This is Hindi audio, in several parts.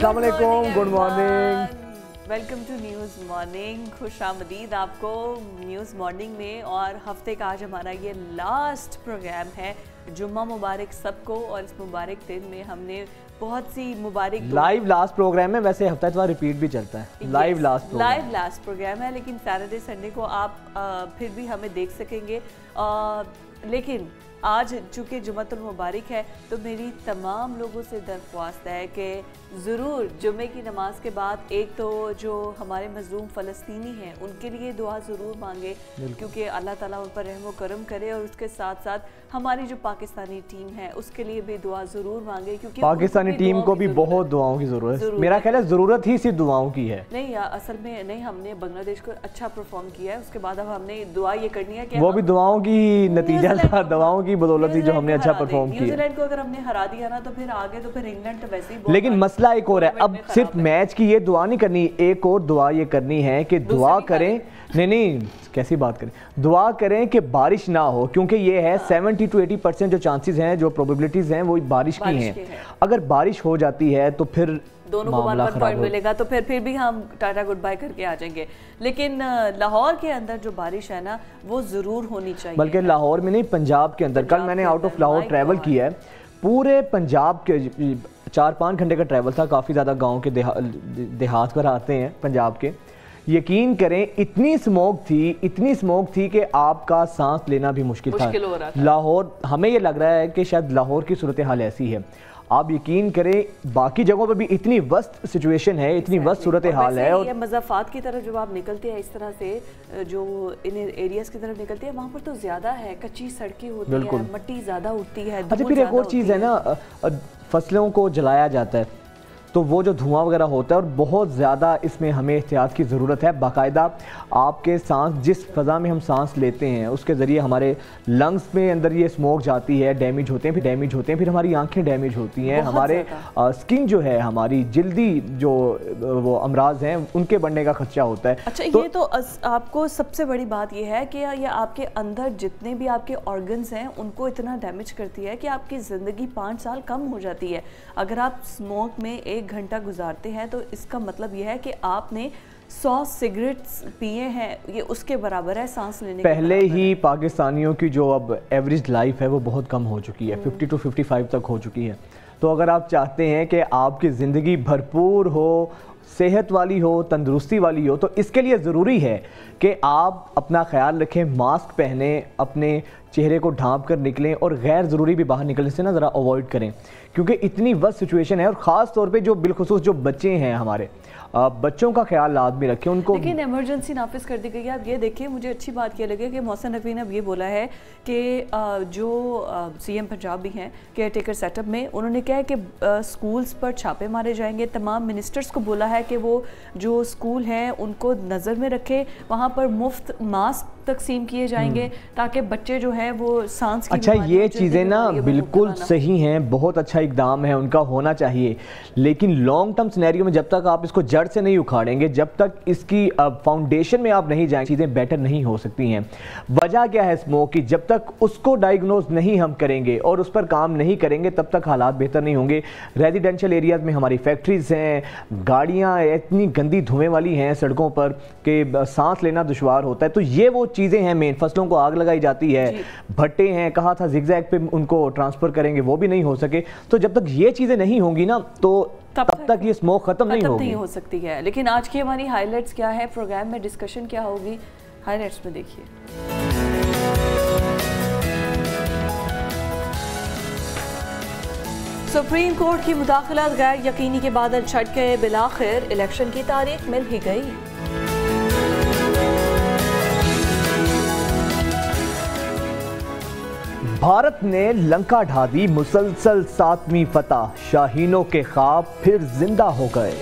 अस्सलाम वालेकुम, good morning, welcome to news morning. खुश आमदीद आपको न्यूज़ मॉर्निंग में। और हफ्ते का आज हमारा ये लास्ट प्रोग्राम है। जुम्मा मुबारक सबको। और इस मुबारक दिन में हमने बहुत सी मुबारक लाइव लास्ट प्रोग्राम है, वैसे हफ्ता इतवार रिपीट भी चलता है। लाइव लास्ट प्रोग्राम है, लेकिन सैटरडे संडे को आप फिर भी हमें देख सकेंगे। लेकिन आज चूँकि जुम्मतुल मुबारक है तो मेरी तमाम लोगों से दरख्वास्त है कि ज़रूर जुम्मे की नमाज के बाद एक तो जो हमारे मज़लूम फ़लस्तीनी हैं उनके लिए दुआ ज़रूर मांगे, क्योंकि अल्लाह ताला उन पर रहम व करम करे। और उसके साथ साथ हमारी जो पाकिस्तानी टीम है उसके लिए भी दुआ ज़रूर मांगे, क्योंकि पाकिस्तानी टीम को भी बहुत दुआओं की ज़रूरत है। मेरा ख्याल है ज़रूरत ही सिर्फ दुआओं की है। नहीं, असल में नहीं, हमने बांग्लादेश को अच्छा परफॉर्म किया है। उसके बाद अब हमने दुआ ये करनी है कि वो भी दुआओं की नतीजा था, दुआओं की बदौलत ही जो हमने अच्छा परफॉर्म किया। न्यूजीलैंड को अगर हमने हरा दिया ना तो फिर आगे तो फिर इंग्लैंड तो वैसे ही। लेकिन मसला एक और है, अब सिर्फ मैच की ये दुआ नहीं करनी, एक और दुआ ये करनी है कि दुआ करें, नहीं कैसी बात करें, दुआ करें कि बारिश ना हो, क्योंकि ये है 70 to 80% जो चांसेस हैं, जो प्रोबेबिलिटीज हैं वो बारिश की हैं। अगर बारिश हो जाती है तो फिर दोनों को 1 पॉइंट मिलेगा, तो फिर भी हम टाटा गुड बाय करके आ जाएंगे। लेकिन लाहौर के अंदर जो बारिश है ना वो ज़रूर होनी चाहिए। बल्कि लाहौर में नहीं, पंजाब के अंदर। कल मैंने आउट ऑफ लाहौर ट्रैवल किया है, पूरे पंजाब के 4-5 घंटे का ट्रैवल था। काफ़ी ज़्यादा गाँव के देहात पर आते हैं पंजाब के। यकीन करें इतनी स्मोक थी कि आपका सांस लेना भी मुश्किल था। लाहौर, हमें ये लग रहा है कि शायद लाहौर की सूरत हाल ऐसी है। आप यकीन करें बाकी जगहों पर भी इतनी वस्त सिचुएशन है, इतनी वस्त सूरत हाल है। और मज़ाफ़ात की तरफ जब आप निकलते हैं इस तरह से, जो इन एरियाज़ की तरफ निकलते हैं वहाँ पर तो ज़्यादा है, कच्ची सड़कें होती है, मट्टी ज़्यादा उठती है। अच्छा, फिर एक और चीज़ है ना, फसलों को जलाया जाता है तो वो जो धुआं वगैरह होता है, और बहुत ज़्यादा इसमें हमें एहतियात की ज़रूरत है। बाकायदा आपके सांस, जिस फ़ज़ा में हम सांस लेते हैं उसके ज़रिए हमारे लंग्स में अंदर ये स्मोक जाती है, डैमेज होते हैं, फिर हमारी आंखें डैमेज होती हैं, हमारे स्किन जो है, हमारी जल्दी जो वो अमराज हैं उनके बढ़ने का खदशा होता है। अच्छा, ये तो आपको सबसे बड़ी बात ये है कि ये आपके अंदर जितने भी आपके ऑर्गन्स हैं उनको इतना डैमेज करती है कि आपकी ज़िंदगी 5 साल कम हो जाती है। अगर आप स्मोक में 1 घंटा गुजारते हैं तो इसका मतलब यह है कि आपने 100 सिगरेट्स पिए हैं, ये उसके बराबर है सांस लेने के। पहले ही पाकिस्तानियों की जो अब एवरेज लाइफ है वो बहुत कम हो चुकी है, 50 to 55 तक हो चुकी है। तो अगर आप चाहते हैं कि आपकी ज़िंदगी भरपूर हो, सेहत वाली हो, तंदुरुस्ती वाली हो, तो इसके लिए ज़रूरी है कि आप अपना ख्याल रखें, मास्क पहने, अपने चेहरे को ढांप कर निकलें, और गैर ज़रूरी भी बाहर निकलने से ना ज़रा अवॉइड करें, क्योंकि इतनी वस्त सिचुएशन है। और ख़ास तौर पे जो बिलखुसूस जो बच्चे हैं हमारे, बच्चों का ख्याल आदमी रखें उनको। लेकिन इमरजेंसी नाफिज कर दी गई है। अब ये देखिए, मुझे अच्छी बात ये लगे कि मौसम नबी ने अब ये बोला है कि जो CM पंजाब भी हैं केयर टेकर सेटअप में, उन्होंने कहा है कि स्कूल्स पर छापे मारे जाएंगे। तमाम मिनिस्टर्स को बोला है कि वो जो स्कूल हैं उनको नज़र में रखें, वहाँ पर मुफ्त मास्क तकसीम किए जाएंगे ताकि बच्चे जो है वो सांस की। अच्छा, ये चीज़ें ना बिल्कुल सही हैं, बहुत अच्छा इकदाम है, उनका होना चाहिए। लेकिन लॉन्ग टर्म सिनेरियो में जब तक आप इसको जड़ से नहीं उखाड़ेंगे, जब तक इसकी फाउंडेशन में आप नहीं जाएंगे, चीज़ें बेटर नहीं हो सकती हैं। वजह क्या है स्मोक की? जब तक उसको डायग्नोज नहीं हम करेंगे और उस पर काम नहीं करेंगे तब तक हालात बेहतर नहीं होंगे। रेजिडेंशियल एरियाज़ में हमारी फैक्ट्रीज़ हैं, गाड़ियाँ इतनी गंदी धुएँ वाली हैं सड़कों पर कि सांस लेना दुश्वार होता है। तो ये वो चीज़ें हैं मेन। फसलों को आग लगाई जाती है, भट्टे हैं, कहा था जिगजैग पे उनको ट्रांसफ़र करेंगे, वो भी नहीं हो सके। तो जब तक ये चीज़ें नहीं होंगी ना तो तब तक ये स्मोक खत्म नहीं हो सकती है। लेकिन आज की हमारी हाइलाइट्स क्या है, प्रोग्राम में डिस्कशन क्या होगी, हाइलाइट्स में देखिए। सुप्रीम कोर्ट की मुदाखलत गैर यकीनी के बादल छट गए, बिलाखिर इलेक्शन की तारीख मिल ही गई। भारत ने लंका ढा दी, मुसलसल 7वीं फतह, शाहीनों के ख्वाब फिर जिंदा हो गए।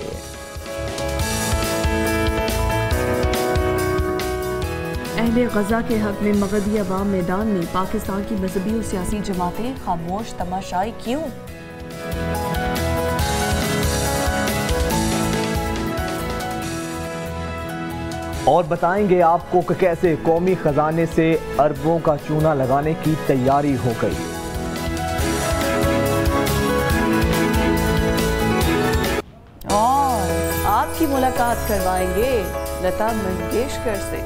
अहले गजा के हक में मगदी अवाम मैदान में, पाकिस्तान की मजहबी और सियासी जमातें खामोश तमाशाई क्यों? और बताएंगे आपको कि कैसे कौमी खजाने से अरबों का चूना लगाने की तैयारी हो गई। आपकी मुलाकात करवाएंगे लता मंगेशकर से।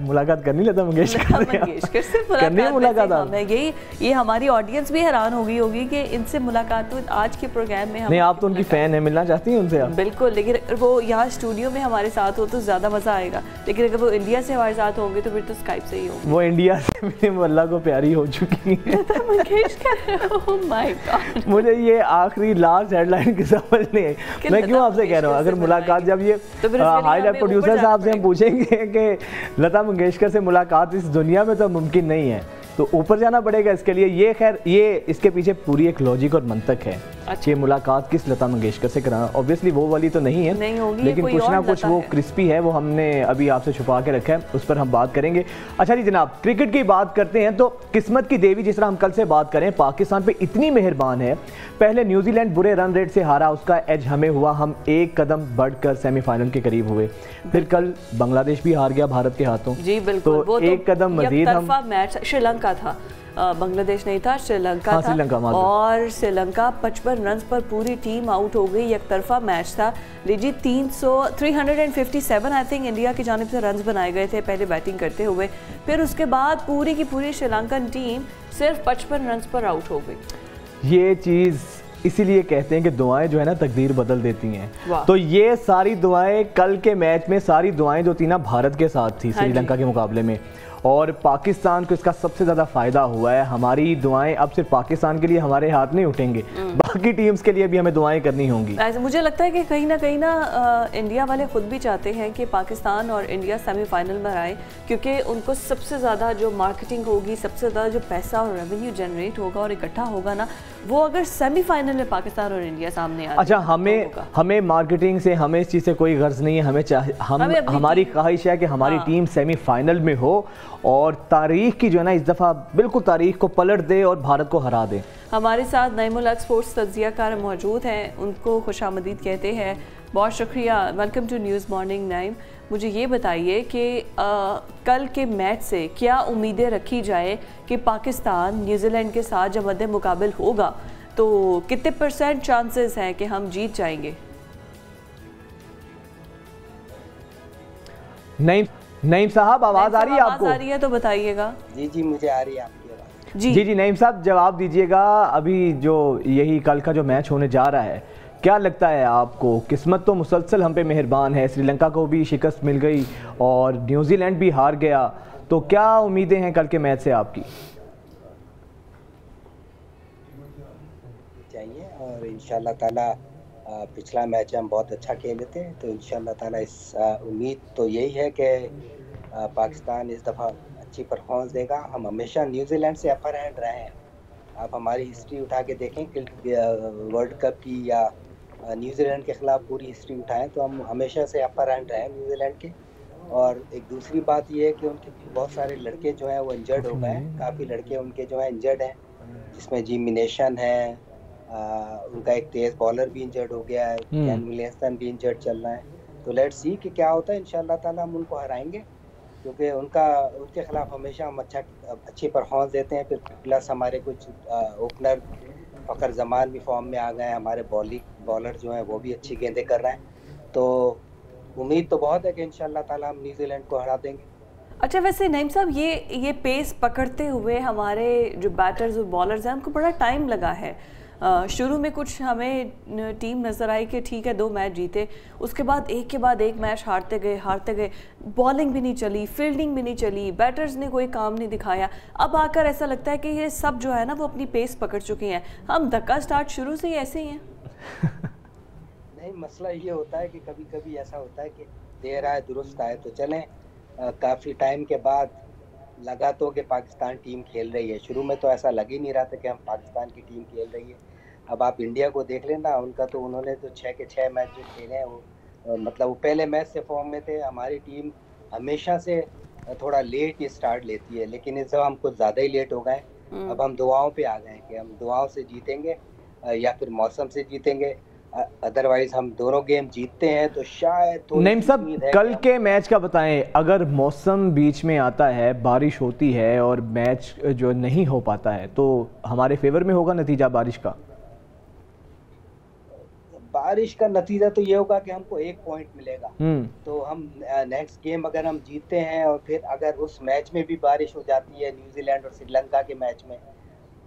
मुलाकात करनी लता मंगेशकर से करनी है मुलाकात आप? यही ये हमारी ऑडियंस भी हैरान हो गई होगी कि इनसे मुलाकात तो आज के प्रोग्राम में हम नहीं, आप तो उनकी फैन है, मिलना चाहती हैं उनसे आप? बिल्कुल, लेकिन अगर वो यहाँ स्टूडियो में हमारे साथ हो तो ज़्यादा मज़ा आएगा, लेकिन अगर वो इंडिया से हमारे साथ होंगे तो फिर तो स्काइप से ही होंगे। वो इंडिया से मेरे अल्लाह को प्यारी हो चुकी है। Lata Mangeshkar, oh my God. मुझे ये आखिरी लास्ट हेडलाइन की समझ नहीं है, मैं क्यों आपसे कह रहा हूँ, अगर मुलाकात जब ये हाई लेवल प्रोड्यूसर साहब से हम पूछेंगे कि लता मंगेशकर से मुलाकात इस दुनिया में तो मुमकिन नहीं है, तो ऊपर जाना पड़ेगा इसके लिए। ये खैर ये इसके पीछे पूरी एक लॉजिक और मंतक है। अच्छा। ये मुलाकात किस लता मंगेशकर से कराना, ऑब्वियसली वो वाली तो नहीं है, नहीं होगी, लेकिन कुछ ना कुछ वो क्रिस्पी है, वो हमने अभी आपसे छुपा के रखा है, उस पर हम बात करेंगे। अच्छा जी जनाब, क्रिकेट की बात करते हैं तो किस्मत की देवी जिस तरह हम कल से बात करें, पाकिस्तान पे इतनी मेहरबान है। पहले न्यूजीलैंड बुरे रन रेट से हारा, उसका एज हमें हुआ, हम एक कदम बढ़कर सेमीफाइनल के करीब हुए। फिर कल बांग्लादेश भी हार गया भारत के हाथों। जी बिल्कुल, तो एक कदम मजीद हम मैच श्रीलंका था, बांग्लादेश नहीं था, श्रीलंका था, श्रीलंका और श्रीलंका 55 रन पर पूरी टीम आउट हो गई। एक तरफा मैच था। लीजिए 357 आई थिंक इंडिया की जानिब से रन बनाए गए थे पहले बैटिंग करते हुए, फिर उसके बाद पूरी की पूरी श्रीलंकन टीम सिर्फ 55 रन पर आउट हो गई। ये चीज़ इसीलिए कहते हैं कि दुआएं जो है ना तकदीर बदल देती हैं। तो ये सारी दुआएं कल के मैच में, सारी दुआएं जो थी ना भारत के साथ थी श्रीलंका के मुकाबले में, और पाकिस्तान को इसका सबसे ज़्यादा फ़ायदा हुआ है। हमारी दुआएं अब सिर्फ पाकिस्तान के लिए हमारे हाथ नहीं उठेंगे, बाकी टीम्स के लिए भी हमें दुआएं करनी होंगी। मुझे लगता है कि कहीं ना इंडिया वाले खुद भी चाहते हैं कि पाकिस्तान और इंडिया सेमीफाइनल में आए, क्योंकि उनको सबसे ज़्यादा जो मार्केटिंग होगी, सबसे ज़्यादा जो पैसा और रेवेन्यू जनरेट होगा और इकट्ठा होगा ना, वो अगर सेमीफाइनल में पाकिस्तान और इंडिया सामने आ। अच्छा, हमें मार्केटिंग से, हमें इस चीज़ से कोई गर्ज नहीं है, हमारी ख्वाहिश है कि हमारी टीम सेमीफाइनल में हो और तारीख की जो है ना इस दफ़ा बिल्कुल तारीख को पलट दे और भारत को हरा दे। हमारे साथ नईमुल हक स्पोर्ट्स तज्जियाकार मौजूद हैं, उनको खुशामदीद कहते हैं। बहुत शुक्रिया, वेलकम टू न्यूज़ मॉर्निंग नाइम। मुझे ये बताइए कि कल के मैच से क्या उम्मीदें रखी जाए कि पाकिस्तान न्यूजीलैंड के साथ जब मद्दे मुकाबिल होगा तो कितने % चांसेस हैं कि हम जीत जाएंगे? नईम साहब, आवाज़ आ रही है आपको? आ रही है तो बताइएगा। जी मुझे आ रही है आपकी आवाज़। जी नईम साहब जवाब दीजिएगा। अभी जो यही कल का जो मैच होने जा रहा है, क्या लगता है आपको? किस्मत तो मुसलसल हम पे मेहरबान है, श्रीलंका को भी शिकस्त मिल गई और न्यूजीलैंड भी हार गया, तो क्या उम्मीदें हैं कल के मैच से आपकी? चाहिए, और इंशाल्लाह ताला पिछला मैच हम बहुत अच्छा खेले थे, तो इंशाल्लाह ताला इस उम्मीद तो यही है कि पाकिस्तान इस दफ़ा अच्छी परफॉर्मेंस देगा। हम हमेशा न्यूजीलैंड से अपर हैंड रहे हैं। आप हमारी हिस्ट्री उठा के देखें, वर्ल्ड कप की या न्यूजीलैंड के ख़िलाफ़ पूरी हिस्ट्री उठाएं तो हम हमेशा से अपर हैंड रहे हैं न्यूजीलैंड के। और एक दूसरी बात ये है कि उनके बहुत सारे लड़के जो हैं वो इंजर्ड हो गए हैं, काफ़ी लड़के उनके जो हैं इंजर्ड हैं, जिसमें जिमी नेशन है, उनका एक तेज़ बॉलर भी इंजर्ड हो गया है, केन विलियमसन भी इंजर्ड चल रहा है। तो लेट्स सी कि क्या होता है। इंशाल्लाह ताला हम उनको हराएंगे, क्योंकि उनके खिलाफ हमेशा हम अच्छी परफॉर्मेंस देते हैं। फिर प्लस हमारे कुछ ओपनर फ़खर जमान भी फॉर्म में आ गए हैं, हमारे बॉलर जो हैं वो भी अच्छी गेंदें कर रहे हैं। तो उम्मीद तो बहुत है कि इंशाल्लाह ताला हम न्यूजीलैंड को हरा देंगे। अच्छा, वैसे नईम साहब ये पेस पकड़ते हुए हमारे जो बैटर्स और बॉलर्स हैं उनको बड़ा टाइम लगा है। शुरू में कुछ हमें टीम नज़र आई कि ठीक है 2 मैच जीते, उसके बाद एक मैच हारते गए, बॉलिंग भी नहीं चली, फील्डिंग भी नहीं चली, बैटर्स ने कोई काम नहीं दिखाया। अब आकर ऐसा लगता है कि ये सब जो है ना वो अपनी पेस पकड़ चुके हैं। हम धक्का स्टार्ट शुरू से ही ऐसे ही हैं। नहीं, मसला ये होता है कि कभी कभी ऐसा होता है कि देर आए दुरुस्त आए, तो चलें। काफ़ी टाइम के बाद लगा तो कि पाकिस्तान टीम खेल रही है। शुरू में तो ऐसा लग ही नहीं रहा था कि हम पाकिस्तान की टीम खेल रही है। अब आप इंडिया को देख लेना, उन्होंने तो 6 के 6 मैच जो खेले हैं वो मतलब वो पहले मैच से फॉर्म में थे। हमारी टीम हमेशा से थोड़ा लेट ही स्टार्ट लेती है, लेकिन इस दफ़ा हम कुछ ज़्यादा ही लेट हो गए। अब हम दुआओं पे आ गए कि हम दुआओं से जीतेंगे या फिर मौसम से जीतेंगे। अदरवाइज हम दोनों गेम जीतते हैं तो शायद थोड़ी नईम सी साहब, उम्मीद है कल कि के मैच का बताएं, अगर मौसम बीच में आता है, बारिश होती है और मैच जो नहीं हो पाता है, तो हमारे फेवर में होगा नतीजा बारिश का? बारिश का नतीजा तो ये होगा कि हमको 1 पॉइंट मिलेगा। हम्म। तो हम नेक्स्ट गेम अगर हम जीतते हैं और फिर अगर उस मैच में भी बारिश हो जाती है न्यूजीलैंड और श्रीलंका के मैच में,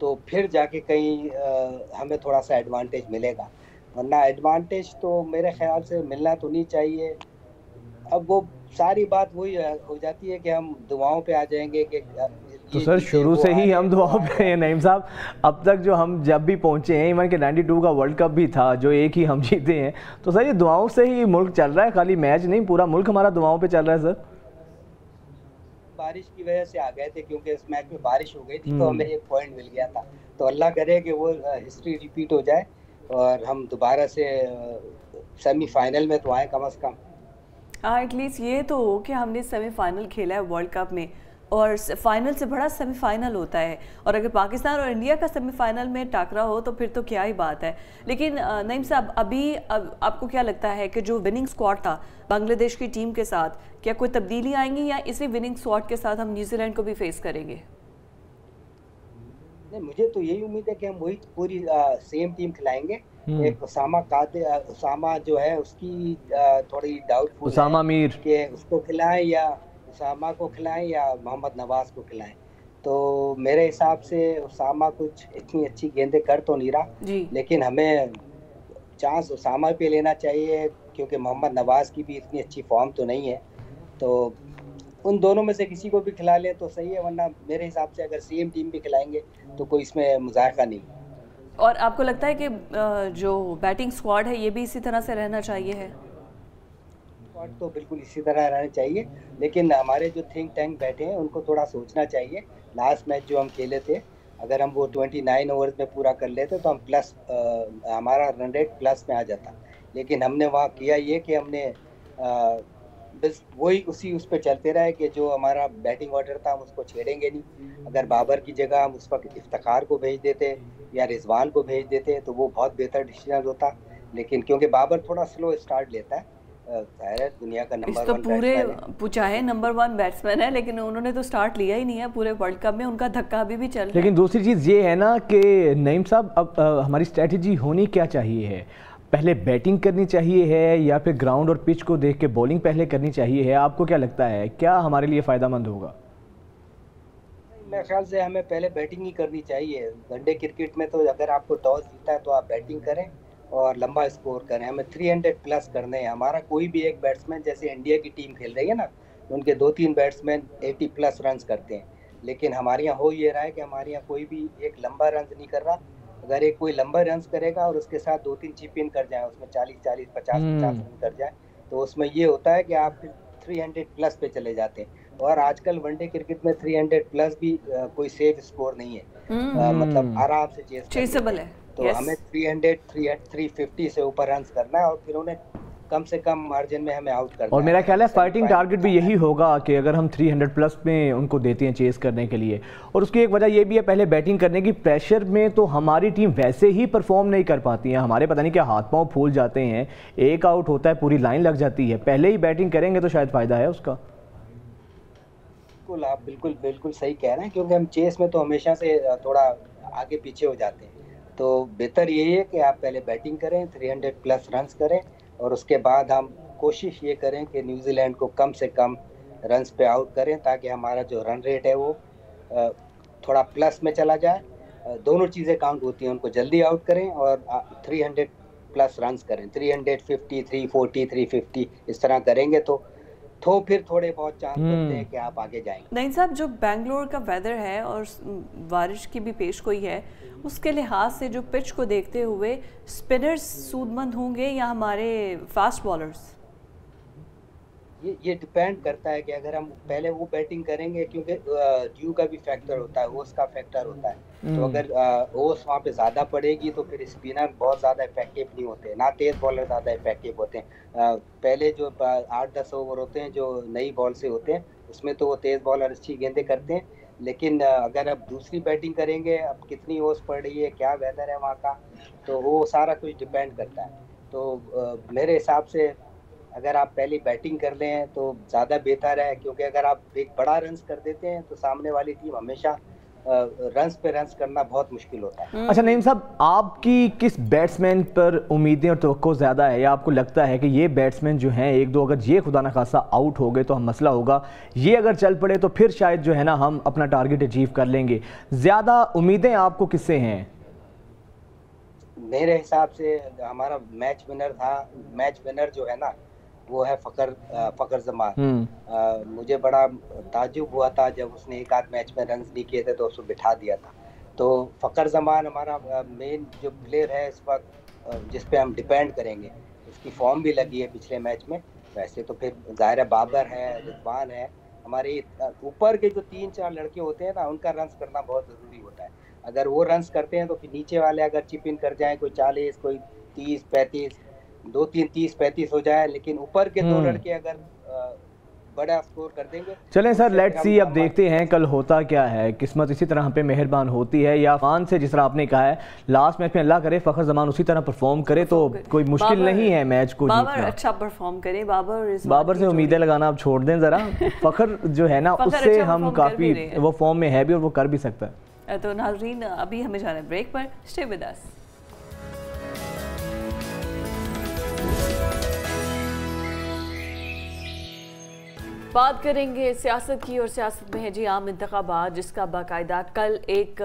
तो फिर जाके कहीं हमें थोड़ा सा एडवांटेज मिलेगा। वरना एडवांटेज तो मेरे ख्याल से मिलना तो नहीं चाहिए। अब वो सारी बात वही हो जाती है कि हम दुआओं पे आ जाएंगे कि तो ये सर जीते शुरू वो से ही हारे हम वो दुआओं पे हारे। हैं नईम साहब। अब तक जो हम जब भी पहुंचे हैं, इवन के 92 का वर्ल्ड कप भी था जो एक ही हम जीते हैं, तो सर ये दुआओं से ही मुल्क चल रहा है, खाली मैच नहीं, पूरा मुल्क हमारा दुआओं पे चल रहा है सर। बारिश की वजह से आ गए थे क्योंकि इस मैच में बारिश हो गई थी तो हमें 1 पॉइंट मिल गया था। तो अल्लाह करे कि वो हिस्ट्री रिपीट हो जाए और हम दोबारा से सेमीफाइनल में तो आए कम से कम। हाँ, एटलीस्ट ये तो हो कि हमने सेमीफाइनल खेला है वर्ल्ड कप में, और फाइनल से बड़ा सेमीफाइनल होता है। और अगर पाकिस्तान और इंडिया का सेमीफाइनल में टाकरा हो तो फिर तो क्या ही बात है। लेकिन नईम साहब, अभी आपको क्या लगता है कि जो विनिंग स्क्वाड था बांग्लादेश की टीम के साथ, क्या कोई तब्दीली आएंगी या इसी विनिंग स्क्वाड के साथ हम न्यूजीलैंड को भी फेस करेंगे? नहीं, मुझे तो यही उम्मीद है कि हम वही पूरी सेम टीम खिलाएंगे। एक उसामा जो है उसकी थोड़ी डाउटफुल है उसामा मीर। कि उसको खिलाएं या उसामा को खिलाएं या मोहम्मद नवाज को खिलाएं। तो मेरे हिसाब से उसामा कुछ इतनी अच्छी गेंदें कर तो नहीं रहा, जी। लेकिन हमें चांस उसामा पे लेना चाहिए क्योंकि मोहम्मद नवाज की भी इतनी अच्छी फॉर्म तो नहीं है। तो उन दोनों में से किसी को भी खिला ले तो सही है, वरना मेरे हिसाब से अगर सेम टीम भी खिलाएंगे तो कोई इसमें मुज़ायका नहीं। और आपको लगता है कि जो बैटिंग स्क्वाड है ये भी इसी तरह से रहना चाहिए है? स्क्वाड तो बिल्कुल इसी तरह रहना चाहिए, लेकिन हमारे जो थिंक टैंक बैठे हैं उनको थोड़ा सोचना चाहिए। लास्ट मैच जो हम खेले थे, अगर हम वो 29 ओवर्स में पूरा कर लेते तो हम प्लस हमारा रन रेट प्लस में आ जाता। लेकिन हमने वहाँ किया ये कि हमने बस वही उस पर चलते रहे कि जो हमारा बैटिंग ऑर्डर था हम उसको छेड़ेंगे नहीं। अगर बाबर की जगह हम उस वक्त इफ्तिखार को भेज देते या रिजवान को भेज देते तो वो बहुत बेहतर डिसीजन होता। लेकिन क्योंकि बाबर थोड़ा स्लो स्टार्ट लेता है, दुनिया का नंबर तो 1 पूरे बैट्समैन चाहे नंबर 1 बैट्समैन है, लेकिन उन्होंने तो स्टार्ट लिया ही नहीं है पूरे वर्ल्ड कप में, उनका धक्का अभी भी चल रहा है। लेकिन दूसरी चीज़ ये है ना कि नईम साहब, अब हमारी स्ट्रेटजी होनी क्या चाहिए है? पहले बैटिंग करनी चाहिए है या फिर ग्राउंड और पिच को देख के बॉलिंग पहले करनी चाहिए है? आपको क्या लगता है, क्या हमारे लिए फ़ायदेमंद होगा? मेरे ख्याल से हमें पहले बैटिंग ही करनी चाहिए। वनडे क्रिकेट में तो अगर आपको टॉस जीता है तो आप बैटिंग करें और लंबा स्कोर करें। हमें 300 प्लस करने हैं। हमारा कोई भी एक बैट्समैन, जैसे इंडिया की टीम खेल रही है ना, उनके 2-3 बैट्समैन 80 प्लस रन करते हैं, लेकिन हमारे यहाँ हो ये रहा है कि हमारे यहाँ कोई भी एक लंबा रन नहीं कर रहा। अगर एक कोई लंबा रन करेगा और उसके साथ 2-3 चिप इन कर जाए, उसमें 40-40 50-50 रन कर जाए, तो उसमें ये होता है कि आप 300 प्लस पे चले जाते हैं। और आजकल वनडे क्रिकेट में 300 प्लस भी कोई सेफ स्कोर नहीं है। मतलब आराम से चेसेबल है। तो हमें 300 350 से ऊपर रन करना है और फिर उन्हें कम से कम मार्जिन में हमें आउट करना है। और मेरा ख्याल है फाइटिंग टारगेट भी यही होगा कि अगर हम 300 प्लस में उनको देते हैं चेस करने के लिए। और उसकी एक वजह ये भी है, पहले बैटिंग करने की प्रेशर में तो हमारी टीम वैसे ही परफॉर्म नहीं कर पाती है, हमारे पता नहीं क्या हाथ पांव फूल जाते हैं, एक आउट होता है पूरी लाइन लग जाती है। पहले ही बैटिंग करेंगे तो शायद फ़ायदा है उसका। बिल्कुल, आप बिल्कुल सही कह रहे हैं, क्योंकि हम चेस में तो हमेशा से थोड़ा आगे पीछे हो जाते हैं। तो बेहतर यही है कि आप पहले बैटिंग करें, 300 प्लस रन्स करें और उसके बाद हम कोशिश ये करें कि न्यूजीलैंड को कम से कम रन्स पे आउट करें, ताकि हमारा जो रन रेट है वो थोड़ा प्लस में चला जाए। दोनों चीज़ें काउंट होती हैं, उनको जल्दी आउट करें और 300 प्लस रन्स करें। 350, 340, 350 इस तरह करेंगे तो फिर थोड़े बहुत चांस बनते हैं कि आप आगे जाएंगे। नहीं साहब, जो बेंगलोर का वेदर है और बारिश की भी पेश गोई है, उसके लिहाज से जो पिच को देखते हुए स्पिनर्स सूदमंद होंगे या हमारे फास्ट बॉलर्स? ये डिपेंड करता है कि अगर हम पहले वो बैटिंग करेंगे, क्योंकि ड्यू का भी फैक्टर होता है, ओस का फैक्टर होता है। तो अगर ओस वहाँ पे ज़्यादा पड़ेगी तो फिर स्पिनर बहुत ज़्यादा इफेक्टिव नहीं होते, ना तेज़ बॉलर ज़्यादा इफेक्टिव होते हैं। पहले जो 8-10 ओवर होते हैं जो नई बॉल से होते हैं, उसमें तो वो तेज़ बॉलर अच्छी गेंदें करते हैं। लेकिन अगर अब दूसरी बैटिंग करेंगे, अब कितनी ओस पड़ रही है, क्या वेदर है वहाँ का, तो वो सारा कुछ डिपेंड करता है। तो मेरे हिसाब से अगर आप पहले बैटिंग कर लें तो ज़्यादा बेहतर है, क्योंकि अगर आप एक बड़ा रन्स कर देते हैं तो सामने वाली टीम हमेशा रन्स पे रन्स करना बहुत मुश्किल होता है। अच्छा नईम साहब, आपकी किस बैट्समैन पर उम्मीदें और तवक्को ज़्यादा है, या आपको लगता है कि ये बैट्समैन जो हैं एक दो, अगर ये खुदा न खासा आउट हो गए तो हम मसला होगा, ये अगर चल पड़े तो फिर शायद जो है ना हम अपना टारगेट अचीव कर लेंगे? ज़्यादा उम्मीदें आपको किससे हैं? मेरे हिसाब से हमारा मैच विनर जो है ना वो है फ़खर जमान। मुझे बड़ा ताज्जुब हुआ था जब उसने एक आध मैच में रन नहीं किए थे तो उसको बिठा दिया था। तो फ़खर जमान हमारा मेन जो प्लेयर है इस वक्त, जिस पे हम डिपेंड करेंगे। उसकी फॉर्म भी लगी है पिछले मैच में। वैसे तो फिर ज़ाहिर है बाबर है, रिजवान है, हमारे ऊपर के जो 3-4 लड़के होते हैं ना उनका रन्स करना बहुत ज़रूरी होता है। अगर वो रन्स करते हैं तो फिर नीचे वाले अगर चिप इन कर जाएं, कोई 40, कोई 30-35, 2-3 30-35 हो जाए, लेकिन ऊपर के दो लड़के अगर बड़ा स्कोर कर देंगे। चलें सर, लेट्स सी, अब देखते हैं कल होता क्या है। किस्मत इसी तरह पे मेहरबान होती है या फान से, जिस तरह आपने कहा है लास्ट मैच में अल्लाह करे फ़खर जमान उसी तरह परफॉर्म करे तो कोई मुश्किल नहीं है मैच को जीतना। बाबर अच्छा परफॉर्म करे, बाबर से उम्मीदें लगाना आप छोड़ दें ज़रा। फ़खर जो है ना उससे हम काफ़ी, वो फॉर्म में है भी और वो कर भी सकता है। तो नाज़रीन अभी हमें जाना है ब्रेक पर, स्टे विद अस। बात करेंगे सियासत की, और सियासत में है जी आम इंतखाबात, जिसका बाकायदा कल एक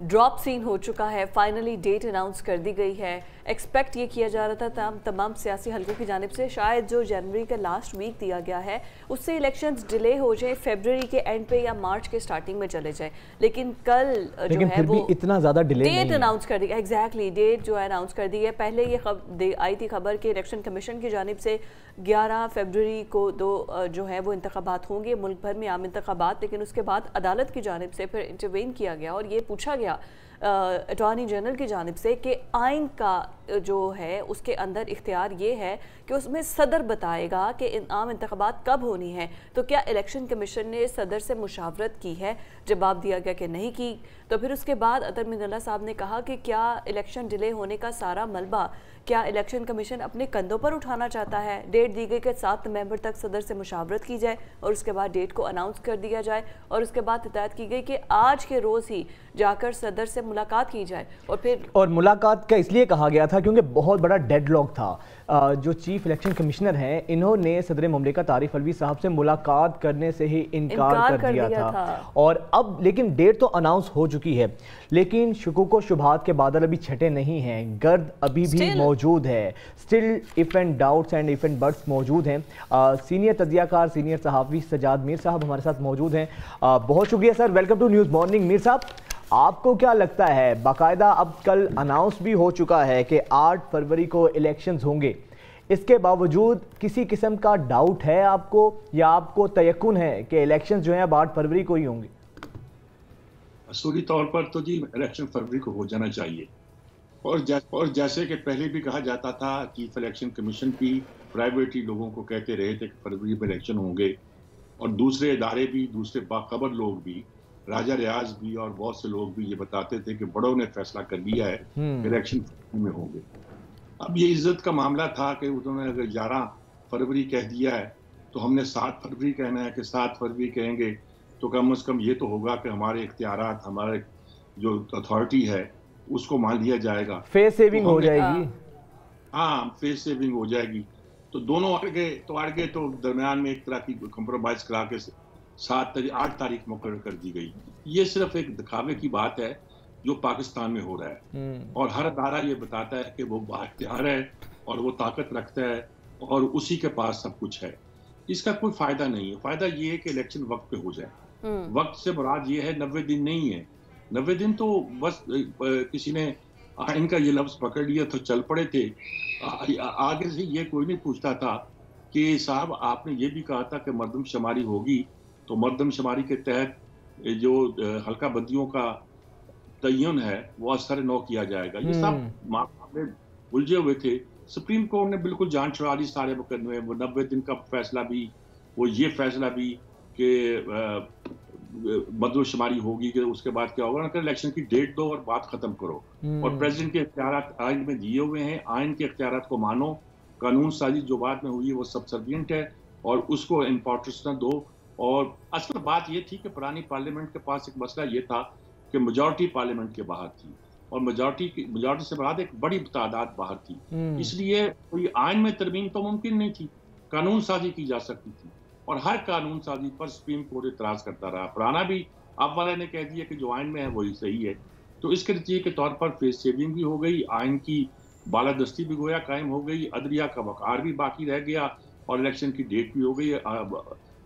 ड्रॉप सीन हो चुका है। फाइनली डेट अनाउंस कर दी गई है। एक्सपेक्ट ये किया जा रहा था तमाम सियासी हलकों की जानिब से शायद जो जनवरी का लास्ट वीक दिया गया है उससे इलेक्शंस डिले हो जाए, फरवरी के एंड पे या मार्च के स्टार्टिंग में चले जाए। लेकिन कल जो है वो इतना ज़्यादा डिले डेट अनाउंस कर दी, एग्जैक्टली डेट जो है अनाउंस कर दी है। पहले ये आई थी खबर कि इलेक्शन कमीशन की जानिब से 11 फरवरी को जो है वो इंतखाबात होंगे मुल्क भर में, आम इंतखाबात। लेकिन उसके बाद अदालत की जानिब से फिर इंटरवेन किया गया और ये पूछा गया अटॉर्नी जनरल की जानिब से कि आइन का जो है उसके अंदर इख्तियार ये है कि उसमें सदर बताएगा कि आम इंतखाबात कब होनी है। तो क्या इलेक्शन कमीशन ने सदर से मुशावरत की है? जवाब दिया गया कि नहीं की। तो फिर उसके बाद अतर मिनल्ला साहब ने कहा कि क्या इलेक्शन डिले होने का सारा मलबा क्या इलेक्शन कमीशन अपने कंधों पर उठाना चाहता है? डेट दी गई कि 7 नवंबर तक सदर से मुशावरत की जाए और उसके बाद डेट को अनाउंस कर दिया जाए, और उसके बाद हिदायत की गई कि आज के रोज़ ही जाकर सदर से मुलाकात की जाए। और मुलाकात का इसलिए कहा गया था क्योंकि बहुत बड़ा डेडलॉक था। जो चीफ इलेक्शन कमिश्नर हैं इन्होंने सदर मुमलिकत आरिफ अलवी साहब से मुलाकात करने से ही इनकार कर दिया था। और अब लेकिन डेट तो अनाउंस हो चुकी है, लेकिन शुकूक व शुबहात के बादल अभी छटे नहीं हैं, गर्द अभी भी मौजूद है। Still if and doubts and if and buts मौजूद हैं। सीनियर तजियाकार, सीनियर सहाफ़ी सजाद मीर साहब हमारे साथ मौजूद हैं। बहुत शुक्रिया sir, welcome to news morning. Mir साहब, आपको क्या लगता है, बाकायदा अब कल अनाउंस भी हो चुका है कि 8 फरवरी को इलेक्शंस होंगे, इसके बावजूद किसी किस्म का डाउट है आपको, या आपको तयक्कुन है कि इलेक्शंस जो हैं अब 8 फरवरी को ही होंगे? असूली तौर पर तो जी इलेक्शन फरवरी को हो जाना चाहिए, और जैसे कि पहले भी कहा जाता था, चीफ इलेक्शन कमीशन भी प्राइवेटली लोगों को कहते रहे थे कि फरवरी में इलेक्शन होंगे, और दूसरे इदारे भी, दूसरे बाखबर लोग भी, राजा रियाज भी और बहुत से लोग भी ये बताते थे कि बड़ों ने फैसला कर लिया है इलेक्शन में होंगे। अब ये इज्जत का मामला था कि उन्होंने अगर 11 फरवरी कह दिया है तो हमने 7 फरवरी कहना है कि 7 फरवरी कहेंगे तो कम से कम ये तो होगा कि हमारे इख्तियारात, हमारे जो अथॉरिटी है उसको मान लिया जाएगा, फेस सेविंग हो जाएगी। हाँ, फेस सेविंग हो जाएगी। तो दोनों अड़ गए तो दरमियान में एक तरह की कंप्रोमाइज करा के 8 तारीख मुकर्रर कर दी गई। ये सिर्फ एक दिखावे की बात है जो पाकिस्तान में हो रहा है, और हर अदारा ये बताता है कि वो बाख्तियार है और वो ताकत रखता है और उसी के पास सब कुछ है। इसका कोई फायदा नहीं है। फायदा ये है कि इलेक्शन वक्त पे हो जाए। वक्त से मुराद ये है 90 दिन नहीं है। 90 दिन तो बस किसी ने इनका ये लफ्ज पकड़ लिया तो चल पड़े थे। आगे से ये कोई नहीं पूछता था कि साहब आपने ये भी कहा था कि मरदमशुमारी होगी, तो मरदमशुमारी के तहत जो हल्का बंदियों का तयन है वो असर नौ किया जाएगा। ये सब मामले उलझे हुए थे। सुप्रीम कोर्ट ने बिल्कुल जान छुड़ा दी सारे मुकदमे। वो 90 दिन का फैसला भी, वो ये फैसला भी कि मददशुमारी होगी कि उसके बाद क्या होगा, इलेक्शन की डेट दो और बात खत्म करो। और प्रेसिडेंट के इख्तियारात आइन में दिए हुए हैं, आइन के इख्तियारात को मानो। कानून साजी जो बाद में हुई है वो सबसर्विएंट है और उसको इम्पोर्टेंस न दो। और असल बात ये थी कि पुरानी पार्लियामेंट के पास एक मसला ये था कि मेजॉरिटी पार्लियामेंट के बाहर थी और मेजॉरिटी से बाद एक बड़ी तादाद बाहर थी, इसलिए कोई आइन में तरमीम तो मुमकिन नहीं थी, कानून साजी की जा सकती थी और हर कानून साजी पर सुप्रीम कोर्ट इतराज करता रहा। पुराना भी अब वाले ने कह दिया कि जो आइन में है वही सही है। तो इसके नतीजे के तौर पर फेस सेविंग भी हो गई, आइन की बालादस्ती भी गोया कायम हो गई, अदलिया का वक़ार भी बाकी रह गया और इलेक्शन की डेट भी हो गई।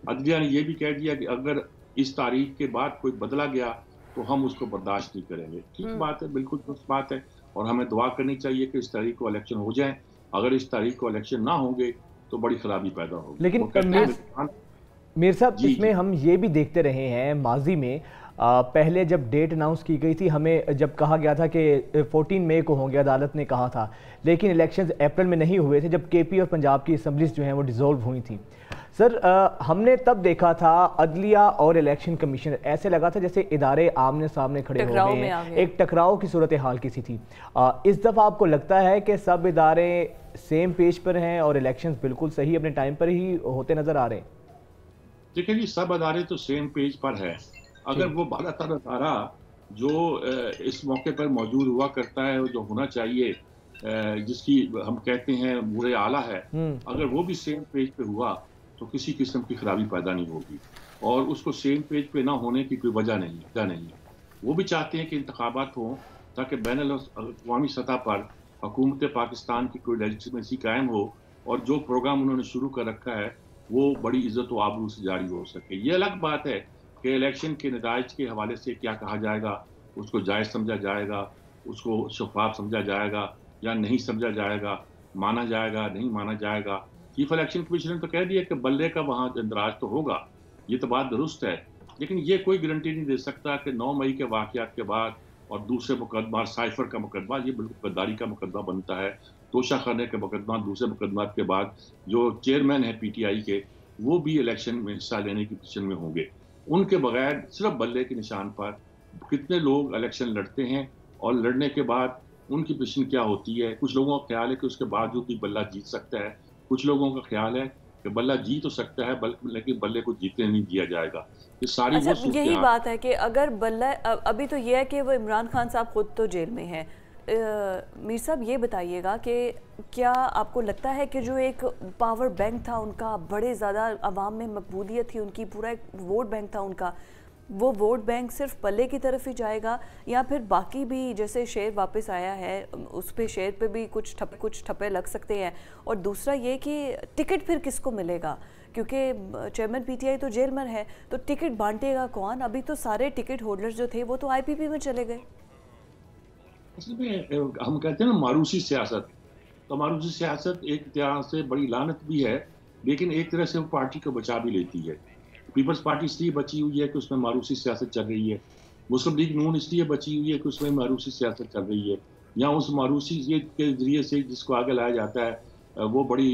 अदलिया ने यह भी कह दिया कि अगर इस तारीख के बाद कोई बदला गया तो हम उसको बर्दाश्त नहीं करेंगे। ठीक बात है, बिल्कुल दुरुस्त बात है और हमें दुआ करनी चाहिए कि इस तारीख को इलेक्शन हो जाए। अगर इस तारीख को इलेक्शन ना होंगे तो बड़ी खराबी पैदा होगी। लेकिन मीर साहब, इसमें हम ये भी देखते रहे हैं माजी में, पहले जब डेट अनाउंस की गई थी, हमें जब कहा गया था कि 14 मई को होंगे, अदालत ने कहा था, लेकिन इलेक्शंस अप्रैल में नहीं हुए थे जब केपी और पंजाब की असम्बलीज जो हैं वो डिसॉल्व हुई थी। सर, हमने तब देखा था अदलिया और इलेक्शन कमीशन, ऐसे लगा था जैसे इदारे आमने सामने खड़े हो गए हैं, एक टकराव की सूरत हाल किसी थी। इस दफ़ा आपको लगता है कि सब इदारे सेम पेज पर हैं और इलेक्शंस बिल्कुल सही अपने टाइम पर ही होते नजर आ रहे हैं? देखिए जी, सब अदारे तो सेम पेज पर है। अगर वो बालातर अदारा जो इस मौके पर मौजूद हुआ करता है, जो होना चाहिए, जिसकी हम कहते हैं बुरे आला है, अगर वो भी सेम पेज पे हुआ तो किसी किस्म की खराबी पैदा नहीं होगी और उसको सेम पेज पे ना होने की कोई वजह नहीं है। वो भी चाहते हैं कि इंतखाबात हों ताकि बैनुल-अक़वामी सतह पर हुकूमत पाकिस्तान की कोई लेजिटिमेसी कायम हो और जो प्रोग्राम उन्होंने शुरू कर रखा है वो बड़ी इज्जत व आबरू से जारी हो सके। ये अलग बात है कि इलेक्शन के नताइज के हवाले से क्या कहा जाएगा, उसको जायज़ समझा जाएगा, उसको शफाफ समझा जाएगा या नहीं समझा जाएगा, माना जाएगा नहीं माना जाएगा। चीफ इलेक्शन कमीशन ने तो कह दिया कि बल्ले का वहाँ इंदराज तो होगा, ये तो बात दुरुस्त है, लेकिन ये कोई गारंटी नहीं दे सकता कि 9 मई के वाक़यात के बाद और दूसरे मुकदमा, साइफर का मुकदमा, ये बिल्कुल गद्दारी का मुकदमा बनता है, तोशा खाने के मुकदमा, दूसरे मुकदमा के बाद जो चेयरमैन है PTI के, वो भी इलेक्शन में हिस्सा लेने की पोजीशन में होंगे। उनके बगैर सिर्फ बल्ले के निशान पर कितने लोग इलेक्शन लड़ते हैं और लड़ने के बाद उनकी पोजीशन क्या होती है। कुछ लोगों का ख्याल है कि उसके बावजूद भी बल्ला जीत सकता है, कुछ लोगों का ख्याल है कि बल्ला जीत तो सकता है लेकिन बल्ले को जीतने नहीं दिया जाएगा। ये सारी यही बात है कि अगर बल्ला, अभी तो ये है कि वो इमरान खान साहब खुद तो जेल में हैं। मीर साहब, ये बताइएगा कि क्या आपको लगता है कि जो एक पावर बैंक था उनका, बड़े ज़्यादा आवाम में मकबूलियत थी उनकी, पूरा एक वोट बैंक था उनका, वो वोट बैंक सिर्फ पल्ले की तरफ ही जाएगा या फिर बाकी भी, जैसे शेयर वापस आया है उस पे शेयर पे भी कुछ ठप्पे लग सकते हैं? और दूसरा ये कि टिकट फिर किसको मिलेगा, क्योंकि चेयरमैन PTI तो जेल में है, तो टिकट बांटेगा कौन? अभी तो सारे टिकट होल्डर्स जो थे वो तो IPP में चले गए। इसलिए हम कहते हैं ना मारूसी सियासत, तो मारूसी सियासत एक तरह से बड़ी लानत भी है, लेकिन एक तरह से वो पार्टी को बचा भी लेती है। पीपल्स पार्टी इसलिए बची हुई है कि उसमें मारूसी सियासत चल रही है, मुस्लिम लीग नून इसलिए बची हुई है कि उसमें मारूसी सियासत चल रही है, या उस मारूसी के जरिए से जिसको आगे लाया जाता है वो बड़ी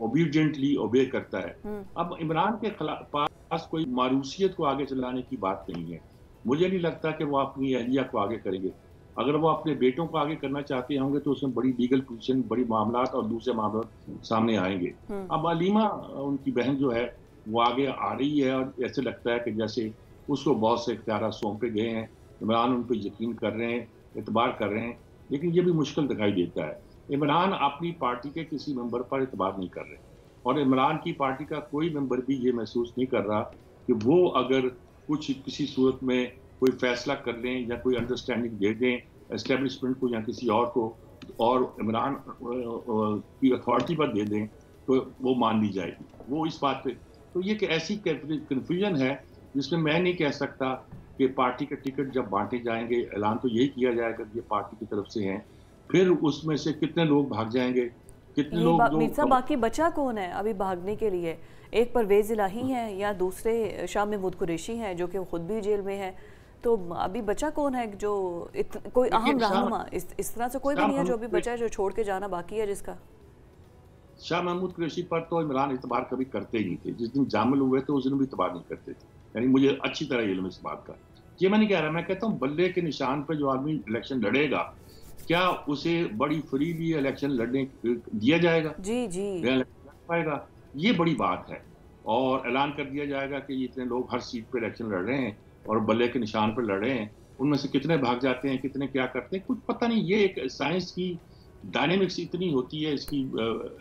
ओबीडियंटली ओबे करता है। अब इमरान के पास कोई मारूसियत को आगे चलाने की बात नहीं है। मुझे नहीं लगता कि वो अपनी अहलिया को आगे करेंगे। अगर वो अपने बेटों को आगे करना चाहते होंगे तो उसमें बड़ी लीगल पोजीशन, बड़ी मामलात और दूसरे मामले सामने आएंगे। अब अलीमा उनकी बहन जो है वो आगे आ रही है और ऐसे लगता है कि जैसे उसको बहुत से इख्तियार सौंपे गए हैं, इमरान उन पर यकीन कर रहे हैं, एतबार कर रहे हैं, लेकिन ये भी मुश्किल दिखाई देता है। इमरान अपनी पार्टी के किसी मेंबर पर एतबार नहीं कर रहे और इमरान की पार्टी का कोई मेंबर भी ये महसूस नहीं कर रहा कि वो अगर कुछ किसी सूरत में कोई फैसला कर लें या कोई अंडरस्टैंडिंग दे दें एस्टेब्लिशमेंट को या किसी और को और इमरान की अथॉरिटी पर दे दें तो वो मान ली जाएगी। वो इस बात पे तो ये कि ऐसी कन्फ्यूजन है जिसमें मैं नहीं कह सकता कि पार्टी के टिकट जब बांटे जाएंगे, ऐलान तो यही किया जाएगा कि ये पार्टी की तरफ से हैं, फिर उसमें से कितने लोग भाग जाएंगे, कितने लोग जो बाकी बचा कौन है अभी भागने के लिए? एक परवेज इलाही हैं या दूसरे शाह महमूद कुरैशी हैं जो कि खुद भी जेल में है, तो अभी बचा कौन है जो कोई अहम रहनुमा? इस तरह से कोई भी नहीं है जो अभी बचा है, जो छोड़ के जाना बाकी है जिसका। शाह महमूद कुरैशी पर तो इमरान इतबार कभी करते ही नहीं थे। जिस दिन जामिल हुए थे उस दिन भी इतबार नहीं करते थे। यानी मुझे अच्छी तरह इल्म इस बात का। ये मैं नहीं कह रहा, मैं कहता हूँ बल्ले के निशान पर जो आदमी इलेक्शन लड़ेगा, क्या उसे बड़ी फ्रीली इलेक्शन लड़ने दिया जाएगा? जी जी लड़ पाएगा? ये बड़ी बात है। और ऐलान कर दिया जाएगा कि ये इतने लोग हर सीट पे इलेक्शन लड़ रहे हैं और बल्ले के निशान पर लड़ रहे हैं, उनमें से कितने भाग जाते हैं, कितने क्या करते हैं, कुछ पता नहीं। ये एक साइंस की डायनेमिक्स इतनी होती है इसकी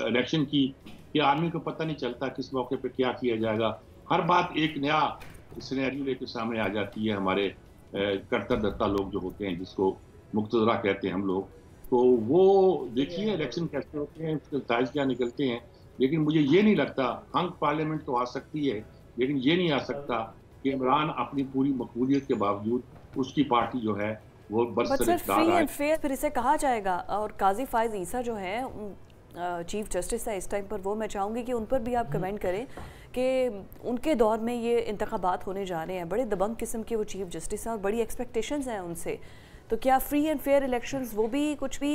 इलेक्शन की कि आदमी को पता नहीं चलता किस मौके पे क्या किया जाएगा। हर बात एक नया सिनेरियो लेके सामने आ जाती है। हमारे कर्तव्यदत्ता लोग जो होते हैं, जिसको मुक्तदरा कहते हैं हम लोग, तो वो देखिए इलेक्शन कैसे होते हैं, उसके नतीजे क्या निकलते हैं। लेकिन मुझे ये नहीं लगता, हंग पार्लियामेंट तो आ सकती है, लेकिन ये नहीं आ सकता कि इमरान अपनी पूरी मकबूलियत के बावजूद उसकी पार्टी जो है वो फ्री एंड फेयर फिर इसे कहा जाएगा। और काजी फायज ईसा जो है चीफ जस्टिस है इस टाइम पर, वो मैं चाहूँगी कि उन पर भी आप कमेंट करें कि उनके दौर में ये इंतखाबात होने जा रहे हैं, बड़े दबंग किस्म के वो चीफ जस्टिस हैं और बड़ी एक्सपेक्टेशंस हैं उनसे, तो क्या फ्री एंड फेयर इलेक्शंस वो भी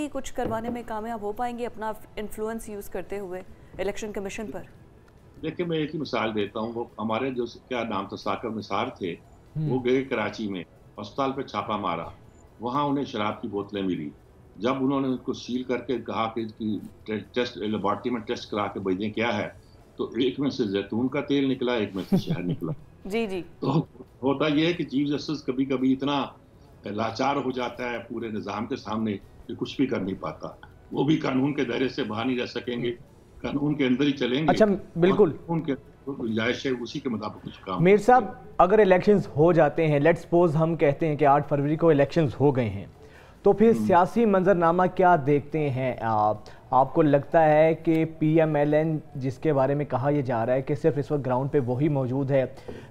कुछ करवाने में कामयाब हो पाएंगे अपना इन्फ्लुएंस यूज़ करते हुए इलेक्शन कमीशन पर? देखिए, मैं एक ही मिसाल देता हूँ। वो हमारे जो क्या नाम था, साकर निसार थे, वो गए कराची में, अस्पताल पे छापा मारा, वहाँ उन्हें शराब की बोतलें मिली। जब उन्होंने उनको सील करके कहा कि टेस्ट लेबॉर्ट्री में टेस्ट करा के भेजें क्या है, तो एक में से जैतून का तेल निकला, एक में से शहद निकला। जी जी। तो होता यह है कि चीफ जस्टिस कभी कभी इतना लाचार हो जाता है पूरे निज़ाम के सामने कि कुछ भी कर नहीं पाता। वो भी कानून के दायरे से बाहर नहीं रह सकेंगे, कानून के अंदर ही चलेंगे। अच्छा, बिल्कुल उनके गुंजाइश है, उसी के मुताबिक कुछ काम। मीर साहब, अगर इलेक्शंस हो जाते हैं, लेट्स सपोज हम कहते हैं कि 8 फरवरी को इलेक्शंस हो गए हैं, तो फिर सियासी मंजरनामा क्या देखते हैं आप? आपको लगता है कि PMLN जिसके बारे में कहा यह जा रहा है कि सिर्फ इस वक्त ग्राउंड पे वही मौजूद है,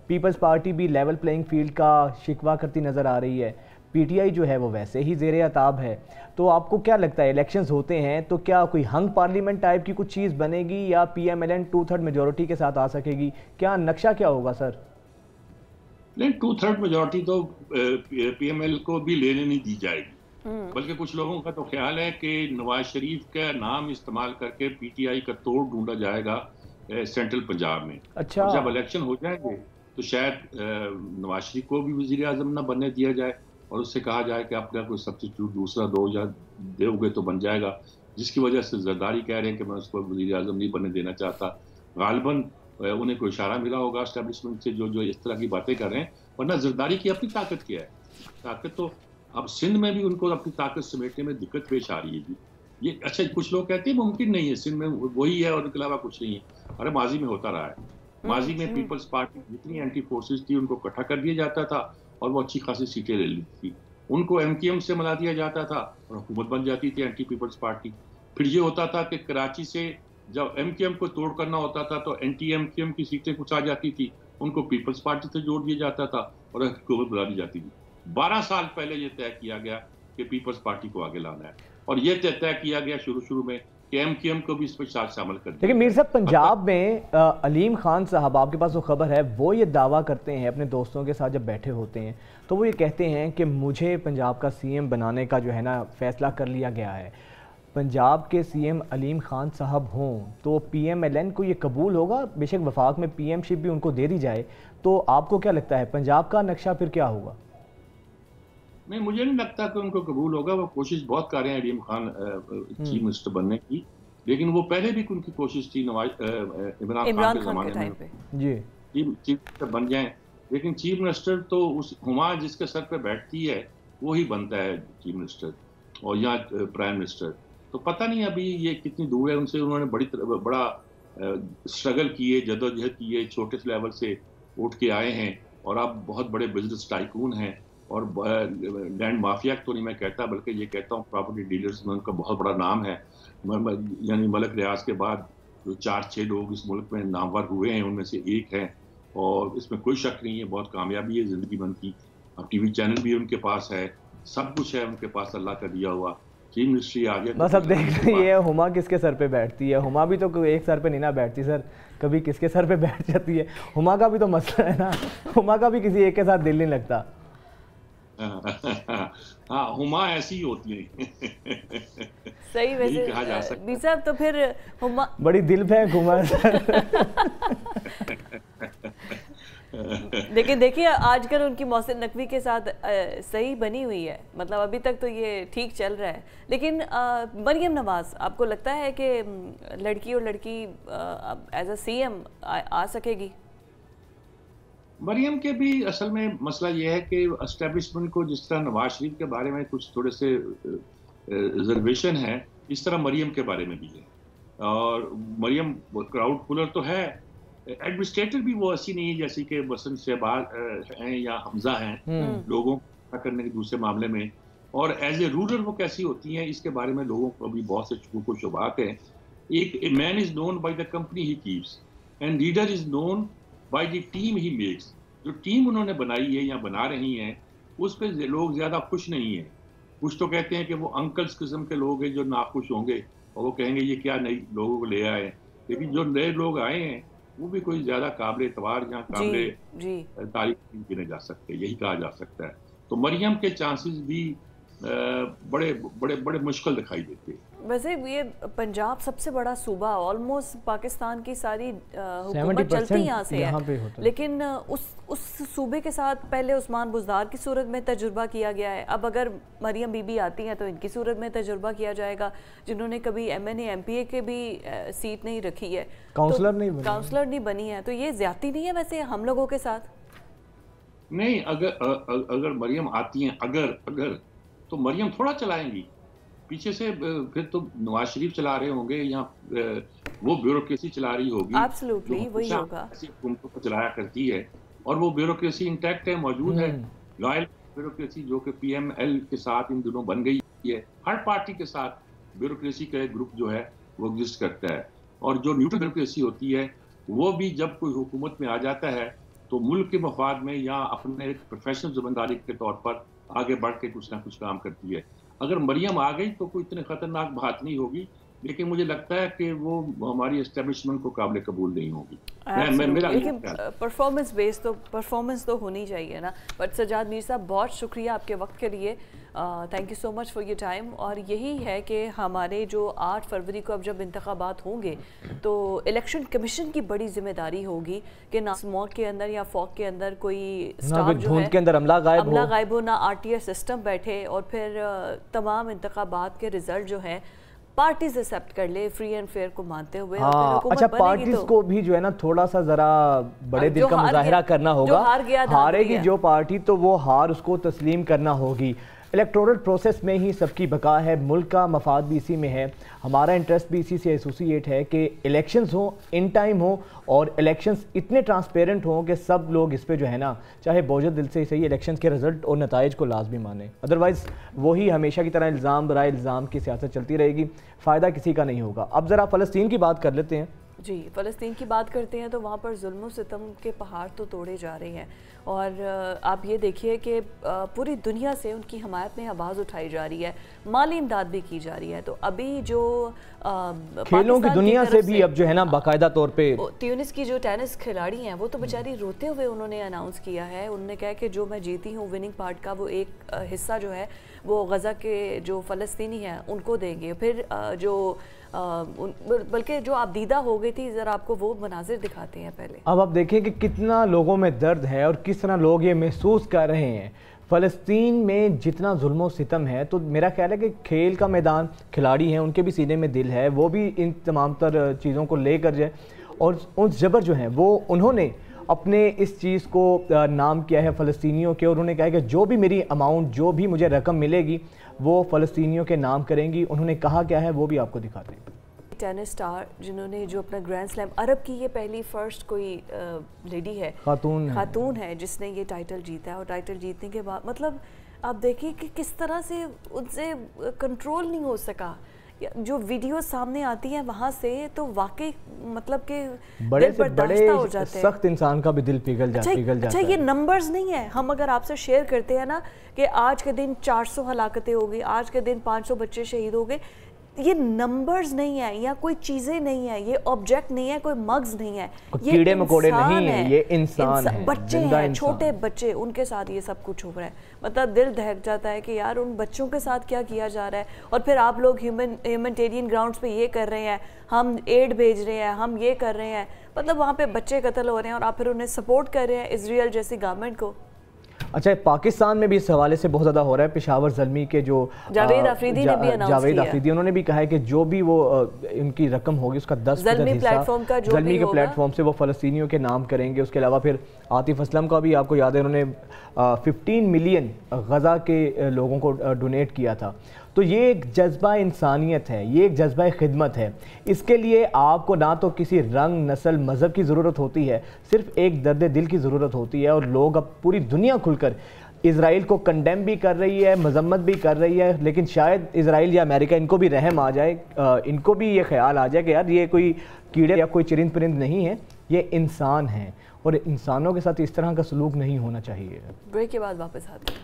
पीपल्स पार्टी भी लेवल प्लेइंग फील्ड का शिकवा करती नज़र आ रही है, PTI जो है वो वैसे ही ज़ेरे अताब है, तो आपको क्या लगता है इलेक्शंस होते हैं तो क्या कोई हंग पार्लियामेंट टाइप की कुछ चीज़ बनेगी या PMLN 2/3 मेजोरिटी के साथ आ सकेगी? क्या नक्शा क्या होगा सर? नहीं, 2/3 मेजोरिटी तो PML को भी लेने नहीं दी जाएगी, बल्कि कुछ लोगों का तो ख्याल है कि नवाज शरीफ का नाम इस्तेमाल करके PTI का तोड़ ढूंढा जाएगा सेंट्रल पंजाब में। अच्छा, जब इलेक्शन हो जाएंगे तो शायद नवाज शरीफ को भी वजीर आजम न बनने दिया जाए और उससे कहा जाए कि आपका कोई सब्स्टिट्यूट दूसरा दो या दोगे तो बन जाएगा, जिसकी वजह से जरदारी कह रहे हैं कि मैं उसको वजीर आजम नहीं बनने देना चाहता। गालिबन उन्हें कोई इशारा मिला होगा एस्टेब्लिशमेंट से जो इस तरह की बातें कर रहे हैं, वरना जरदारी की अपनी ताकत क्या है? ताकत तो अब सिंध में भी उनको अपनी ताकत समेटने में दिक्कत पेश आ रही है जी। ये अच्छा, कुछ लोग कहते हैं मुमकिन नहीं है, सिंध में वही है और उसके अलावा कुछ नहीं है। अरे माजी में होता रहा है, माजी में पीपल्स पार्टी जितनी एंटी फोर्सेज थी उनको इकट्ठा कर दिया जाता था और वो अच्छी खासी सीटें ले लेती थी। उनको MKM से मिला दिया जाता था और हुकूमत बन जाती थी एंटी पीपल्स पार्टी। फिर ये होता था कि कराची से जब MKM को तोड़ करना होता था तो anti-MKM की सीटें कुछ आ जाती थी, उनको पीपल्स पार्टी से जोड़ दिया जाता था और हुकूमत बना दी जाती थी। 12 साल पहले ये तय किया गया कि पीपल्स पार्टी को आगे लाना है और ये तय किया गया शुरू में कि MKM को भी इसमें शामिल कर दिया। लेकिन मीर साहब, पंजाब में अलीम खान साहब, आपके पास वो खबर है, वो ये दावा करते हैं अपने दोस्तों के साथ जब बैठे होते हैं तो वो ये कहते हैं कि मुझे पंजाब का CM बनाने का जो है ना फैसला कर लिया गया है। पंजाब के CM अलीम खान साहब हों तो PMLN को ये कबूल होगा? बेशक वफाक में PM-शिप भी उनको दे दी जाए, तो आपको क्या लगता है पंजाब का नक्शा फिर क्या होगा? नहीं, मुझे नहीं लगता कि उनको कबूल होगा। वो कोशिश बहुत कर रहे हैं अलीम खान चीफ मिनिस्टर बनने की, लेकिन वो पहले भी उनकी कोशिश थी इमरान खान के ज़माने में जी चीफ मिनिस्टर बन जाएं, लेकिन चीफ मिनिस्टर तो उस हुमा जिसके सर पे बैठती है वो ही बनता है चीफ मिनिस्टर और यहाँ प्राइम मिनिस्टर। तो पता नहीं अभी ये कितनी दूर है उनसे। उन्होंने बड़ा स्ट्रगल किए, जदोजहद किए, छोटे से लेवल से उठ के आए हैं और अब बहुत बड़े बिजनेस टाइकून हैं और लैंड माफिया तो नहीं मैं कहता, बल्कि ये कहता हूँ प्रॉपर्टी डीलर्स में उनका बहुत बड़ा नाम है। यानी मलक रियाज के बाद जो 4-6 लोग इस मुल्क में नामवर हुए हैं उनमें से एक है और इसमें कोई शक नहीं है, बहुत कामयाबी है ज़िंदगी भर की। अब TV चैनल भी उनके पास है, सब कुछ है उनके पास अल्लाह का दिया हुआ। चीफ मिनिस्ट्री आ गया, बस अब देख रही है हुमा किसके सर पे बैठती है। हुमा भी तो एक सर पे नहीं ना बैठती सर, कभी किसके सर पे बैठ जाती है। हुमा का भी तो मसला है ना, हुमा का भी किसी एक के साथ दिल नहीं लगता। हाँ, हुमा ऐसी ही होती है। सही। वैसे भी साहब तो फिर हुमा बड़ी दिल फेंक हुमा लेकिन देखिए आजकल उनकी मोहसिन नकवी के साथ सही बनी हुई है, मतलब अभी तक तो ये ठीक चल रहा है। लेकिन मरियम नवाज, आपको लगता है कि लड़की और लड़की एज अ CM आ सकेगी? मरियम के भी असल में मसला ये है कि एस्टेब्लिशमेंट को जिस तरह नवाज शरीफ के बारे में कुछ थोड़े से रिजर्वेशन है, इस तरह मरियम के बारे में भी है। और मरियम क्राउड पुलर तो है, एडमिनिस्ट्रेटर भी वो ऐसी नहीं है जैसे कि वसंत शहबाज हैं या हमजा हैं लोगों को करने के दूसरे मामले में। और एज ए रूलर वो कैसी होती हैं इसके बारे में लोगों को अभी बहुत से शुबूक व शुबहात हैं। एक man is known by the company he keeps and leader is known by the team he makes. जो टीम उन्होंने बनाई है या बना रही हैं उस पर लोग ज़्यादा खुश नहीं हैं। कुछ तो कहते हैं कि वो अंकल्स किस्म के लोग हैं जो नाखुश होंगे और वो कहेंगे ये क्या नई लोगों को ले आए, लेकिन जो नए लोग आए हैं वो भी कोई ज़्यादा काबिल एतबार या काबिल तारीफ नहीं गिने जा सकते, यही कहा जा सकता है। तो मरियम के चांसेस भी बड़े बड़े बड़े मुश्किल दिखाई देते हैं। वैसे ये पंजाब सबसे बड़ा सूबा, ऑलमोस्ट पाकिस्तान की सारी हुकूमत चलती यहाँ से है, लेकिन उस सूबे के साथ पहले उस्मान बुज़दार की सूरत में तजुर्बा किया गया है। अब अगर मरियम बीबी आती हैं तो इनकी सूरत में तजुर्बा किया जाएगा, जिन्होंने कभी MNA MPA के भी सीट नहीं रखी है, काउंसलर नहीं बनी है। तो ये ज्यादती नहीं है वैसे हम लोगों के साथ? नहीं, अगर मरियम आती हैं अगर तो मरियम थोड़ा चलाएंगी पीछे से, फिर तो नवाज शरीफ चला रहे होंगे या वो ब्यूरोक्रेसी चला रही होगी। एब्सोल्युटली वही होगा। ऐसी हुकूमतों को चलाया करती है और वो ब्यूरोक्रेसी इंटैक्ट है, मौजूद है। लॉयल ब्यूरोक्रेसी जो कि PML के साथ इन दिनों बन गई है। हर पार्टी के साथ ब्यूरोक्रेसी का एक ग्रुप जो है वो एग्जिस्ट करता है। और जो न्यूट्रल ब्यूरोक्रेसी होती है वो भी जब कोई हुकूमत में आ जाता है तो मुल्क के मफाद में या अपने एक प्रोफेशनल जिम्मेदारी के तौर पर आगे बढ़ के कुछ ना कुछ काम करती है। अगर मरियम आ गई तो कोई इतनी खतरनाक बात नहीं होगी, लेकिन मुझे लगता है कि वो हमारी एस्टेब्लिशमेंट को काबिल कबूल नहीं होगी। लेकिन परफॉर्मेंस तो होनी चाहिए ना। बट सजाद मीर साहब, बहुत शुक्रिया आपके वक्त के लिए, thank you so much for your time. और यही है कि हमारे जो 8 फरवरी को अब जब इंतखाबात होंगे तो इलेक्शन कमीशन की बड़ी जिम्मेदारी होगी कि ना स्मॉक के अंदर या फॉग के अंदर कोई स्टाफ जो है के अंदर अमला गायब हो, ना RTS सिस्टम बैठे और फिर तमाम इंतखाबात के रिजल्ट जो है पार्टीज एक्सेप्ट कर ले, फ्री एंड फेयर को मानते हुए। अच्छा, पार्टीज को भी जो है ना थोड़ा सा जरा बड़े दिल का मुजाहिरा करना होगा। हारेगी जो पार्टी तो वो हार उसको तस्लीम करना होगी। इलेक्टोरल प्रोसेस में ही सबकी बका है, मुल्क का मफाद भी इसी में है, हमारा इंटरेस्ट भी इसी से एसोसिएट है कि इलेक्शंस हो, इन टाइम हो और इलेक्शंस इतने ट्रांसपेरेंट हों कि सब लोग इस पे जो है ना चाहे बोझल दिल से सही इलेक्शंस के रिजल्ट और नताइज को लाजमी माने। अदरवाइज़ वही हमेशा की तरह इल्ज़ाम बराए इल्ज़ाम की सियासत चलती रहेगी, फ़ायदा किसी का नहीं होगा। अब ज़रा फ़लस्तीन की बात कर लेते हैं। जी, फ़लस्तीन की बात करते हैं तो वहाँ पर जुल्म सितम के पहाड़ तो तोड़े जा रहे हैं। और आप ये देखिए कि पूरी दुनिया से उनकी हमायत में आवाज़ उठाई जा रही है, माली इमदाद भी की जा रही है। तो अभी जो खेलों की दुनिया से भी अब जो है ना बाकायदा तौर पे ट्यूनिस की जो टेनिस खिलाड़ी हैं वो तो बेचारी रोते हुए उन्होंने अनाउंस किया है, उन्होंने कहा कि जो मैं जीती हूँ विनिंग पार्ट का वो एक हिस्सा जो है वो गज़ा के जो फ़लस्तीनी हैं उनको देंगे। फिर जो बल्कि जो आप दीदा हो गई थी, ज़रा आपको वो मनाजिर दिखाते हैं पहले। अब आप देखिए कि कितना लोगों में दर्द है और किस तरह लोग ये महसूस कर रहे हैं। फ़लस्तीन में जितना जुल्म सितम है तो मेरा ख्याल है कि खेल का मैदान, खिलाड़ी हैं उनके भी सीने में दिल है, वो भी इन तमाम तर चीज़ों को लेकर जाए। और उस जबर जो हैं वो उन्होंने अपने इस चीज़ को नाम किया है फ़लस्तीनियों के, और उन्होंने कहा है कि जो भी मेरी अमाउंट, जो भी मुझे रकम मिलेगी वो फ़लस्तीनियों के नाम करेंगी। उन्होंने कहा क्या है वो भी आपको दिखाते हैं। टेनिस स्टार जिन्होंने जो अपना ग्रैंड स्लैम, अरब की ये पहली फर्स्ट कोई लेडी है, खातून है जिसने ये टाइटल जीता है। और टाइटल जीतने के बाद मतलब आप देखिए कि किस तरह से उनसे कंट्रोल नहीं हो सका। जो वीडियो सामने आती है वहाँ से तो वाकई मतलब कि बड़े से बड़े सख्त इंसान का भी दिल पिघल जाता है। अच्छा, ये नंबर्स नहीं है, हम अगर आपसे शेयर करते हैं ना कि आज के दिन 400 हलाकतें हो गई, आज के दिन 500 बच्चे शहीद हो गए, ये नंबर्स नहीं है या कोई चीजें नहीं है, ये ऑब्जेक्ट नहीं है, कोई मग्स नहीं है, ये कीड़े मकोड़े नहीं है, ये इंसान है, बच्चे हैं, छोटे बच्चे, उनके साथ ये सब कुछ हो रहा है। मतलब दिल दहक जाता है कि यार उन बच्चों के साथ क्या किया जा रहा है। और फिर आप लोग ह्यूमैनिटेरियन ग्राउंड्स पे ये कर रहे हैं, हम एड भेज रहे हैं, हम ये कर रहे हैं, मतलब वहाँ पे बच्चे कत्ल हो रहे हैं और आप फिर उन्हें सपोर्ट कर रहे हैं, इजराइल जैसी गवर्नमेंट को। अच्छा, पाकिस्तान में भी इस हवाले से बहुत ज़्यादा हो रहा है। पेशावर ज़ल्मी के जो जावेद अफरीदी ने भी अनाउंस किया, जावेद अफरीदी, उन्होंने भी कहा है कि जो भी वो उनकी रकम होगी उसका 10% हिस्सा ज़ल्मी के प्लेटफॉर्म से वो फ़लस्तीनियों के नाम करेंगे। उसके अलावा फिर आतिफ असलम का भी आपको याद है, उन्होंने 15 मिलियन गज़ा के लोगों को डोनेट किया था। तो ये एक जज्बा इंसानियत है, ये एक जज्बा खिदमत है। इसके लिए आपको ना तो किसी रंग, नस्ल, मज़हब की ज़रूरत होती है, सिर्फ एक दर्द दिल की ज़रूरत होती है। और लोग अब पूरी दुनिया खुलकर इज़राइल को कंडेम भी कर रही है, मजम्मत भी कर रही है, लेकिन शायद इज़राइल या अमेरिका इनको भी रहम आ जाए, इनको भी ये ख्याल आ जाए कि यार ये कोई कीड़े या कोई चिरिंद परिंद नहीं है, ये इंसान हैं और इंसानों के साथ इस तरह का सलूक नहीं होना चाहिए। ब्रेक के बाद वापस आते हैं।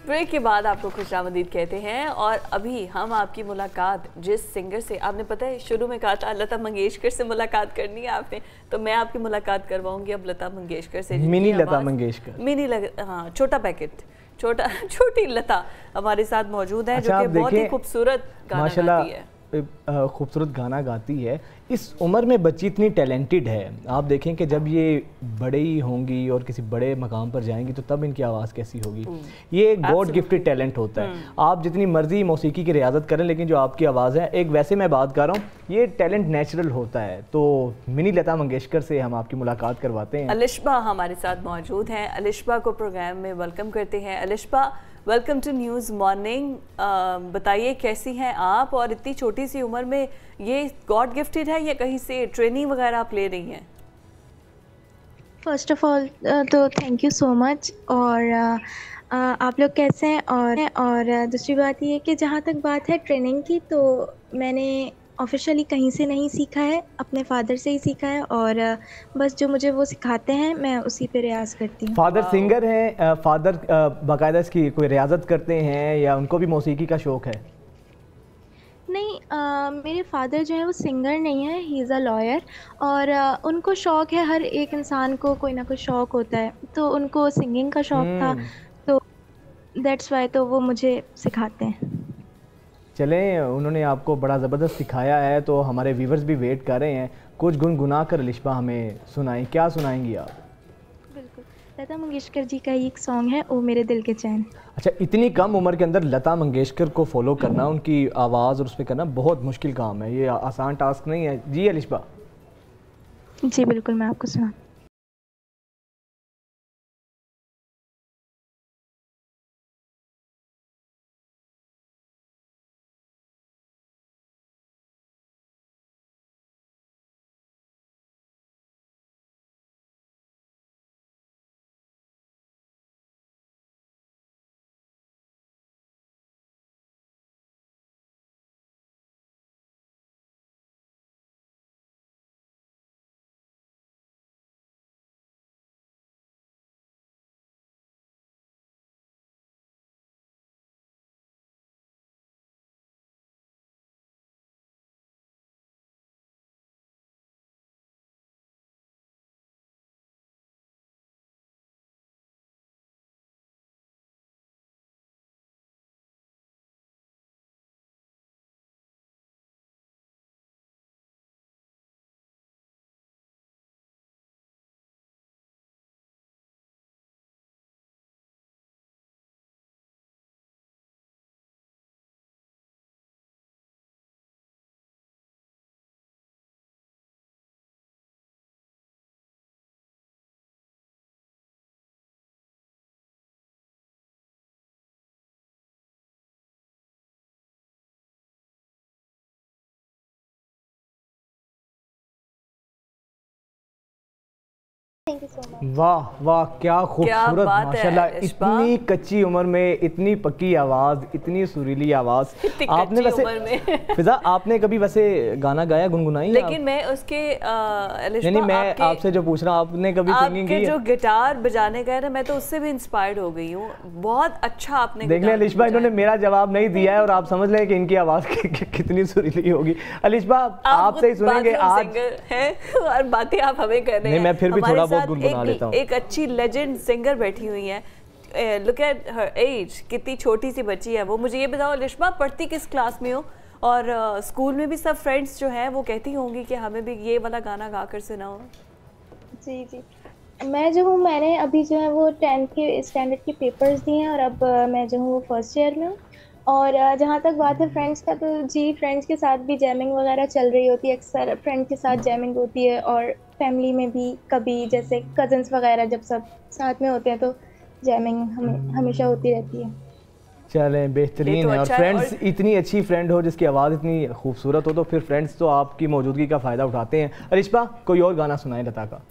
ब्रेक के बाद आपको खुशामदीद कहते हैं और अभी हम आपकी मुलाकात जिस सिंगर से, आपने पता है शुरू में कहा था लता मंगेशकर से मुलाकात करनी है आपने, तो मैं आपकी मुलाकात करवाऊंगी अब लता मंगेशकर से। मिनी लता मंगेशकर, हाँ, छोटा पैकेट, छोटी लता हमारे साथ मौजूद है, जो कि बहुत ही खूबसूरत गाना गाती है, खूबसूरत गाना गाती है। इस उम्र में बच्ची इतनी टैलेंटेड है। आप देखें कि जब ये बड़े ही होंगी और किसी बड़े मकाम पर जाएंगी तो तब इनकी आवाज़ कैसी होगी। ये एक गॉड गिफ्टेड टैलेंट होता है। आप जितनी मर्जी मौसीकी की रियाजत करें, लेकिन जो आपकी आवाज़ है, एक वैसे मैं बात कर रहा हूँ, ये टैलेंट नेचुरल होता है। तो मिनी लता मंगेशकर से हम आपकी मुलाकात करवाते हैं। अलिशबा हमारे साथ मौजूद हैं, अलिशबा को प्रोग्राम में वेलकम करते हैं। Alishba, welcome to news morning. बताइए कैसी हैं आप, और इतनी छोटी सी उम्र में ये गॉड गिफ्टेड है या कहीं से ट्रेनिंग वगैरह आप ले रही हैं? फर्स्ट ऑफ ऑल तो थैंक यू सो मच। और आप लोग कैसे हैं? और दूसरी बात ये है कि जहाँ तक बात है ट्रेनिंग की, तो मैंने ऑफिशियली कहीं से नहीं सीखा है, अपने फादर से ही सीखा है। और बस जो मुझे वो सिखाते हैं मैं उसी पे रियाज करती हूँ। फादर सिंगर हैं? फादर बाकायदा इसकी कोई रियाजत करते हैं या उनको भी मौसीकी का शौक़ है? नहीं, मेरे फादर जो है वो सिंगर नहीं है, ही इज़ अ लॉयर। और उनको शौक़ है, हर एक इंसान को कोई ना कोई शौक़ होता है, तो उनको सिंगिंग का शौक़ था, तो दैट्स वाई तो वो मुझे सिखाते हैं। चलें, उन्होंने आपको बड़ा ज़बरदस्त सिखाया है, तो हमारे व्यूवर्स भी वेट कर रहे हैं। कुछ गुनगुना कर अलिशबा हमें सुनाएं, क्या सुनाएंगी आप? बिल्कुल, लता मंगेशकर जी का एक सॉन्ग है, ओ मेरे दिल के चैन। अच्छा, इतनी कम उम्र के अंदर लता मंगेशकर को फॉलो करना, उनकी आवाज़ और उस पर करना बहुत मुश्किल काम है, ये आसान टास्क नहीं है। जी अलिशबा। जी बिल्कुल, मैं आपको सुना थैंक यू सो मच। वाह वाह, क्या खूबसूरत, बात है, माशाल्लाह। इश्बा। इतनी कच्ची उम्र में इतनी पक्की आवाज़, इतनी सुरीली आवाज़। आपने वैसे उम्र में फिजा, आपने कभी वैसे गाना गाया, गुनगुनाई? लेकिन मैं उसके नहीं, मैं आपसे जो पूछ रहा हूँ, आपने कभी सिंगिंग की? जो गिटार बजाने का है ना, मैं तो उससे भी इंस्पायर्ड हो गई हूँ। बहुत अच्छा आपने देख लें अलिशबा, इन्होंने मेरा जवाब नहीं दिया है और आप समझ लें कि इनकी आवाज़ कितनी सुरीली होगी। अलिशबा, आपसे ही सुनेंगे आज है और बातें आप हमें कर रहे हैं। नहीं, मैं फिर भी थोड़ा बहुत गुनगुना लेता हूँ। एक अच्छी लेजेंड सिंगर बैठी हुई है। लुक एट हर एज, कितनी छोटी सी बच्ची है वो। मुझे ये बताओ अलिशबा, पढ़ती किस क्लास में हो? और स्कूल में भी सब फ्रेंड्स जो हैं वो कहती होंगी कि हमें भी ये वाला गाना गा कर सुनाओ। जी जी, मैं जो हूँ, मैंने अभी जो है वो 10th के स्टैंडर्ड के पेपर्स दिए हैं और अब मैं जो हूँ वो फर्स्ट ईयर में हूँ। और जहाँ तक बात है फ्रेंड्स का, तो जी फ्रेंड्स के साथ भी जैमिंग वगैरह चल रही होती है, अक्सर फ्रेंड के साथ जैमिंग होती है। और फैमिली में भी कभी, जैसे कजन्स वगैरह जब सब साथ में होते हैं तो जैमिंग हमेशा होती रहती है। चलें, बेहतरीन तो है। और अच्छा फ्रेंड्स, इतनी अच्छी फ्रेंड हो जिसकी आवाज़ इतनी खूबसूरत हो, तो फिर फ्रेंड्स तो आपकी मौजूदगी का फ़ायदा उठाते हैं। अलिशबा, कोई और गाना सुनाए लता का।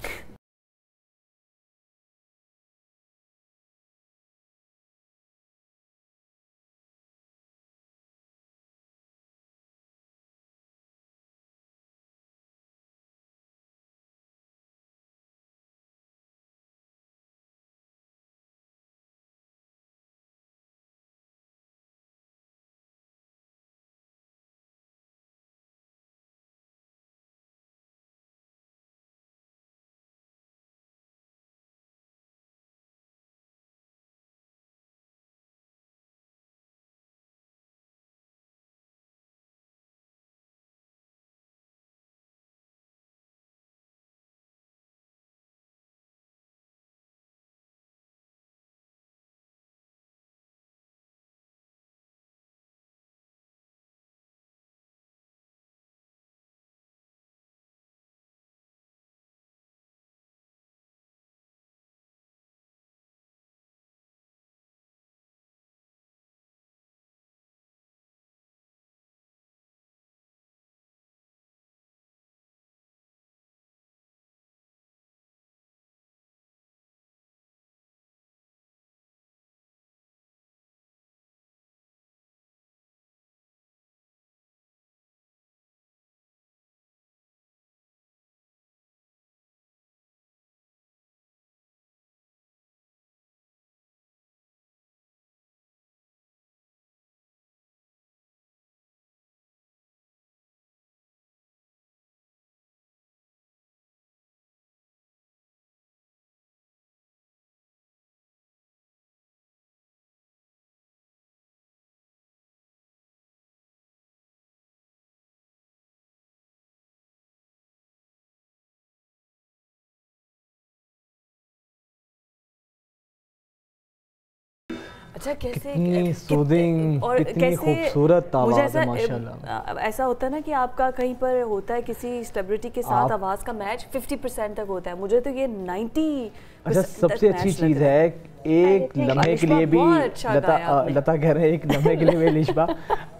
अच्छा, कैसे कितनी सूदिंग, और कितनी कैसे खूबसूरत मुझे आवाज़ है, माशाल्लाह। ऐसा होता है ना कि आपका कहीं पर होता है किसी सेलिब्रिटी के साथ आवाज़ का मैच 50% तक होता है, मुझे तो ये 90 अच्छा, सबसे अच्छी चीज़ है एक लम्हे के लिए भी अच्छा लता कह रहे हैं, एक लम्हे के लिए भी अलिशबा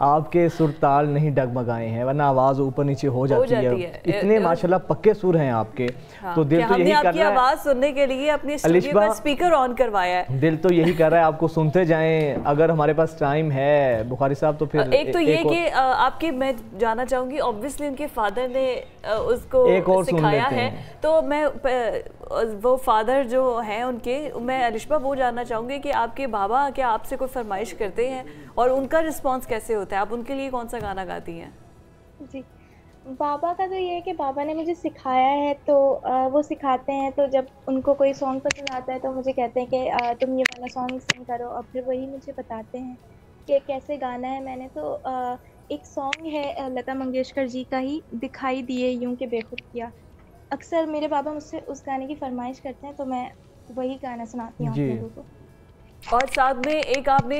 आपके सुर ताल नहीं डगमगाए हैं, वरना आवाज़ ऊपर नीचे हो जाती है। इतने माशाल्लाह पक्के सुर हैं आपके। हाँ, तो दिल तो यही कर रहा है, आवाज़ सुनने के लिए अपने स्टूडियो का स्पीकर ऑन करवाया है। दिल तो यही कर रहा है आपको सुनते जाएं। अगर हमारे पास टाइम है बुखारी साहब, तो फिर एक तो ये कि आपके, मैं जानना चाहूँगी, ऑब्वियसली उनके फादर ने उसको एक और सिखाया है, तो मैं वो फादर जो हैं उनके, मैं अलिशबा वो जानना चाहूँगी कि आपके बाबा क्या आपसे कोई फरमाइश करते हैं और उनका रिस्पांस कैसे होता है? आप उनके लिए कौन सा गाना गाती हैं? जी, बाबा का तो ये है कि बाबा ने मुझे सिखाया है, तो वो सिखाते हैं, तो जब उनको कोई सॉन्ग पसंद आता है तो मुझे कहते हैं कि तुम ये वाला सॉन्ग सिंग करो, और फिर वही मुझे बताते हैं कि कैसे गाना है। मैंने तो एक सॉन्ग है लता मंगेशकर जी का ही, दिखाई दिए यूं के बेखुद किया। अक्सर मेरे बाबा मुझसे उस गाने की फरमाइश करते हैं, तो मैं वही गाना सुनाती हूँ जी। आप लोगों को। और साथ में एक आपने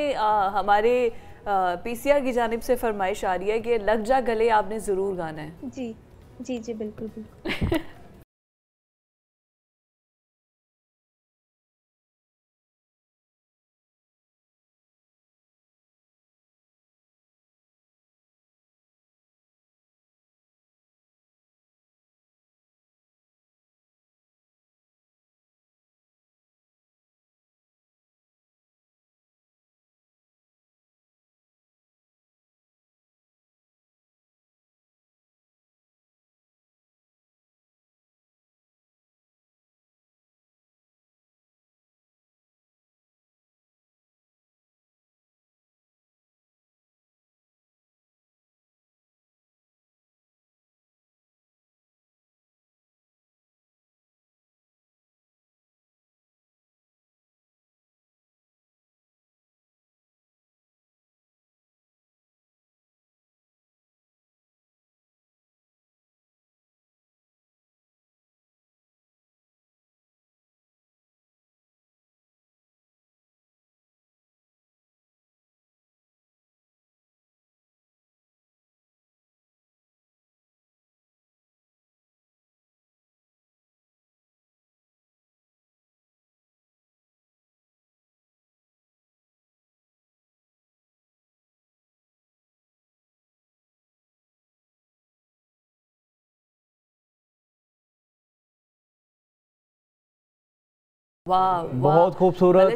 हमारे पीसीआर की जानिब से फरमाइश आ रही है कि लग जा गले आपने ज़रूर गाना है। जी जी जी, बिल्कुल बिल्कुल। वाह, बहुत खूबसूरत।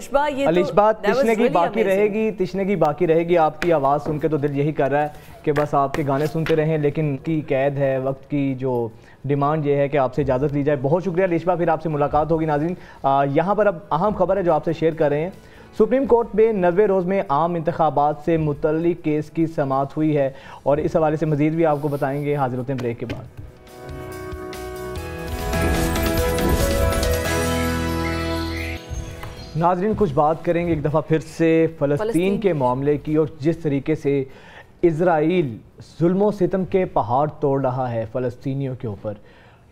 अलिशबा तिश्ने की बाकी रहेगी, तिश्ने की बाकी रहेगी। आपकी आवाज़ सुन के तो दिल यही कर रहा है कि बस आपके गाने सुनते रहें, लेकिन की कैद है, वक्त की जो डिमांड ये है कि आपसे इजाज़त ली जाए। बहुत शुक्रिया अलिशबा, फिर आपसे मुलाकात होगी। नाज़रीन, यहाँ पर अब अहम खबर है जो आपसे शेयर कर रहे हैं। सुप्रीम कोर्ट में 90 रोज़ में आम इंतखाबात से मुतल्लिक केस की समाअत हुई है और इस हवाले से मज़ीद भी आपको बताएंगे। हाजिर होते हैं ब्रेक के बाद। नाज़रीन, कुछ बात करेंगे एक दफ़ा फिर से फ़लस्तीन के मामले की और जिस तरीके से इज़राइल जुल्म व सितम के पहाड़ तोड़ रहा है फ़लस्तीनियों के ऊपर।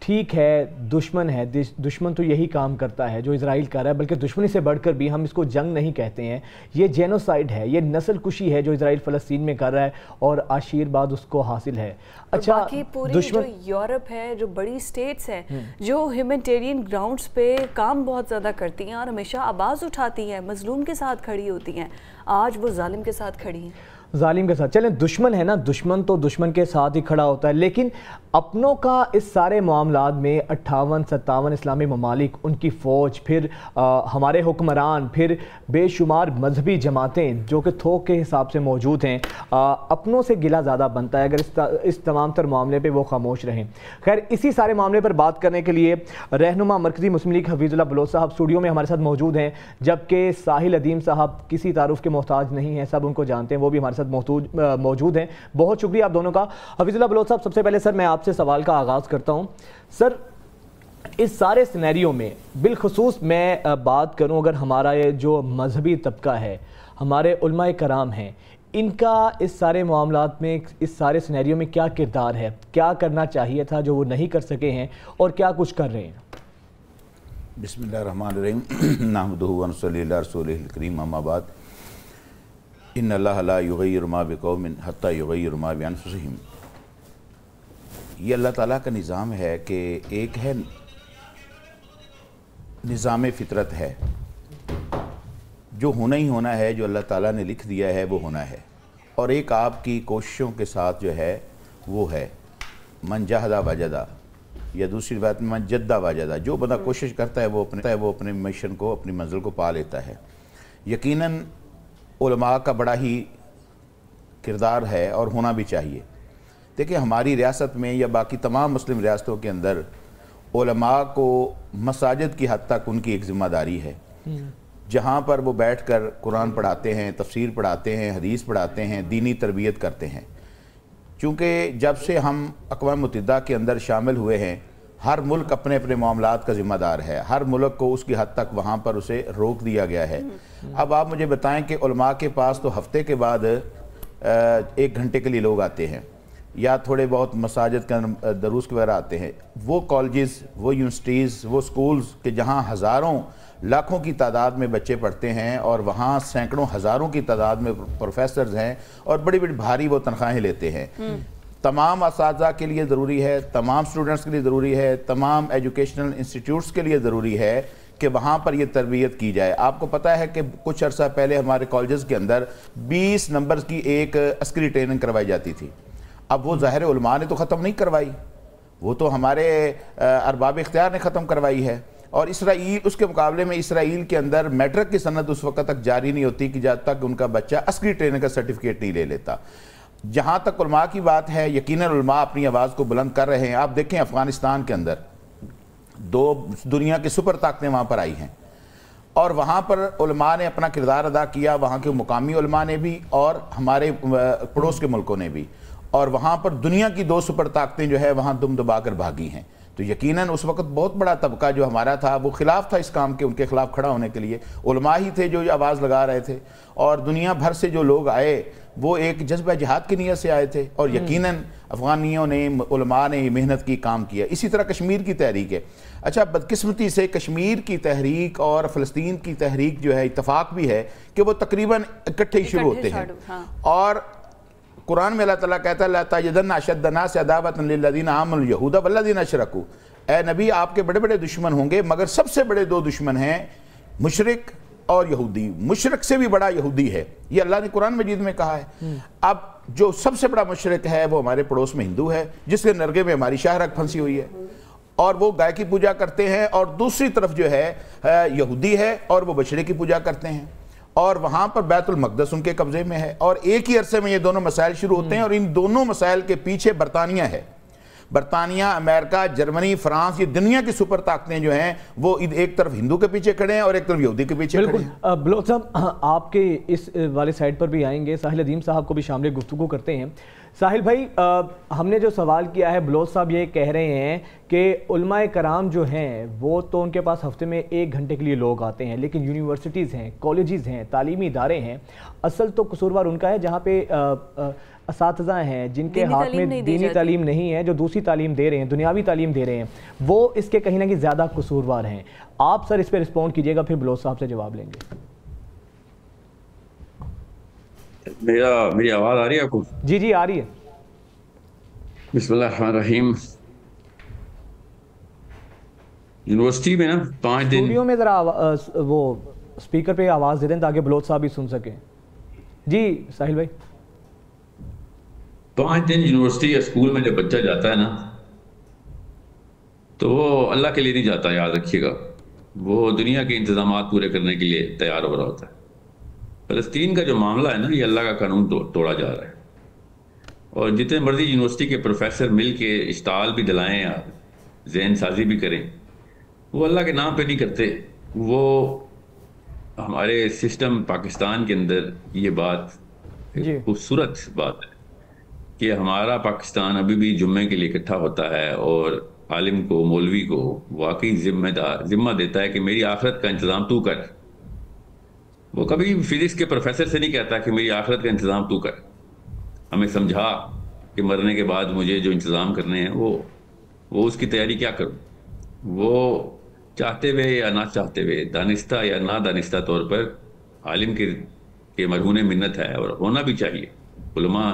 ठीक है, दुश्मन है, दुश्मन तो यही काम करता है जो इज़राइल कर रहा है, बल्कि दुश्मनी से बढ़कर भी हम इसको जंग नहीं कहते हैं, ये जेनोसाइड है, ये नस्ल कुशी है जो इज़राइल फ़लस्तीन में कर रहा है और आशीर्वाद उसको हासिल है। अच्छा, बाकी पूरी जो यूरोप है, जो बड़ी स्टेट्स हैं जो ह्यूमैनिटेरियन ग्राउंड्स पे काम बहुत ज़्यादा करती हैं और हमेशा आवाज़ उठाती हैं, मजलूम के साथ खड़ी होती हैं, आज वो जालिम के साथ खड़ी हैं, जालिम के साथ। चलें, दुश्मन है ना, दुश्मन तो दुश्मन के साथ ही खड़ा होता है, लेकिन अपनों का इस सारे मामलात में 58-57 इस्लामी ममालिक, उनकी फ़ौज, फिर हमारे हुक्मरान, फिर बेशुमार मजहबी जमातें जो कि थोक के हिसाब से मौजूद हैं, अपनों से गिला ज़्यादा बनता है अगर इस तमाम तर मामले पे वो खामोश रहें। खैर, इसी सारे मामले पर बात करने के लिए रहनुमा मरकज़ी मुस्लिम लीग हफीज़ुल्लाह बलोच साहब स्टूडियो में हमारे साथ मौजूद हैं, जबकि साहिल अदीम साहब किसी तारुफ के मोहताज नहीं हैं, सब उनको जानते हैं, वो भी हमारे साथ मौजूद हैं। बहुत शुक्रिया आप दोनों का। हफीज़ुल्लाह बलोच साहब, सबसे पहले सर मैं आपसे सवाल का आगाज़ करता हूँ। सर, इस सारे सिनेरियो में बिलखुसूस मैं बात करूँ, अगर हमारा ये जो मजहबी तबका है, हमारे उलमाए कराम हैं, इनका इस सारे मामलात में, इस सारे सिनेरियो में क्या किरदार है, क्या करना चाहिए था जो वो नहीं कर सके हैं और क्या कुछ कर रहे हैं? बिस्मिल्लाहिर्रहमानिर्रहीम, नहमदुहु व नसल्ली अला रसूलिहिल करीम, अम्मा बाद, इन्नल्लाह ला युग़य्यिरु मा बिक़ौमिन हत्ता युग़य्यिरु मा बिअन्फुसिहिम। ये अल्लाह ताला का निज़ाम है कि एक है निज़ाम फ़ितरत है, जो होना ही होना है, जो अल्लाह ताला ने लिख दिया है वो होना है, और एक आपकी कोशिशों के साथ जो है वो है मन जहदा वजदा, या दूसरी बात में मन जद्दा वजदा। जो बंदा कोशिश करता है वो अपने मिशन को, अपनी मंजिल को पा लेता है। यकीनन उलमा का बड़ा ही किरदार है और होना भी चाहिए। देखिए, हमारी रियासत में या बाकी तमाम मुस्लिम रियासतों के अंदर उलमा को मसाजिद की हद तक उनकी एक ज़िम्मेदारी है, जहाँ पर वो बैठकर कुरान पढ़ाते हैं, तफसीर पढ़ाते हैं, हदीस पढ़ाते हैं, दीनी तरबियत करते हैं। चूँकि जब से हम अक़वाम मुत्तहिदा के अंदर शामिल हुए हैं, हर मुल्क अपने अपने मामलात का ज़िम्मेदार है, हर मुल्क को उसकी हद तक वहाँ पर उसे रोक दिया गया है। अब आप मुझे बताएं कि उलमा के पास तो हफ्ते के बाद 1 घंटे के लिए लोग आते हैं, या थोड़े बहुत मसाजिद के अंदर दरूस वगैरह आते हैं। वो कॉलेजेस, वो यूनिवर्सिटीज़, वो स्कूल्स के जहाँ हज़ारों लाखों की तादाद में बच्चे पढ़ते हैं और वहाँ सैकड़ों हज़ारों की तादाद में प्रोफेसर्स हैं और बड़ी बड़ी भारी वो तनख्वाहें लेते हैं। तमाम असातिज़ा के लिए ज़रूरी है, तमाम स्टूडेंट्स के लिए ज़रूरी है, तमाम एजुकेशनल इंस्टीट्यूट्स के लिए ज़रूरी है कि वहाँ पर ये तरबियत की जाए। आपको पता है कि कुछ अर्सा पहले हमारे कॉलेजेस के अंदर 20 नंबर की एक अस्करी ट्रेनिंग करवाई जाती थी। अब वो ज़ाहिर उलमा ने तो ख़त्म नहीं करवाई, वो तो हमारे अरबाब इख्तियार ने ख़त्म करवाई है। और इसराइल, उसके मुकाबले में इसराइल के अंदर मैट्रिक की सनद उस वक्त तक जारी नहीं होती कि जब तक उनका बच्चा अस्करी ट्रेनिंग का सर्टिफिकेट नहीं ले लेता। जहाँ तक उलमा की बात है, यकीनन उलमा अपनी आवाज़ को बुलंद कर रहे हैं। आप देखें, अफ़गानिस्तान के अंदर 2 दुनिया की सुपर ताकतें वहाँ पर आई हैं और वहाँ पर उलमा ने अपना किरदार अदा किया, वहाँ के मुकामी उलमा ने भी और हमारे पड़ोस के मुल्कों ने भी। और वहाँ पर दुनिया की 2 सुपर ताकतें जो है वहाँ दुम दबा कर भागी हैं। तो यकीनन उस वक्त बहुत बड़ा तबका जो हमारा था वो खिलाफ था इस काम के, उनके खिलाफ खड़ा होने के लिए उलमा ही थे जो आवाज़ लगा रहे थे। और दुनिया भर से जो लोग आए वो एक जज्बा जिहाद की नीयत से आए थे और यकीनन अफ़गानियों ने, उलमा ने मेहनत की, काम किया। इसी तरह कश्मीर की तहरीक है। अच्छा, बदकिस्मती से कश्मीर की तहरीक और फ़लस्तीन की तहरीक जो है, इत्तफाक भी है कि वो तकरीबन इकट्ठे ही शुरू होते हैं। और कुरान में अल्लाह ताला कहता है ला तजिदन्ना अशद्दन्नास अदावतन लिल्लज़ीना आमनू यहूदा वल्लज़ीना अशरकू। ए नबी, आपके बड़े बड़े दुश्मन होंगे मगर सबसे बड़े 2 दुश्मन हैं मुशरिक और यहूदी। मुशरिक से भी बड़ा यहूदी है, ये अल्लाह ने कुरान मजीद में कहा है। अब जो सबसे बड़ा मुशरिक है वो हमारे पड़ोस में हिंदू है, जिसके नरगे में हमारी शाहरग फंसी हुई है। और वो गाय की पूजा करते हैं, और दूसरी तरफ जो है यहूदी है और वो बछड़े की पूजा करते हैं, और वहाँ पर बैतुल मक़दस उनके कब्जे में है। और एक ही अरसे में ये दोनों मसाइल शुरू होते हैं, और इन दोनों मसाइल के पीछे बरतानिया है। बरतानिया, अमेरिका, जर्मनी, फ्रांस, ये दुनिया की सुपर ताकतें जो हैं वो एक तरफ हिंदू के पीछे खड़े हैं और एक तरफ यहूदी के पीछे खड़े हैं। बलोच साहब, आपके इस वाले साइड पर भी आएंगे, साहिल अदीम साहब को भी शामिल गुफ्तगू करते हैं। साहिल भाई, हमने जो सवाल किया है, बलोच साहब ये कह रहे हैं कि उलमाए कराम जो हैं वो तो उनके पास हफ्ते में 1 घंटे के लिए लोग आते हैं, लेकिन यूनिवर्सिटीज़ हैं, कॉलेजेस हैं, तालीमी इदारे हैं, असल तो कसूरवार उनका है जहाँ पे असातिज़ा हैं जिनके हाथ में दीनी तालीम नहीं है, जो दूसरी तालीम दे रहे हैं, दुनियावी तालीम दे रहे हैं, वो इसके कहीं ना कहीं ज़्यादा कसूरवार हैं। आप सर इस पर रिस्पॉन्ड कीजिएगा, फिर बलोच साहब से जवाब लेंगे। मेरी आवाज़ आ रही है आपको? जी जी आ रही है। बिस्मिल्लाहिर्रहमानिर्रहीम। यूनिवर्सिटी में ना 5 दिन स्टूडियो में ज़रा वो स्पीकर पे आवाज़ दे दें ताकि बलोच साहब भी सुन सकें। जी साहिल भाई। 5 दिन यूनिवर्सिटी या स्कूल में जब बच्चा जाता है ना, तो वो अल्लाह के लिए नहीं जाता, याद रखिएगा। वो दुनिया के इंतजाम पूरे करने के लिए तैयार हो रहा होता है। फ़लस्तीन का जो मामला है ना, ये अल्लाह का कानून तोड़ा जा रहा है, और जितने मर्जी यूनिवर्सिटी के प्रोफेसर मिल के इश्ताल भी दिलाएं या जहन साजी भी करें, वो अल्लाह के नाम पे नहीं करते। वो हमारे सिस्टम पाकिस्तान के अंदर ये बात खूबसूरत बात है कि हमारा पाकिस्तान अभी भी जुम्मे के लिए इकट्ठा होता है और आलिम को, मौलवी को वाकई जिम्मा देता है कि मेरी आखिरत का इंतज़ाम तू कर। वो कभी फिजिक्स के प्रोफेसर से नहीं कहता कि मेरी आखिरत का इंतज़ाम तू कर, हमें समझा कि मरने के बाद मुझे जो इंतज़ाम करने हैं वो उसकी तैयारी क्या करूं। वो चाहते हुए या ना चाहते हुए, दानिस्ता या ना दानिस्ता तौर पर आलिम के मरहून मिन्नत है, और होना भी चाहिए। उलमा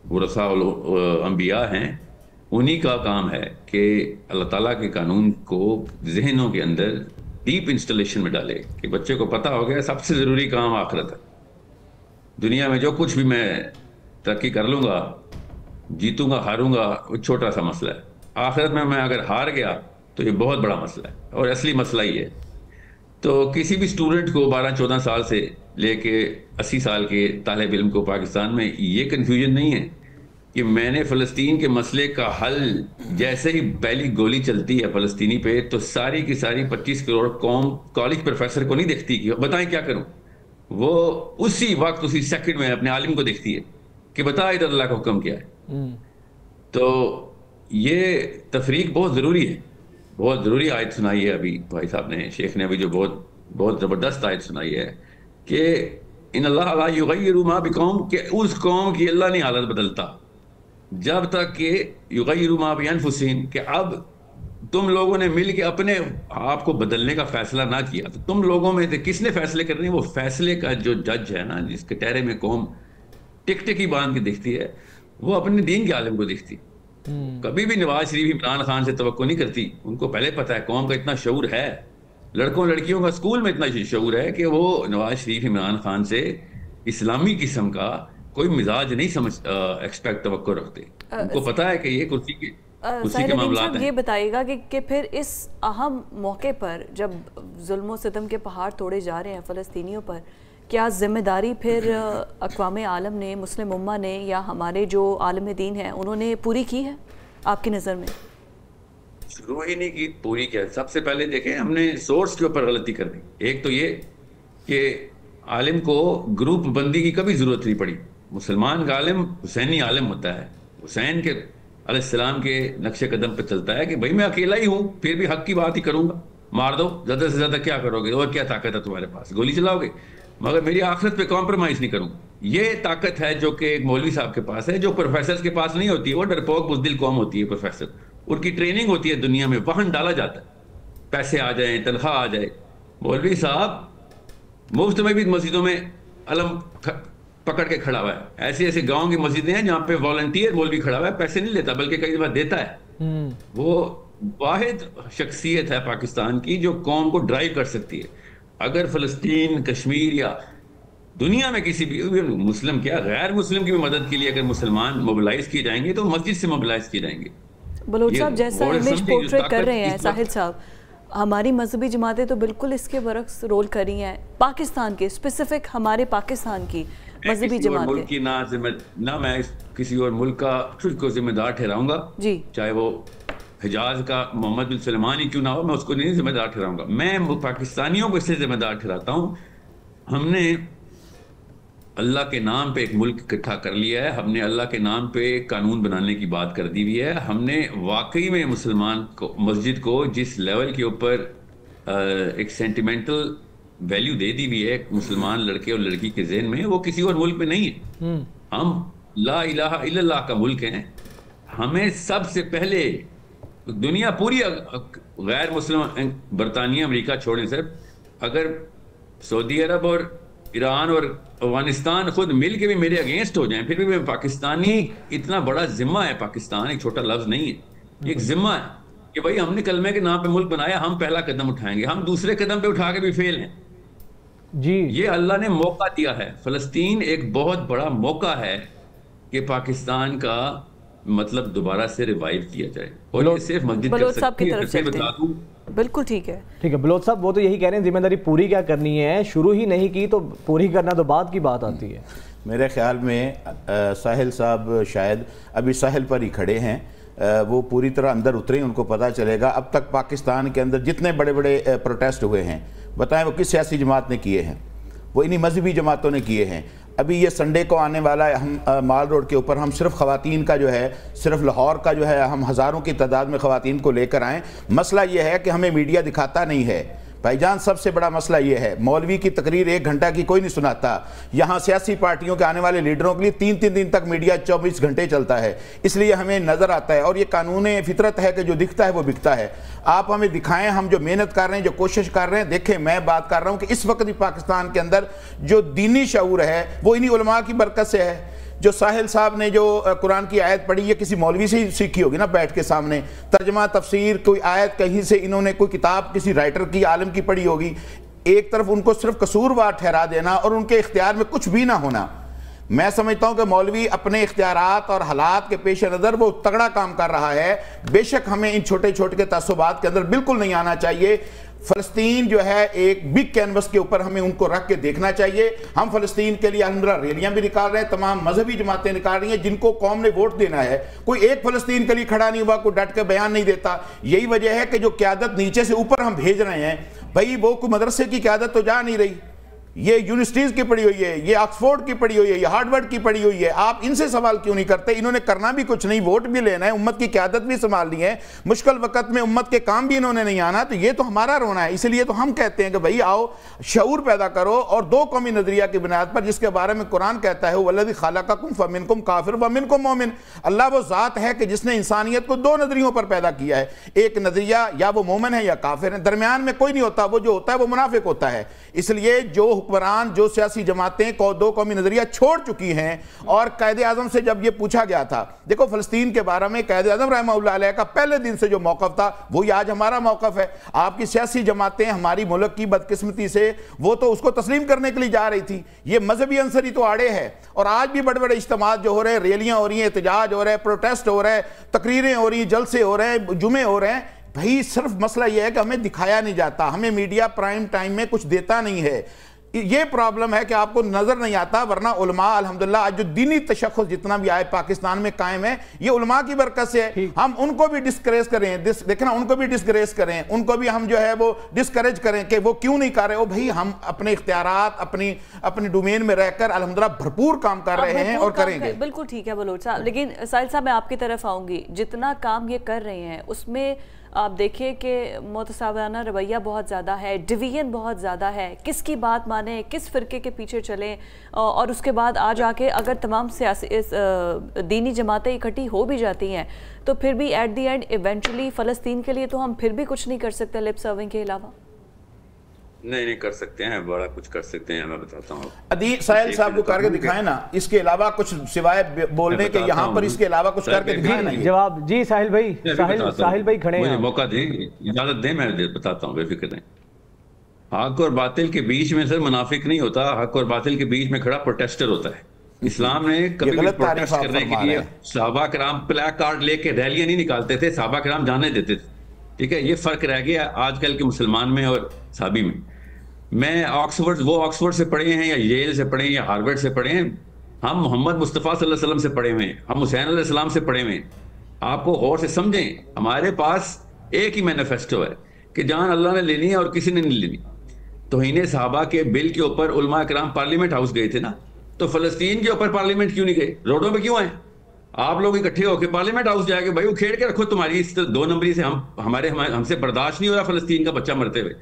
वरसा अंबिया हैं, उन्हीं का काम है कि अल्लाह ताला के कानून को जहनों के अंदर डीप इंस्टॉलेशन में डाले कि बच्चे को पता हो गया सबसे ज़रूरी काम आखिरत है। दुनिया में जो कुछ भी मैं तरक्की कर लूँगा, जीतूंगा, हारूंगा, वो छोटा सा मसला है। आखिरत में मैं अगर हार गया तो ये बहुत बड़ा मसला है, और असली मसला ही है। तो किसी भी स्टूडेंट को 12-14 साल से लेके 80 साल के तालिब इल्म को पाकिस्तान में ये कन्फ्यूजन नहीं है कि मैंने फ़लस्तीन के मसले का हल, जैसे ही पहली गोली चलती है फ़लस्तीनी पे, तो सारी की सारी 25 करोड़ कौम कॉलेज प्रोफेसर को नहीं देखती कि बताएं क्या करूं। वो उसी वक्त, उसी सेकंड में अपने आलिम को देखती है कि बता इधर अल्लाह का हुक्म क्या है। तो ये तफरीक बहुत ज़रूरी है, बहुत ज़रूरी आयत सुनाई है अभी भाई साहब ने, शेख ने अभी जो बहुत ज़बरदस्त आयत सुनाई है कि इन अल्लाह ला युगय्यिरु मा बिकौम, कि उस कौम की अल्लाह नहीं हालत बदलता जब तक कि युगय्यिरु मा बिअनफुसिहिम, कि अब तुम लोगों ने मिल के अपने आप को बदलने का फैसला ना किया। तो तुम लोगों में से किसने फैसले करने? वो फैसले का जो जज है ना, जिसके टहरे में कौम टिक टिक ही बांध के देखती है, वो अपने दीन के आलिम को देखती। कभी भी नवाज शरीफ इमरान खान से तवक्को नहीं करती। उनको पहले पता है कौम का इतना शऊर है, लड़कों लड़कियों का स्कूल में इतना शऊर है कि वो नवाज शरीफ इमरान खान से इस्लामी किस्म का कोई मिजाज नहीं समझ एक्सपेक्ट तवक्को रखते। उनको पता है कि ये कुर्सी के मामलात हैं। ये बताइएगा कि फिर इस अहम मौके पर जब जुल्म सितम के पहाड़ तोड़े जा रहे हैं फ़लस्तीनियों पर, क्या जिम्मेदारी फिर अक़वाम आलम ने, मुस्लिम उम्मा ने, या हमारे जो आलम दीन हैं उन्होंने पूरी की है आपकी नज़र में? शुरू ही नहीं की, पूरी क्या। सबसे पहले देखें, हमने सोर्स के ऊपर गलती कर दी। एक तो ये कि आलिम को ग्रुप बंदी की कभी ज़रूरत नहीं पड़ी। मुसलमान का आलिम हुसैनी आलिम होता है, हुसैन के अलैहिस्सलाम के नक्शे कदम पे चलता है कि भाई मैं अकेला ही हूँ, फिर भी हक की बात ही करूँगा। मार दो, ज़्यादा से ज़्यादा क्या करोगे, और क्या ताकत है तुम्हारे पास, गोली चलाओगे, मगर मेरी आखिरत पे कॉम्प्रोमाइज़ नहीं करूँगा। ये ताकत है जो कि एक मौलवी साहब के पास है, जो प्रोफेसर के पास नहीं होती है। वो डरपोक बुज़दिल कौम होती है प्रोफेसर, उनकी ट्रेनिंग होती है दुनिया में, वाहन डाला जाता है, पैसे आ जाए, तनख्वाह आ जाए। मौलवी साहब मुफ्त में भी मस्जिदों में अलम पकड़ के खड़ा हुआ है। ऐसे ऐसे गांव की मस्जिदें हैं जहाँ पे वॉलंटियर मौलवी खड़ा हुआ है, पैसे नहीं लेता बल्कि कई दफा देता है। वो वाहिद शख्सियत है पाकिस्तान की जो कौम को ड्राइव कर सकती है। अगर फ़लस्तीन, कश्मीर या दुनिया में किसी भी मुस्लिम क्या गैर मुस्लिम की भी मदद के लिए अगर मुसलमान मोबिलाइज किए जाएंगे तो मस्जिद से मोबिलाइज किए जाएंगे। बलोच साहब जैसा इमेज पोर्ट्रेट कर रहे हैं साहिल साहब, हमारी मजहबी जमातें तो बिल्कुल इसके बरक्स रोल कर रही हैं, पाकिस्तान के स्पेसिफिक हमारे पाकिस्तान की मजहबी जमातें की ना मैं किसी और मुल्क का को जिम्मेदार ठहराऊंगा जी, चाहे वो हिजाज का मोहम्मद बिन सलमान ही क्यों ना हो, मैं उसको नहीं जिम्मेदार ठहराऊंगा। मैं पाकिस्तानियों को इससे जिम्मेदार ठहराता हूँ, हमने अल्लाह के नाम पे एक मुल्क इकट्ठा कर लिया है, हमने अल्लाह के नाम पे कानून बनाने की बात कर दी हुई है, हमने वाकई में मुसलमान को, मस्जिद को जिस लेवल के ऊपर एक सेंटिमेंटल वैल्यू दे दी हुई है मुसलमान लड़के और लड़की के ज़हन में, वो किसी और मुल्क में नहीं है। हम ला इलाहा इल्लल्लाह का मुल्क हैं। हमें सबसे पहले दुनिया पूरी गैर मुस्लिम बरतानिया अमेरिका छोड़ें सर, अगर सऊदी अरब और ईरान और अफगानिस्तान खुद मिल के भी मेरे अगेंस्ट हो जाएं, फिर भी मैं पाकिस्तानी, इतना बड़ा जिम्मा है पाकिस्तान, एक छोटा लफ्ज नहीं है, एक जिम्मा है कि भाई हमने कलमे के नाम पे मुल्क बनाया, हम पहला कदम उठाएंगे, हम दूसरे कदम पे उठा के भी फेल हैं जी। ये अल्लाह ने मौका दिया है, फलस्तीन एक बहुत बड़ा मौका है कि पाकिस्तान का मतलब दोबारा से रिवाइव किया जाए, और ये सिर्फ मस्जिद कर सकती है। फिर बता दूं, बिल्कुल ठीक है बलोच साहब, वो तो यही कह रहे हैं जिम्मेदारी पूरी क्या करनी है, शुरू ही नहीं की तो पूरी करना तो बाद की बात आती है। मेरे ख्याल में साहिल साहब शायद अभी साहिल पर ही खड़े हैं, वो पूरी तरह अंदर उतरे, उनको पता चलेगा। अब तक पाकिस्तान के अंदर जितने बड़े बड़े प्रोटेस्ट हुए हैं, बताएं वो किस सियासी जमात ने किए हैं? वो इन्हीं मजहबी जमातों ने किए हैं। अभी ये संडे को आने वाला है, हम माल रोड के ऊपर हम सिर्फ ख़वातीन का जो है, सिर्फ लाहौर का जो है, हम हज़ारों की तादाद में ख़वातीन को लेकर आएँ। मसला ये है कि हमें मीडिया दिखाता नहीं है भाईजान, सबसे बड़ा मसला ये है। मौलवी की तकरीर 1 घंटा की कोई नहीं सुनाता। यहाँ सियासी पार्टियों के आने वाले लीडरों के लिए 3-3 दिन तक मीडिया 24 घंटे चलता है, इसलिए हमें नज़र आता है। और ये कानून फितरत है कि जो दिखता है वो बिकता है। आप हमें दिखाएं, हम जो मेहनत कर रहे हैं, जो कोशिश कर रहे हैं। देखें, मैं बात कर रहा हूँ कि इस वक्त भी पाकिस्तान के अंदर जो दीनी शऊर है वो इन्हीं उलमा की बरकत से है। जो साहिल साहब ने जो कुरान की आयत पढ़ी, ये किसी मौलवी से ही सीखी होगी ना, बैठ के सामने तर्जमा तफसीर, कोई आयत कहीं से इन्होंने कोई किताब किसी राइटर की, आलिम की पढ़ी होगी। एक तरफ उनको सिर्फ कसूरवार ठहरा देना और उनके इख्तियार में कुछ भी ना होना। मैं समझता हूं कि मौलवी अपने इख्तियारात और हालात के पेश नज़र वो तगड़ा काम कर रहा है। बेशक हमें इन छोटे छोटे के तसुबात के अंदर बिल्कुल नहीं आना चाहिए। फ़लस्तीन जो है एक बिग कैनवस के ऊपर हमें उनको रख के देखना चाहिए। हम फ़लस्तीन के लिए अल्हम्दुलिल्लाह रैलियां भी निकाल रहे हैं, तमाम मजहबी जमातें निकाल रही हैं जिनको कौम ने वोट देना है। कोई एक फ़लस्तीन के लिए खड़ा नहीं हुआ, कोई डट के बयान नहीं देता। यही वजह है कि जो क़यादत नीचे से ऊपर हम भेज रहे हैं, भाई वो कोई मदरसे की क़यादत तो जा नहीं रही, ये यूनिवर्सिटीज़ की पढ़ी हुई है, ये ऑक्सफोर्ड की पढ़ी हुई है, ये हार्वर्ड की पढ़ी हुई है। आप इनसे सवाल क्यों नहीं करते? इन्होंने करना भी कुछ नहीं, वोट भी लेना है, उम्मत की क़यादत भी संभालनी है, मुश्किल वक्त में उम्मत के काम भी इन्होंने नहीं आना। तो ये तो हमारा रोना है। इसलिए तो हम कहते हैं कि भाई आओ, शऊर पैदा करो और 2 कौमी नजरिया की बुनियाद पर, जिसके बारे में कुरान कहता है वल्लज़ी खलक़कुम फमिनकुम काफिर वमिनकुम मोमिन। अल्लाह वो ज़ात है कि जिसने इंसानियत को 2 नजरियों पर पैदा किया है। एक नजरिया या वो मोमिन है या काफिर है, दरमियान में कोई नहीं होता। वो जो होता है वो मुनाफिक होता है। इसलिए जो हुक्मरान, जो सियासी जमातें 2 कौमी नजरिया छोड़ चुकी हैं। और कायदे आजम से जब ये पूछा गया था, देखो फ़लस्तीन के बारे में कायदे आजम रहमतुल्लाह अलैह का पहले दिन से जो मौक़िफ़ था वही आज हमारा मौक़िफ़ है। आपकी सियासी जमातें हमारी मुल्क की बदकिस्मती से वो तो उसको तस्लीम करने के लिए जा रही थी। ये मजहबी अंसर ही तो आड़े है। और आज भी बड़े बड़े इज्तिमा जो हो रहे हैं, रैलियां हो रही हैं, एहतजाज हो रहा है, प्रोटेस्ट हो रहा है, तकरीरें हो रही हैं, जलसे हो रहे हैं, जुमे हो रहे हैं। भाई सिर्फ मसला यह है कि हमें दिखाया नहीं जाता, हमें मीडिया प्राइम टाइम में कुछ देता नहीं है। ये प्रॉब्लम है कि आपको नजर नहीं आता। वरना उलमा अल्हम्दुलिल्लाह आज जो दीनी तशख्खुस जितना भी आए पाकिस्तान में कायम है, ये उलमा की बरकत से है। हम उनको भी डिस्करेज करें, देखना उनको भी डिस्करेज करें, उनको भी हम जो है वो डिस्करेज करें कि वो क्यों नहीं कर रहे हो। भाई हम अपने इख्तियारात अपनी डोमेन में रहकर अल्हम्दुलिल्लाह भरपूर काम कर रहे हैं और करेंगे। बिल्कुल ठीक है बलोच साहब, लेकिन साहिल साहब मैं आपकी तरफ आऊंगी। जितना काम ये कर रहे हैं उसमें आप देखिए कि मुतसावाना रवैया बहुत ज़्यादा है, डिवीजन बहुत ज़्यादा है, किसकी बात माने, किस फ़िरके के पीछे चलें। और उसके बाद आ जाके अगर तमाम सियासी दीनी जमातें इकट्ठी हो भी जाती हैं तो फिर भी एट दी एंड इवेंचुअली फ़लस्तीन के लिए तो हम फिर भी कुछ नहीं कर सकते लिप सर्विंग के अलावा। नहीं कर सकते हैं, बड़ा कुछ कर सकते हैं। मैं बताता हूँ, अदीब साहिल साहब को करके दिखाए ना, इसके अलावा कुछ सिवाय बोलने के यहाँ पर इसके अलावा कुछ करके दिखाए ना। जवाब जी साहिल भाई, साहिल भाई खड़े हैं, मुझे मौका दें, इजाजत दें, मैं बताता हूँ, बेफिक्र रहें। हक और बातिल के बीच में सर मुनाफिक नहीं होता, हक और बातिल के बीच में खड़ा प्रोटेस्टर होता है। इस्लाम ने कभी भी प्रोटेस्ट करने के लिए सहाबा कराम प्लैक कार्ड लेके रैलियां नहीं निकालते थे, सहाबा कराम जाने देते थे। ठीक है, ये फर्क रह गया आजकल के मुसलमान में और साहबी में। मैं ऑक्सफोर्ड से पढ़े हैं या येल से पढ़े हैं या हार्वर्ड से पढ़े हैं, हम मोहम्मद मुस्तफ़ा सल्लल्लाहु अलैहि वसल्लम से पढ़े हुए हैं, हम हुसैन अलैहिस्सलाम से पढ़े हुए हैं। आपको गौर से समझें, हमारे पास एक ही मैनिफेस्टो है कि जान अल्लाह ने लेनी है और किसी ने नहीं लेनी। तौहीन सहाबा के बिल के ऊपर उलमा कराम पार्लियामेंट हाउस गए थे ना, तो फलस्तीन के ऊपर पार्लियामेंट क्यों नहीं गए? रोडों पे क्यों आए? आप लोग इकट्ठे होकर पार्लियामेंट हाउस जाके भाई उखेड़ के रखो, तुम्हारी इस 2 नंबरी से हमसे बर्दाश्त नहीं हो रहा फलस्तीन का बच्चा मरते हुए।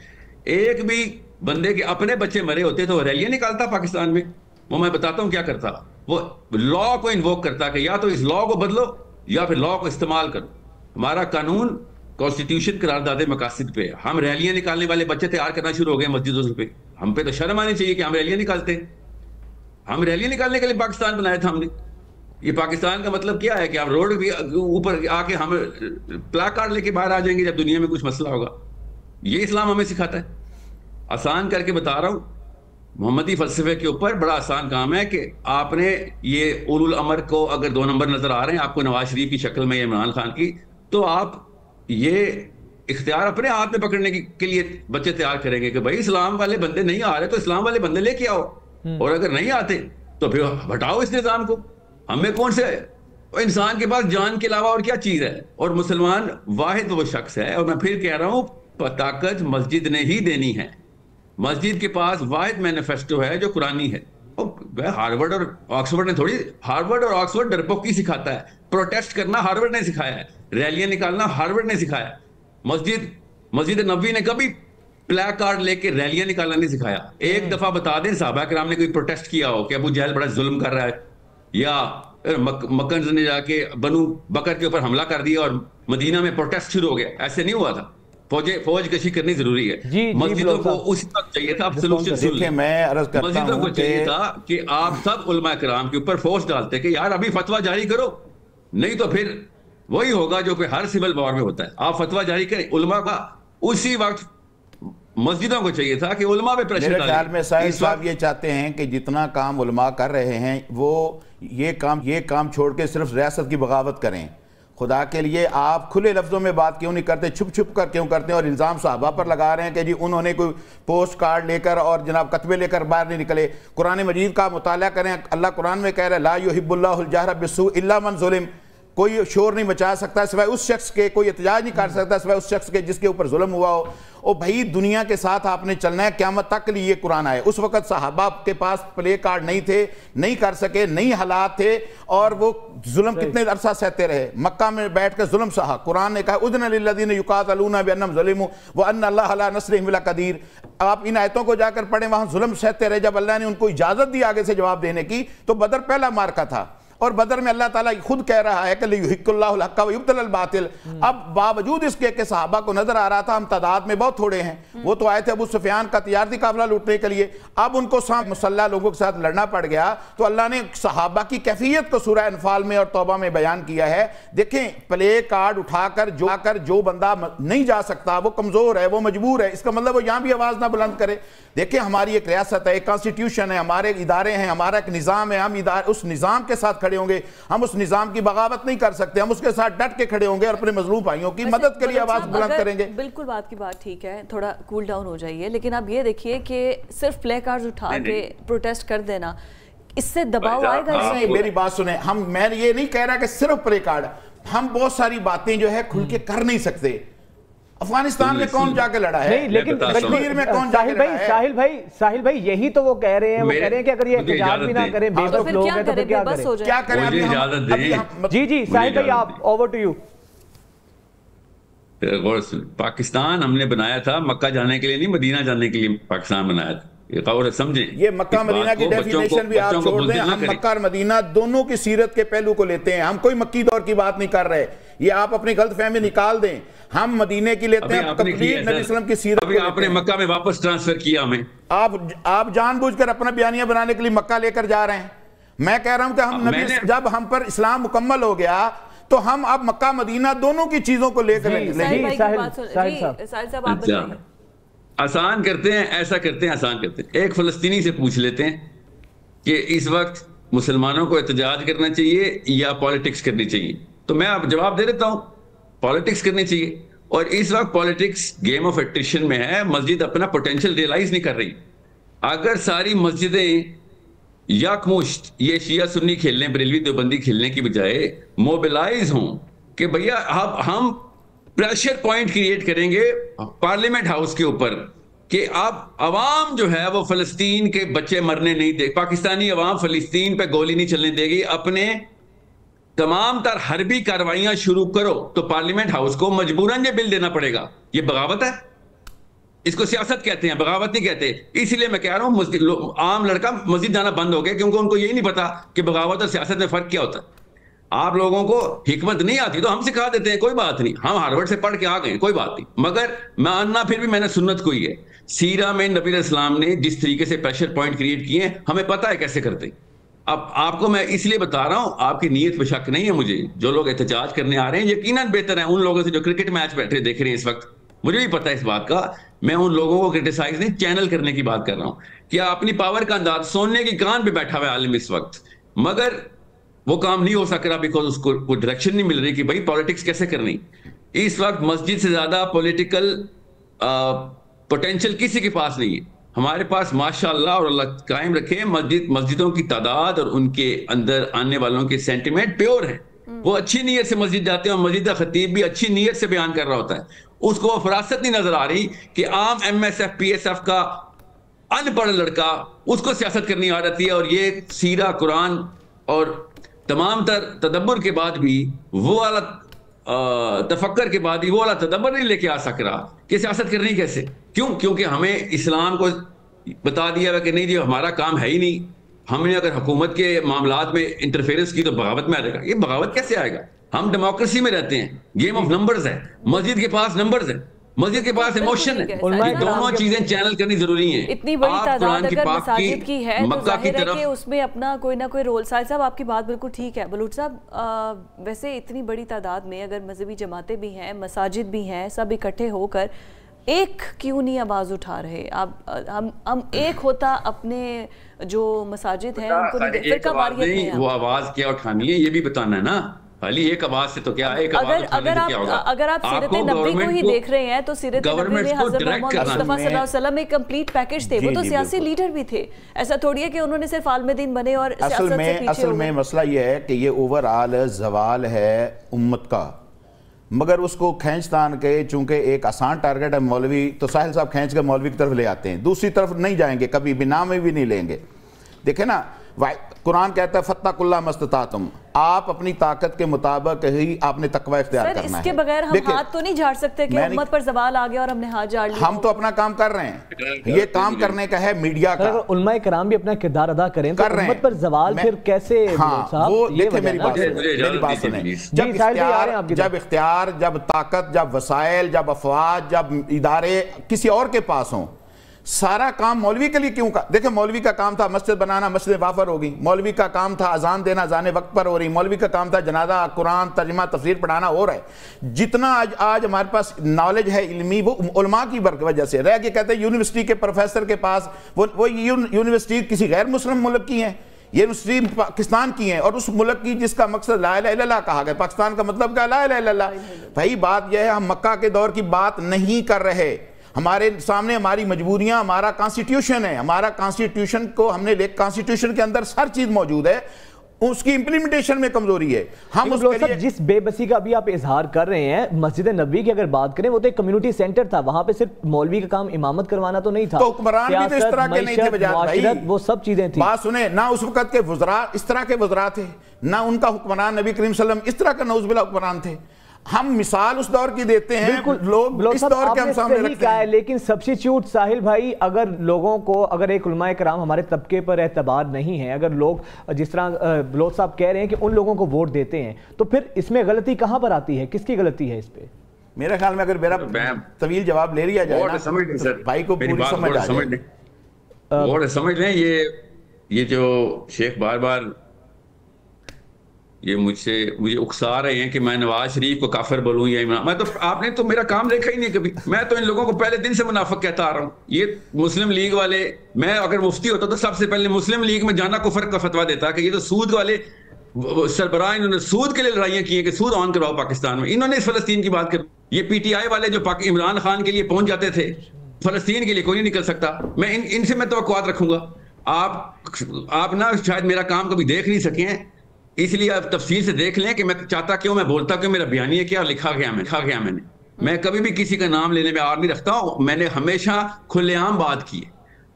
एक भी बंदे के अपने बच्चे मरे होते तो रैलियां निकालता पाकिस्तान में। वो मैं बताता हूँ क्या करता, वो लॉ को इन्वोक करता कि या तो इस लॉ को बदलो या फिर लॉ को इस्तेमाल करो। हमारा कानून कॉन्स्टिट्यूशन करारदादे मकासद पे, हम रैलियां निकालने वाले बच्चे तैयार करना शुरू हो गए मस्जिदों पे। हम पे तो शर्म आनी चाहिए कि हम रैलियां निकालते हैं। हम रैलियां निकालने के लिए पाकिस्तान बनाया था हमने। ये पाकिस्तान का मतलब क्या है कि आप रोड भी ऊपर आके हम प्लैक कार्ड लेके बाहर आ जाएंगे जब दुनिया में कुछ मसला होगा? ये इस्लाम हमें सिखाता है। आसान करके बता रहा हूं, मोहम्मदी फलसफे के ऊपर बड़ा आसान काम है कि आपने ये उलुल अमर को अगर 2 नंबर नजर आ रहे हैं आपको नवाज शरीफ की शक्ल में या इमरान खान की, तो आप ये इख्तियार अपने हाथ में पकड़ने के लिए बच्चे तैयार करेंगे कि भाई इस्लाम वाले बंदे नहीं आ रहे तो इस्लाम वाले बंदे लेके आओ, और अगर नहीं आते तो फिर हटाओ इस निजाम को। हमें कौन से इंसान के पास जान के अलावा और क्या चीज है? और मुसलमान वाहिद वो शख्स है, और मैं फिर कह रहा हूं ताकत मस्जिद ने ही देनी है। मस्जिद के पास वाहिद मैनिफेस्टो है जो कुरानी है। हार्वर्ड और ऑक्सफोर्ड ने थोड़ी, हार्वर्ड और ऑक्सफोर्ड डरपोकी सिखाता है, प्रोटेस्ट करना हार्वर्ड ने सिखाया है, रैलियां निकालना हार्वर्ड ने सिखाया। मस्जिद नबी ने कभी प्लैक कार्ड लेके रैलियां निकालना नहीं सिखाया। एक दफा बता दें सहाबा कराम ने कोई प्रोटेस्ट किया हो कि अबू जहल बड़ा जुल्म कर रहा है, या मक्कन ने जाके बनु बकर के ऊपर हमला कर दिया और मदीना में प्रोटेस्ट शुरू हो गया? ऐसे नहीं हुआ था। फौज कशी करनी जरूरी है। मस्जिदों को उसी वक्त चाहिए था, मैं अर्ज करता मस्जिदों को चाहिए था कि आप सब उलमा कराम के ऊपर फोर्स डालते कि यार अभी फतवा जारी करो, नहीं तो फिर वही होगा जो कि हर सिविल वॉर में होता है। आप फतवा जारी करें, उलमा का उसी वक्त मस्जिदों को चाहिए था कि उलमा पे प्रेशर डालें। मेरे ख्याल में साहिब साहब ये चाहते हैं कि जितना काम उलमा कर रहे हैं वो ये काम छोड़ के सिर्फ रियासत की बगावत करें। खुदा के लिए आप खुले लफ्ज़ों में बात क्यों नहीं करते, छुप छुप कर क्यों करते हैं और इल्ज़ाम सहाबा पर लगा रहे हैं कि जी उन्होंने कोई पोस्ट कार्ड लेकर और जनाब कतबे लेकर बाहर नहीं निकले। कुरान मजीद का मुताला करें, अल्लाह कुरान में कह रहा है ला युहिब्बुल्लाहुल जहरा बिस्सू इल्ला मन ज़ुलिम। कोई शोर नहीं मचा सकता सिवाय उस शख्स के, कोई एहतजाज नहीं कर सकता सिवाय उस शख्स के जिसके ऊपर जुल्म हुआ हो। ओ भाई दुनिया के साथ आपने चलना है, क़यामत तक के लिए ये कुरान आए। उस वक्त सहाबा के पास प्ले कार्ड नहीं थे, नहीं कर सके, नहीं हालात थे, और वो जुल्म कितने अरसा सहते रहे। मक्का में बैठ कर जुल्म सहा। कुरान ने कहा उज़्न लिल्लज़ीना युक़ातिलूना बिअन्नहुम ज़ुलिमू व अन्ना अल्लाह अला नस्रिहिम लक़दीर। आप इन आयतों को जाकर पढ़ें, वहां जुल्म सहते रहे। जब अल्लाह ने उनको इजाजत दी आगे से जवाब देने की, तो बदर पहला मार्का था, और बदर में अल्लाह ताला खुद कह रहा है कि लियुहिक्कुल्लाहुल हक्का व युब्तिलुल बातिल। अब बावजूद इसके कि सहाबा को नजर आ रहा था हम तादाद में बहुत थोड़े हैं, वो तो आए थे अबू सुफियान का तिजारती काफिला लूटने के लिए, अब उनको साथ मुसल्ला लोगों के साथ लड़ना पड़ गया। तो अल्लाह ने सहाबा की कैफियत को सूरह अनफाल में और तौबा में बयान किया है। देखें, प्ले कार्ड उठाकर जो बंदा नहीं जा सकता, वो कमजोर है, वो मजबूर है, इसका मतलब वो यहां भी आवाज ना बुलंद करे। देखें, हमारी एक रियासत है, एक कॉन्स्टिट्यूशन है, हमारे इदारे हैं, हमारा एक निज़ाम है, हम उस निज़ाम के साथ खड़े होंगे। हम उस निज़ाम की बगावत नहीं कर सकते, हम उसके साथ डट के खड़े होंगे और अपने मजलूम भाइयों की मदद के लिए आवाज बुलंद करेंगे। बिल्कुल बात की बात ठीक है, थोड़ा कूल डाउन हो जाइए, लेकिन आप ये देखिए कि सिर्फ प्ले कार्ड उठा के प्रोटेस्ट कर देना, इससे दबाव आएगा। मेरी बात सुने, मैं ये नहीं कह रहा कि सिर्फ प्ले कार्ड, हम बहुत सारी बातें जो है खुल के कर नहीं सकते। अफगानिस्तान में कौन जाके लड़ा है? नहीं, लेकिन कश्मीर में कौन जाके लड़ा है? साहिल भाई यही तो वो कह रहे हैं, वो कह रहे हैं कि अगर ये एहतजाज भी ना करें, बेवकूफ लोग हैं, तो फिर क्या करें? क्या करें? जी साहिल भाई, आप ओवर टू यू। पाकिस्तान हमने बनाया था मक्का जाने के लिए नहीं, मदीना जाने के लिए पाकिस्तान बनाया था। समझे, ये मक्का मदीना की डेफिनेशन भी आप छोड़ दें। हम मक्का और मदीना दोनों की सीरत के पहलू को लेते हैं, हम कोई मक्की दौर की बात नहीं कर रहे। ये आप अपनी गलतफहमी निकाल दें। हम मदीने की लेते हैं, नबी सल्लल्लाहु की सीरत। अभी आपने मक्का में वापस ट्रांसफर किया हमें। आप जानबूझकर अपना बयानिया बनाने के लिए मक्का लेकर जा रहे हैं। मैं कह रहा हूं कि हम नबी, जब हम पर इस्लाम मुकम्मल हो गया तो हम अब मक्का मदीना दोनों की चीजों को लेकर आसान करते हैं, ऐसा करते हैं, आसान करते हैं। एक फलस्तीनी से पूछ लेते हैं कि इस वक्त मुसलमानों को एहतजाज करना चाहिए या पॉलिटिक्स करनी चाहिए? तो मैं अब जवाब दे देता हूं, पॉलिटिक्स करनी चाहिए। और इस वक्त पॉलिटिक्स गेम ऑफ एट्रिशन में है, मस्जिद अपना पोटेंशियल रियलाइज नहीं कर रही। अगर सारी मस्जिदें यकमुश्त ये शिया सुन्नी खेलने, बरेलवी देवबंदी खेलने की बजाय मोबिलाइज हों कि भैया अब हम प्रेशर पॉइंट क्रिएट करेंगे पार्लियामेंट हाउस के ऊपर कि अब अवाम जो है वो फलस्तीन के बच्चे मरने नहीं दे, पाकिस्तानी अवाम फलस्तीन पे गोली नहीं चलने देगी, अपने तमाम तर हरबी कार्रवाइयां शुरू करो, तो पार्लियामेंट हाउस को मजबूरन ये बिल देना पड़ेगा। ये बगावत है, इसको सियासत कहते हैं, बगावत नहीं कहते। इसलिए मैं कह रहा हूं आम लड़का मस्जिद जाना बंद हो गया, क्योंकि उनको यही नहीं पता कि बगावत और सियासत में फर्क क्या होता है। आप लोगों को हिकमत नहीं आती तो हम सिखा देते हैं, कोई बात नहीं, हम हार्वर्ड से पढ़ के आ गए, कोई बात नहीं। मगर मानना फिर भी मैंने सुन्नत को ही है। सीरा में नबी इस्लाम ने जिस तरीके से प्रेशर पॉइंट क्रिएट किए हैं, हमें पता है कैसे करते हैं। अब आपको मैं इसलिए बता रहा हूं, आपकी नीयत पे शक नहीं है मुझे। जो लोग एहतजाज करने आ रहे हैं यकीनन बेहतर है उन लोगों से जो क्रिकेट मैच बैठे देख रहे हैं इस वक्त। मुझे भी पता है इस बात का। मैं उन लोगों को क्रिटिसाइज नहीं, चैनल करने की बात कर रहा हूं कि अपनी पावर का अंदाज, सोने की कान पे बैठा हुआ है आलिम इस वक्त, मगर वो काम नहीं हो सक रहा बिकॉज उसको कोई डायरेक्शन नहीं मिल रही कि भाई पॉलिटिक्स कैसे करनी। इस वक्त मस्जिद से ज्यादा पॉलिटिकल पोटेंशियल किसी के पास नहीं है। हमारे पास माशाअल्लाह, और अल्लाह कायम रखे, मस्जिदों की तादाद और उनके अंदर आने वालों के सेंटिमेंट प्योर है। वो अच्छी नीयत से मस्जिद जाते हैं और मस्जिद का खतीब भी अच्छी नीयत से बयान कर रहा होता है। उसको वो फरासत नहीं नजर आ रही कि आम MSF PSF का अनपढ़ लड़का उसको सियासत करनी आ जाती है। और ये सीरा, कुरान और तमाम तर तदब्बर के बाद भी वो वाला तफक्कर के बाद ही वो वाला तदब्बर नहीं लेके आ सक रहा कि सियासत करनी कैसे। क्यों? क्योंकि हमें इस्लाम को बता दिया है कि नहीं जी हमारा काम है ही नहीं। हमने अगर हुकूमत के मामलात में इंटरफेरेंस की तो बगावत में आ जाएगा। ये बगावत कैसे आएगा? हम डेमोक्रेसी में रहते हैं, गेम ऑफ नंबर्स है। मस्जिद के पास नंबर्स है, मस्जिद के पास इमोशन है। ये दोनों चीजें चैनल करनी जरूरी हैं। इतनी बड़ी तादाद अगर मसाजिद की है तो जाहिर है कि उसमें अपना कोई ना कोई रोल। साहिब साहब आपकी बात बिल्कुल ठीक है। बलूच साहब, वैसे इतनी बड़ी तादाद में अगर मजहबी जमातें भी हैं, मसाजिद भी हैं, सब इकट्ठे होकर एक क्यों नहीं आवाज उठा रहे? आप हम एक होता अपने जो मसाजिद हैं उनको नहीं, वो आवाज क्या उठानी है ये भी बताना है ना। खाली एक आवाज से तो क्या, एक आवाज अगर आप सीरत नबी को ही देख रहे हैं तो सीरत नबी में हज़रत मोहम्मद मुस्तफा सल्लल्लाहु अलैहि वसल्लम एक कंप्लीट पैकेज थे। वो तो सियासी लीडर भी थे। ऐसा थोड़ी है कि उन्होंने सिर्फ आलम दीन बने और सियासत से पीछे हो गए। असल में मसला ये है कि ये ओवरऑल जवाल है उम्मत का, मगर उसको खींच तान के, चूंकि एक आसान टारगेट है मौलवी, तो साहिल साहब खींच के मौलवी की तरफ ले आते हैं, दूसरी तरफ नहीं जाएंगे, कभी भी नाम में भी नहीं लेंगे। देखे ना, कुरान कहता है फत्तकुल्लाह मस्ततातुम, आप अपनी ताकत के मुताबिक ही आपने तकवा इख्तियार करना है। इसके बगैर हम हाथ तो नहीं झाड़ सकते कि उम्मत पर जवाल आ गया और हमने हाथ झाड़ लिया। हम तो अपना काम कर रहे हैं, ये काम करने का है मीडिया का। उलमाए किराम भी अपना किरदार अदा करें तो उम्मत पर जवाल फिर कैसे? हाँ, वो देखिए मेरी बात सुने। जब इख्तियार, जब ताकत, जब वसाइल, जब अफवाज, जब इदारे किसी और के पास हों, सारा काम मौलवी के लिए क्यों का? देखिए मौलवी का काम था मस्जिद बनाना, मस्जिद वाफर हो गई। मौलवी का काम था अजान देना, अजान वक्त पर हो रही। मौलवी का काम था जनाजा, कुरान, तर्जुमा, तफसीर पढ़ाना, हो रहा है। जितना आज हमारे पास नॉलेज है इल्मी, वो उलमा की वजह से रह के। कहते हैं यूनिवर्सिटी के प्रोफेसर के पास वो यूनिवर्सिटी किसी गैर मुस्लिम मुल्क की है, यूनिवर्सिटी पाकिस्तान की है, और उस मुल्क की जिसका मकसद ला इलाहा इल्लल्लाह कहा गया। पाकिस्तान का मतलब क्या? ला इलाहा इल्लल्लाह। भाई बात यह है, हम मक्का के दौर की बात नहीं कर रहे। हमारे सामने हमारी मजबूरियां, हमारा कॉन्स्टिट्यूशन है। हमारा कॉन्स्टिट्यूशन को हमने कॉन्स्टिट्यूशन के अंदर हर चीज मौजूद है, उसकी इंप्लीमेंटेशन में कमजोरी है। हम उसके लिए जिस बेबसी का अभी आप इजहार कर रहे हैं, मस्जिद नबी की अगर बात करें, वो तो एक कम्युनिटी सेंटर था। वहां पे सिर्फ मौलवी का काम इमामत करवाना तो नहीं था, तो हुक्मरान भी तो इस तरह के नहीं थे भाई, वो सब चीजें थी। बात सुने ना, उस वक्त के वज़रा इस तरह के वज़रा थे ना, उनका हुक्मरान नबी करीम सल्लल्लाहु अलैहि वसल्लम इस तरह का नौजुबिल्लाह हुक्मरान थे। हम मिसाल उस दौर की देते हैं, लोग इस दौर के हम सामने रखते हैं। लेकिन सब्स्टिट्यूट साहिल भाई, अगर लोगों को, अगर एक उलमाए कराम हमारे तबके पर एतबार नहीं है, अगर लोग जिस तरह बलोच साहब कह रहे हैं कि उन लोगों को वोट देते हैं, तो फिर इसमें गलती कहाँ पर आती है? किसकी गलती है इस पे? मेरे ख्याल में अगर मेरा तवील जवाब ले लिया जाए ना, भाई को पूरी समझ आ जाए। समझ लें, ये जो शेख बार बार ये मुझे उकसा रहे हैं कि मैं नवाज शरीफ को काफिर बोलूं या इमरान। मैं तो, आपने तो मेरा काम देखा ही नहीं कभी। मैं तो इन लोगों को पहले दिन से मुनाफिक कहता आ रहा हूँ। ये मुस्लिम लीग वाले, मैं अगर मुफ्ती होता तो सबसे पहले मुस्लिम लीग में जाना कुफर का फतवा देता कि ये तो सूद वाले सरबराह, इन्होंने सूद के लिए लड़ाइयां की है कि सूद ऑन करवाओ पाकिस्तान में। इन्होंने इस फलस्तीन की बात कर, ये पीटीआई वाले जो इमरान खान के लिए पहुंच जाते थे, फलस्तीन के लिए कोई नहीं निकल सकता। मैं इनसे मैं तवक्कुआत रखूंगा। आप ना शायद मेरा काम कभी देख नहीं सके हैं, इसलिए आप तफसील से देख लें कि मैं चाहता क्यों, मैं बोलता क्यों, मेरा बयानिया क्या लिखा गया मैंने। मैं कभी भी किसी का नाम लेने में आर नहीं रखता हूं। मैंने हमेशा खुलेआम बात की है।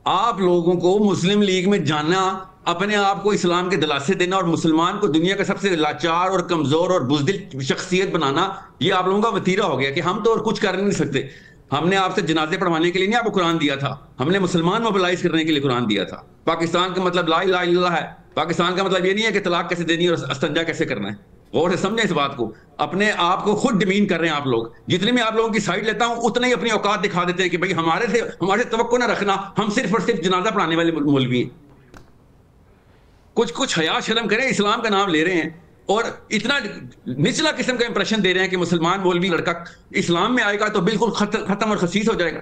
आप लोगों को मुस्लिम लीग में जाना, अपने आप को इस्लाम के दिलासे देना और मुसलमान को दुनिया का सबसे लाचार और कमजोर और बुज़दिल शख्सियत बनाना, ये आप लोगों का वतीरा हो गया कि हम तो और कुछ कर नहीं सकते। हमने आपसे जनाजे पढ़वाने के लिए नहीं आपको कुरान दिया था, हमने मुसलमान मोबिलाइज करने के लिए कुरान दिया था। पाकिस्तान का मतलब ला इलाहा इल्लल्लाह है। पाकिस्तान का मतलब ये नहीं है कि तलाक कैसे देनी है और अस्तंजा कैसे करना है। गौर से समझें इस बात को। अपने आप को खुद डिमीन कर रहे हैं आप लोग। जितने में आप लोगों की साइड लेता हूं उतने ही अपनी औकात दिखा देते हैं कि भाई हमारे तवक्को ना रखना, हम सिर्फ और सिर्फ जनाजा पढ़ाने वाले मौलवी हैं। कुछ हया शर्म करें, इस्लाम का नाम ले रहे हैं और इतना निचला किस्म का इंप्रेशन दे रहे हैं कि मुसलमान मौलवी लड़का इस्लाम में आएगा तो बिल्कुल खत्म और खसीस हो जाएगा।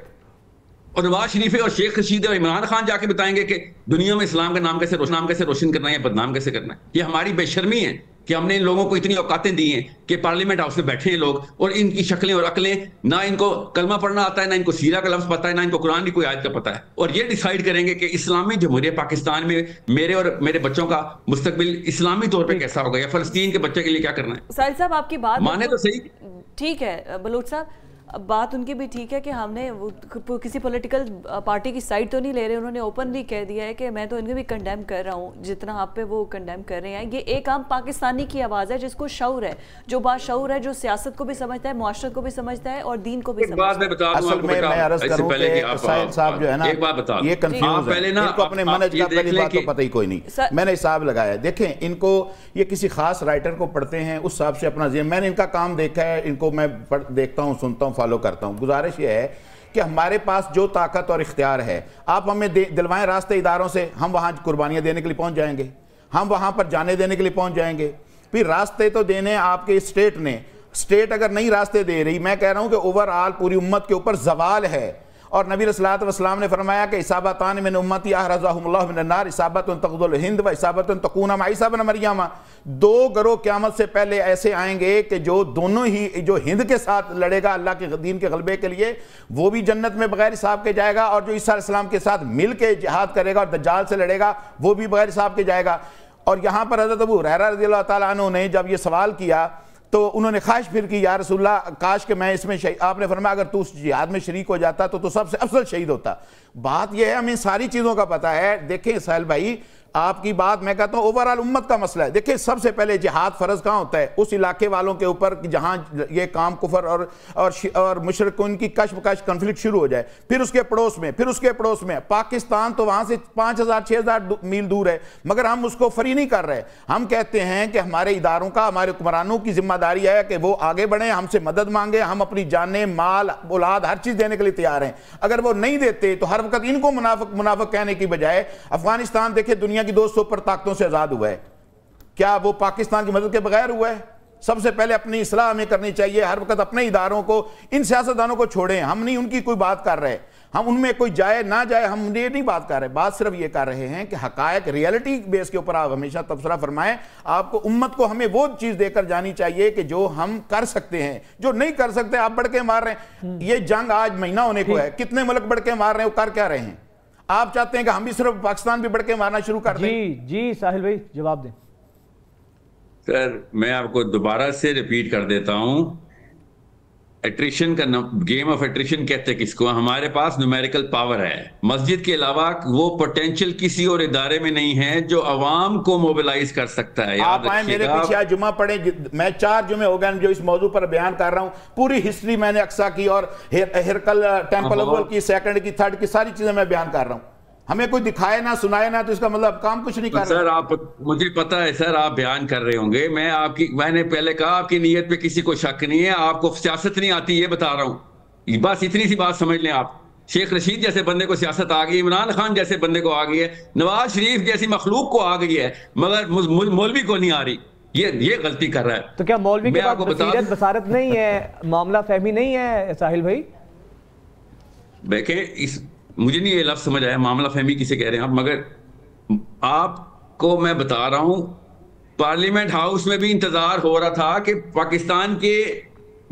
और नवाज शरीफ और शेख रशीद और इमरान खान जाके बताएंगे कि दुनिया में इस्लाम का नाम कैसे रोशन करना है, बदनाम कैसे करना है। ये हमारी बेशर्मी है कि हमने इन लोगों को इतनी औकातें दी हैं कि पार्लियामेंट हाउस में बैठे हैं लोग और इनकी शक्लें और अकलें, ना इनको कलमा पढ़ना आता है, ना इनको सीरा का लफ्ज पता है, ना इनको कुरान की कोई आयत का पता है। और ये डिसाइड करेंगे कि इस्लामी जमहूरियत पाकिस्तान में मेरे और मेरे बच्चों का मुस्तकबिल इस्लामी तौर पर कैसा होगा, या फलस्तीन के बच्चे के लिए क्या करना है। साहिल साहब आपकी बात माने तो सही, ठीक है बलोच साहब, बात उनकी भी ठीक है कि हमने किसी पॉलिटिकल पार्टी की साइड तो नहीं ले रहे। उन्होंने ओपनली कह दिया है कि मैं तो इनको भी कंडेम कर रहा हूँ जितना आप पे वो कंडेम कर रहे हैं। ये एक आम पाकिस्तानी की आवाज़ है जिसको शऊर है, जो बाशऊर है, जो सियासत को भी समझता है, मुआशरत को भी समझता है और दीन को भी समझता है। ये कंफ्यूज है, इनको अपने मनहज का पहली बात तो पता ही कोई नहीं। मैंने हिसाब लगाया, देखें इनको ये किसी खास राइटर को पढ़ते हैं उस हिसाब से अपना मैंने इनका काम देखा है, इनको मैं देखता हूँ, सुनता हूँ, फॉलो करता हूं। गुजारिश ये है कि हमारे पास जो ताकत और इख्तियार है आप हमें दिलवाएं रास्ते इदारों से, हम वहां कुर्बानियां देने के लिए पहुंच जाएंगे, हम वहां पर जाने देने के लिए पहुंच जाएंगे। फिर रास्ते तो देने आपके स्टेट ने, स्टेट अगर नहीं रास्ते दे रही, मैं कह रहा हूं कि ओवरऑल पूरी उम्मत के ऊपर जवाल है। और नबी सल्लल्लाहु अलैहि वसल्लम ने फरमाया कि इसाबतान मिन उम्मती अहरज़हुमुल्लाहु मिनन नार, इसाबतुन तक़दुल हिंद व इसाबतुन तकूना मा ईसा इब्न मरियम। दो गरोह क़यामत से पहले ऐसे आएंगे कि जो दोनों ही, जो हिंद के साथ लड़ेगा अल्लाह के दीन के गलबे के लिए, वो भी जन्नत में बगैर हिसाब के जाएगा, और जो ईसा अलैहिस्सलाम के साथ मिल के जिहाद करेगा और दज्जाल से लड़ेगा वो भी बगैर हिसाब के जाएगा। और यहाँ पर हज़रत अबू हुरैरा रज़ियल्लाहु तआला अन्हु ने जब ये सवाल किया तो उन्होंने ख्वाहिश फिर की, या रसूलल्लाह काश कि मैं इसमें आपने फरमाया अगर तू जिहाद में शरीक हो जाता तो सबसे अफजल शहीद होता। बात यह है हमें सारी चीज़ों का पता है। देखें साहिल भाई, आपकी बात मैं कहता हूँ ओवरऑल उम्मत का मसला है। देखिए सबसे पहले जिहाद फ़र्ज कहाँ होता है? उस इलाके वालों के ऊपर जहाँ ये काम कुफर और मुशरिकों की कश्मकश कन्फ्लिक्ट शुरू हो जाए, फिर उसके पड़ोस में, फिर उसके पड़ोस में। पाकिस्तान तो वहाँ से 5000-6000 मील दूर है, मगर हम उसको फ्री नहीं कर रहे। हम कहते हैं कि हमारे इदारों का, हमारे हुक्मरानों की जिम्मेदारी है कि वो आगे बढ़ें, हमसे मदद मांगे, हम अपनी जाने, माल, औलाद हर चीज़ देने के लिए तैयार हैं। अगर वो नहीं देते तो हर वक्त इनको मुनाफिक कहने की बजाय, अफगानिस्तान देखिए दुनिया की 200 पर ताकतों से आजाद हुआ है, क्या वो पाकिस्तान की मदद के बगैर हुआ है? सबसे पहले अपनी इस्लाह हमें करनी चाहिए। हर वक्त अपने इदारों को, इन सियासतदानों को छोड़ें। हम नहीं उनकी कोई बात कर रहे, हम उनमें कोई जाए ना जाए, हम ये नहीं बात कर रहे। बात सिर्फ ये कर रहे हैं कि हकायक, रियलिटी बेस के ऊपर आप हमेशा तबसरा फरमाएं। आपको, उम्मत को हमें वो चीज देकर जानी चाहिए कि जो हम कर सकते हैं। जो नहीं कर सकते आप बढ़ के मार रहे हैं। ये जंग आज महीना होने को है, कितने मुल्क बढ़ के मार रहे हैं, वो कर क्या रहे हैं? आप चाहते हैं कि हम भी सिर्फ पाकिस्तान भी बढ़ के मारना शुरू कर दें? जी साहिल भाई जवाब दें। सर मैं आपको दोबारा से रिपीट कर देता हूं, एट्रिशन का गेम ऑफ एट्रिशन कहते हैं किसको? हमारे पास न्यूमेरिकल पावर है। मस्जिद के अलावा वो पोटेंशियल किसी और इदारे में नहीं है जो अवाम को मोबिलाइज कर सकता है। आप आए मेरे पीछे आज जुमा पढ़े, मैं 4 जुमे हो गए जो इस मौजू पर बयान कर रहा हूं। पूरी हिस्ट्री मैंने अक्सा की और हिरकल टेंपल अव्वल की, सेकंड की, थर्ड की, सारी चीजें मैं बयान कर रहा हूं। हमें कोई दिखाए ना सुनाए ना, तो इसका मतलब काम कुछ नहीं कर रहा। सर आप, मुझे पता है सर आप बयान कर रहे होंगे। मैंने पहले कहा आपकी नीयत पे किसी को शक नहीं है, आपको सियासत नहीं आती, ये बता रहा हूं। बस इतनी सी बात समझ लें आप। शेख रशीद जैसे बंदे को सियासत आ गई, इमरान खान जैसे बंदे को आ गई है, नवाज शरीफ जैसी मखलूक को आ गई है, मगर मौलवी को नहीं आ रही। ये गलती कर रहा है। तो क्या मौलवी के पास बसीरत बसारत नहीं है, मामला फहमी नहीं है साहिल भाई? देखें, मुझे नहीं ये लफ्ज समझ आया मामला फहमी किसे कह रहे हैं आप, मगर आपको मैं बता रहा हूं पार्लियामेंट हाउस में भी इंतजार हो रहा था कि पाकिस्तान के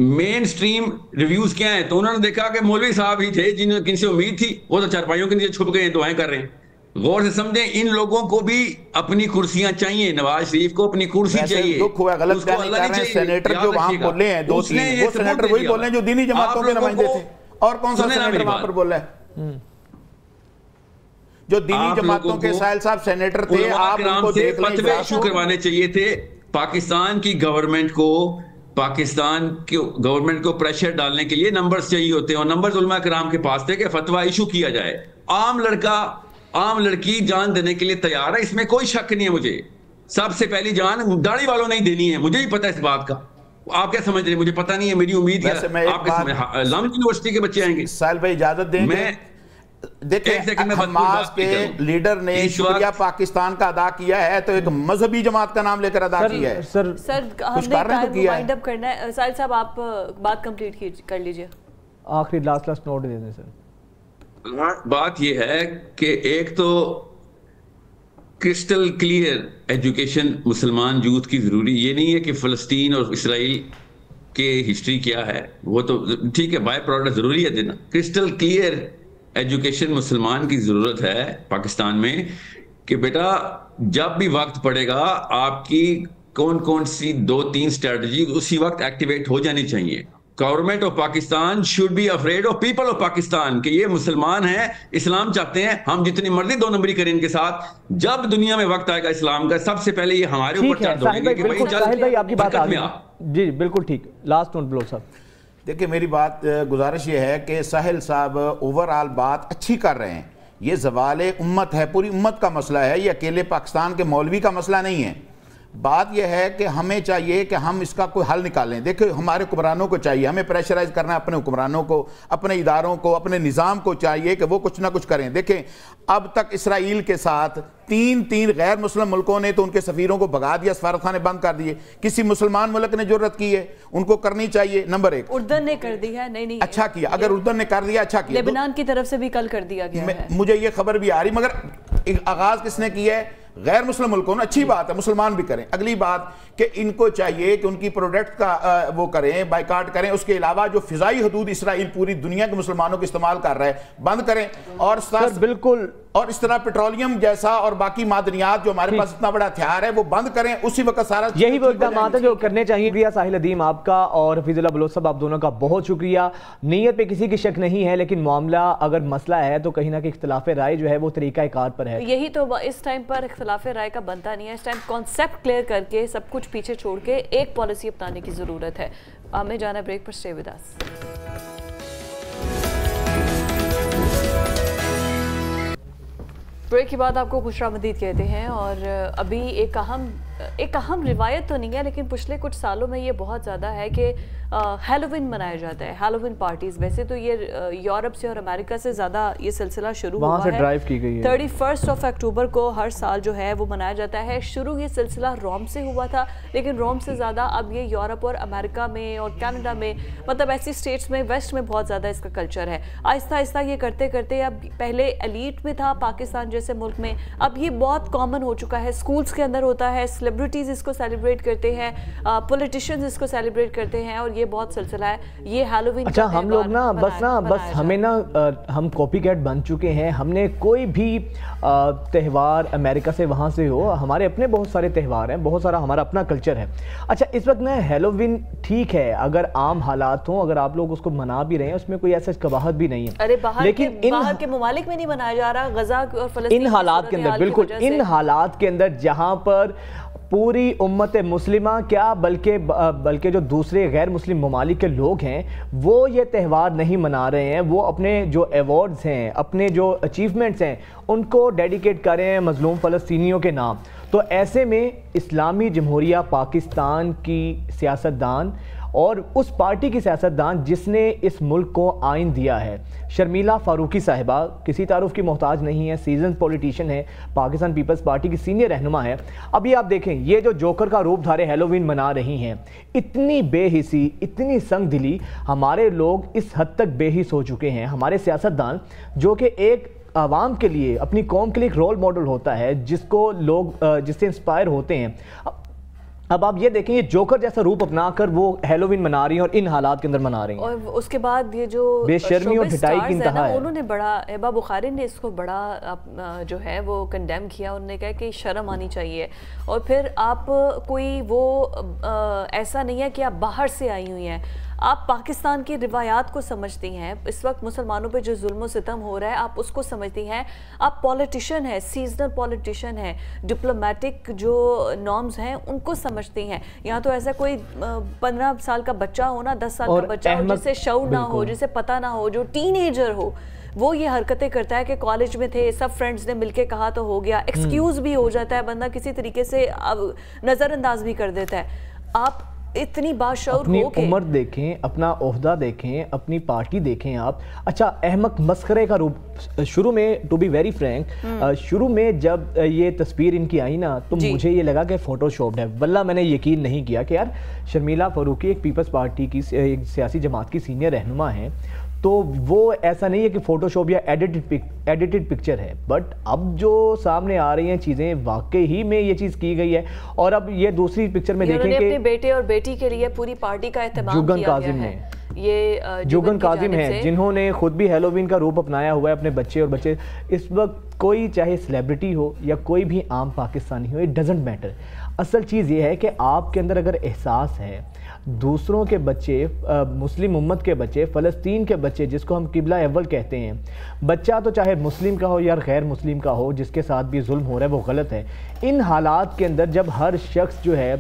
मेन स्ट्रीम रिव्यूज क्या हैं, तो उन्होंने देखा कि मौलवी साहब ही थे जिनसे उम्मीद थी, वो तो चारपाइयों के नीचे छुप गए हैं, दुआएं कर रहे हैं। गौर से समझें, इन लोगों को भी अपनी कुर्सियां चाहिए, नवाज शरीफ को अपनी कुर्सी चाहिए। दुख हुआ, गलत कर रहे हैं। सेनेटर जो वहां बोले हैं 2-3, वो सेनेटर वही बोल रहे हैं जो दीनी जमातों के नुमाइंदे थे। और कौन सा सेनेटर वहां पर बोला है जो दीनी जमातों के? साहिल साहब सेनेटर थे, आप उनको देख लें। फतवे इशू करवाने चाहिए थे पाकिस्तान की गवर्नमेंट को, पाकिस्तान की गवर्नमेंट को प्रेशर डालने के लिए नंबर्स चाहिए होते हैं, और नंबर्स उलमा किराम के पास थे कि फतवा इशू किया जाए। आम लड़की जान देने के लिए तैयार है, इसमें कोई शक नहीं है मुझे। सबसे पहली जान दाढ़ी वालों नहीं देनी है, मुझे भी पता है इस बात का। आप क्या समझ रहे हैं, मुझे पता नहीं है, मेरी उम्मीद है आपके लम यूनिवर्सिटी के बच्चे आएंगे। साहिल भाई इजाजत देंगे? देखिए, हमास के लीडर ने शुक्रिया पाकिस्तान का अदा किया है, तो एक मजहबी जमात का नाम लेकर अदा किया है। सर हमने वाइंड अप करना है। साहिल साहब आप बात कंप्लीट कर लीजिए, आखिरी लास्ट नोट दे दें सर। बात यह है कि एक तो क्रिस्टल क्लियर एजुकेशन मुसलमान यूथ की जरूरी, ये नहीं है कि फ़लस्तीन और इसराइल के हिस्ट्री क्या है, वो तो ठीक है, बाय प्रोडक्ट जरूरी है देना। क्रिस्टल क्लियर एजुकेशन मुसलमान की जरूरत है पाकिस्तान में कि बेटा जब भी वक्त पड़ेगा आपकी कौन कौन सी 2-3 स्ट्रेटजी उसी वक्त एक्टिवेट हो जानी चाहिए। Government of Pakistan should be afraid of people of Pakistan कि ये मुसलमान हैं, इस्लाम चाहते हैं, हम जितनी मर्जी 2 नंबरी करें इनके साथ, जब दुनिया में वक्त आएगा इस्लाम का सबसे पहले ये हमारे ऊपर चार्ज होंगे कि भाई साहिल भाई आपकी बात आ गई। जी बिल्कुल ठीक, लास्ट नोट ब्लो साहब। देखिए, मेरी बात गुजारिश ये है कि साहिल साहब ओवरऑल बात अच्छी कर रहे हैं। ये ज़वाले उम्मत है, पूरी उम्मत का मसला है, ये अकेले पाकिस्तान के मौलवी का मसला नहीं है। बात यह है कि हमें चाहिए कि हम इसका कोई हल निकालें। देखिए, हमारे हुक्मरानों को चाहिए, हमें प्रेशराइज करना है अपने हुक्मरानों को, अपने इदारों को, अपने निज़ाम को चाहिए कि वो कुछ ना कुछ करें। देखें, अब तक इसराइल के साथ 3 गैर मुस्लिम मुल्कों ने तो उनके सफ़ीरों को भगा दिया, सफारतखाने बंद कर दिए। किसी मुसलमान मुल्क ने जुर्रत की है, उनको करनी चाहिए। नंबर 1 उर्दन ने कर दी है। नहीं अच्छा किया, अगर उर्दन ने कर दिया अच्छा किया। लेबनान की तरफ से भी कल कर दिया गया है, मुझे ये खबर भी आ रही, मगर आगाज किसने किया है? गैर मुस्लिम मुल्कों ने। अच्छी बात है, मुसलमान भी करें। अगली बात कि इनको चाहिए कि उनकी प्रोडक्ट का वो करें, बाइकाट करें। उसके अलावा जो फिजाई हदूद इसराइल पूरी दुनिया के मुसलमानों को इस्तेमाल कर रहा है, बंद करें। और सर बिल्कुल, और इस तरह पेट्रोलियम जैसा और बाकी मादनियात जो हमारे पास इतना बड़ा हथियार है वो बंद करें, उसी वक्त सारा यही वो इकदाम है जो करने चाहिए। शुक्रिया साहिल अदीम आपका और हफीजुल्लाह बलोच साहब, आप दोनों का बहुत शुक्रिया। नीयत पे किसी की शक नहीं है, लेकिन मामला अगर मसला है तो कहीं ना कहीं इख्तिलाफ राय जो है वो तरीका कार पर है। यही तो इस टाइम पर इख्तिलाफ राय का बनता नहीं है। इस टाइम कॉन्सेप्ट क्लियर करके सब कुछ पीछे छोड़ के एक पॉलिसी अपनाने की जरूरत है। हमें जाना ब्रेक पर, स्टे विद अस। ब्रेक के बाद आपको खुशरामदीद कहते हैं। और अभी एक अहम रिवायत तो नहीं है, लेकिन पिछले कुछ सालों में ये बहुत ज़्यादा है कि हैलोविन मनाया जाता है, हैलोविन पार्टीज़। वैसे तो ये यूरोप से और अमेरिका से ज़्यादा ये सिलसिला शुरू हुआ है, ड्राइव की गई है। 31 अक्टूबर को हर साल जो है वो मनाया जाता है। शुरू ये सिलसिला रोम से हुआ था, लेकिन रोम से ज़्यादा अब ये यूरोप और अमेरिका में और कनाडा में, मतलब ऐसी स्टेट्स में, वेस्ट में बहुत ज़्यादा इसका कल्चर है। आहिस्ता आहिस्ता ये करते करते अब पहले एलीट में था पाकिस्तान जैसे मुल्क में, अब ये बहुत कॉमन हो चुका है। स्कूल्स के अंदर होता है, सेलिब्रिटीज़ इसको सेलिब्रेट करते हैं, पॉलिटिशियंस इसको सेलिब्रेट करते हैं, और ये बहुत सिलसिला है ये हैलोवीन। अच्छा, हम लोग ना बस हमें ना हम कॉपी कैट बन चुके हैं। हमने कोई भी त्यौहार अमेरिका से वहाँ से हो, हमारे अपने बहुत सारे त्यौहार हैं, बहुत सारा हमारा अपना कल्चर है। अच्छा, इस वक्त ना हैलोवीन ठीक है, अगर आम हालात हों, अगर आप लोग उसको मना भी रहे हैं, उसमें कोई ऐसा कबाहत भी नहीं है। अरे लेकिन बाहर के ममालिक में नहीं मनाया जा रहा, गजा और फलस्तीन इन हालात के अंदर, बिल्कुल इन हालात के अंदर जहाँ पर पूरी उम्मत मुस्लिमा क्या बल्कि जो दूसरे गैर मुस्लिम ममालिक के लोग हैं वो ये त्यौहार नहीं मना रहे हैं, वो अपने जो अवार्ड्स हैं, अपने जो अचीवमेंट्स हैं, उनको डेडिकेट कर रहे हैं मजलूम फ़लस्तीनियों के नाम। तो ऐसे में इस्लामी जमहूरिया पाकिस्तान की सियासतदान और उस पार्टी की सियासतदान जिसने इस मुल्क को आइन दिया है। शर्मिला फारूकी साहिबा किसी तारुफ की मोहताज नहीं है, सीजन पॉलिटिशियन है, पाकिस्तान पीपल्स पार्टी की सीनियर रहनुमा है। अभी आप देखें ये जो जोकर का रूप धारे हैलोवीन मना रही हैं, इतनी बेहिसी, इतनी संग दिली, हमारे लोग इस हद तक बेहिस हो चुके हैं। हमारे सियासतदान जो कि एक आवाम के लिए, अपनी कौम के लिए एक रोल मॉडल होता है, जिसको लोग जिससे इंस्पायर होते हैं। अब आप ये देखें, ये जोकर जैसा रूप अपनाकर वो हैलोवीन मना रही हैं और इन हालात के अंदर मना रही हैं। और उसके बाद ये जो बेशर्मी और ढिठाई की इंतहा है, उन्होंने बड़ा, एबा बुखारी ने इसको बड़ा जो है वो कंडेम किया। उन्होंने कहा कि शर्म आनी चाहिए। और फिर आप कोई वो ऐसा नहीं है कि आप बाहर से आई हुई हैं, आप पाकिस्तान की रिवायात को समझती हैं। इस वक्त मुसलमानों पे जो जुल्म सितम हो रहा है आप उसको समझती हैं। आप पॉलिटिशियन हैं, सीजनल पॉलिटिशियन हैं, डिप्लोमेटिक जो नॉर्म्स हैं उनको समझती हैं। यहाँ तो ऐसा कोई 15 साल का बच्चा हो ना, 10 साल का बच्चा हो, जिसे शऊर ना हो, जिसे पता ना हो, जो टीनेजर हो, वो ये हरकतें करता है कि कॉलेज में थे, सब फ्रेंड्स ने मिलके कहा तो हो गया, एक्सक्यूज भी हो जाता है, बंदा किसी तरीके से नज़रअंदाज भी कर देता है। आप इतनी बाशऊर अपनी उम्र देखें, अपना ओहदा देखें, अपनी पार्टी देखें आप। अच्छा, अहमक मस्खरे का रूप शुरू में, टू बी वेरी फ्रैंक, शुरू में जब ये तस्वीर इनकी आई ना तो मुझे ये लगा कि फोटोशॉप्ड है। वल्ला मैंने यकीन नहीं किया कि यार शर्मिला फारूकी एक पीपल्स पार्टी की एक सियासी जमात की सीनियर रहनुमा है, तो वो ऐसा नहीं है कि फोटोशॉप या एडिटेड पिक्चर है। बट अब जो सामने आ रही हैं चीज़ें, वाकई ही में ये चीज़ की गई है। और अब ये दूसरी पिक्चर में देखें कि अपने बेटे और बेटी के लिए पूरी पार्टी का एहतमाम किया गया है। ये जुगन काजिम है, जिन्होंने खुद भी हैलोवीन का रूप अपनाया हुआ है अपने बच्चे। और बच्चे इस वक्त कोई चाहे सेलिब्रिटी हो या कोई भी आम पाकिस्तानी हो, इट डजेंट मैटर। असल चीज़ ये है कि आपके अंदर अगर एहसास है, दूसरों के बच्चे, मुस्लिम उम्मत के बच्चे, फ़लस्तीन के बच्चे जिसको हम किबला अव्वल कहते हैं, बच्चा तो चाहे मुस्लिम का हो या गैर मुस्लिम का हो, जिसके साथ भी जुल्म हो रहा है वो गलत है। इन हालात के अंदर जब हर शख्स जो है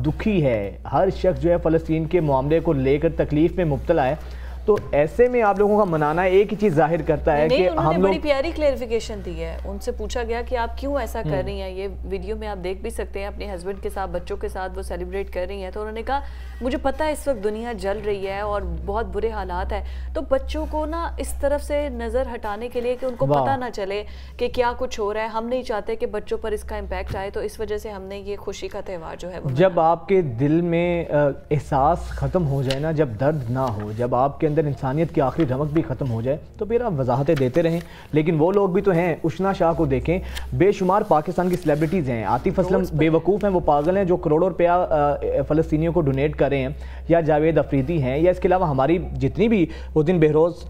दुखी है, हर शख्स जो है फ़लस्तीन के मामले को लेकर तकलीफ़ में मुब्तला है, तो ऐसे में आप लोगों का मनाना एक ही चीज़ जाहिर करता है कि हम लोग, बड़ी प्यारी क्लेरिफिकेशन दी है। उनसे पूछा गया कि आप क्यों ऐसा कर रही हैं, ये वीडियो में आप देख भी सकते हैं, अपने हस्बैंड के साथ, बच्चों के साथ वो सेलिब्रेट कर रही हैं। तो उन्होंने कहा मुझे पता है इस वक्त दुनिया जल रही है और बहुत बुरे हालात है, तो बच्चों को ना इस तरफ से नज़र हटाने के लिए कि उनको पता ना चले कि क्या कुछ हो रहा है, हम नहीं चाहते कि बच्चों पर इसका इम्पैक्ट आए, तो इस वजह से हमने ये खुशी का त्यौहार जो है वो, जब आपके दिल में एहसास ख़त्म हो जाए ना, जब दर्द ना हो, जब आपके अंदर इंसानियत की आखिरी रमक भी ख़त्म हो जाए, तो फिर आप वजाहतें देते रहें। लेकिन वो लोग भी तो हैं, उशना शाह को देखें, बेशुमार पाकिस्तान की सेलिब्रिटीज़ हैं, आतिफ असलम बेवकूफ़ हैं, वो पागल हैं जो करोड़ों रुपया फ़लस्तीनियों को डोनेट कर रहे हैं, या जावेद अफरीदी हैं, या इसके अलावा हमारी जितनी भी वो दिन बहरोज़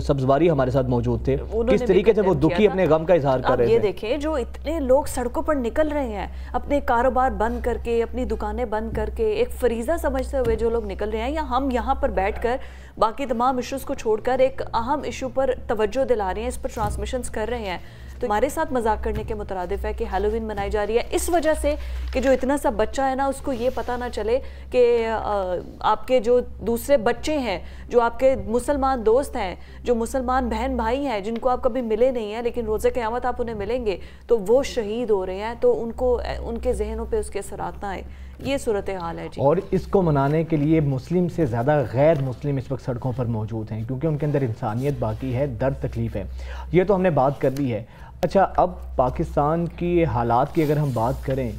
सब्जवारी हमारे साथ मौजूद थे, किस तरीके से वो दुखी अपने गम का इजहार कर रहे थे। ये देखें जो इतने लोग सड़कों पर निकल रहे हैं, अपने कारोबार बंद करके, अपनी दुकानें बंद करके, एक फरीज़ा समझते हुए जो लोग निकल रहे हैं, या हम यहाँ पर बैठ कर बाकी तमाम इश्यूज़ को छोड़कर एक अहम इशू पर तवज्जो दिला रहे हैं, इस पर ट्रांसमिशंस कर रहे हैं, तो हमारे साथ मजाक करने के मुतरादिफ है कि हैलोवीन मनाई जा रही है इस वजह से कि जो इतना सा बच्चा है ना, उसको ये पता ना चले कि आपके जो दूसरे बच्चे हैं, जो आपके मुसलमान दोस्त हैं, जो मुसलमान बहन भाई हैं, जिनको आप कभी मिले नहीं हैं, लेकिन रोज़े क़यामत आप उन्हें मिलेंगे, तो वो शहीद हो रहे हैं, तो उनको उनके जहनों पर उसके असरात ना आए। ये सूरत हाल है जी। और इसको मनाने के लिए मुस्लिम से ज़्यादा गैर मुस्लिम इस वक्त सड़कों पर मौजूद हैं, क्योंकि उनके अंदर इंसानियत बाकी है, दर्द तकलीफ़ है। ये तो हमने बात कर ली है। अच्छा, अब पाकिस्तान की हालात की अगर हम बात करें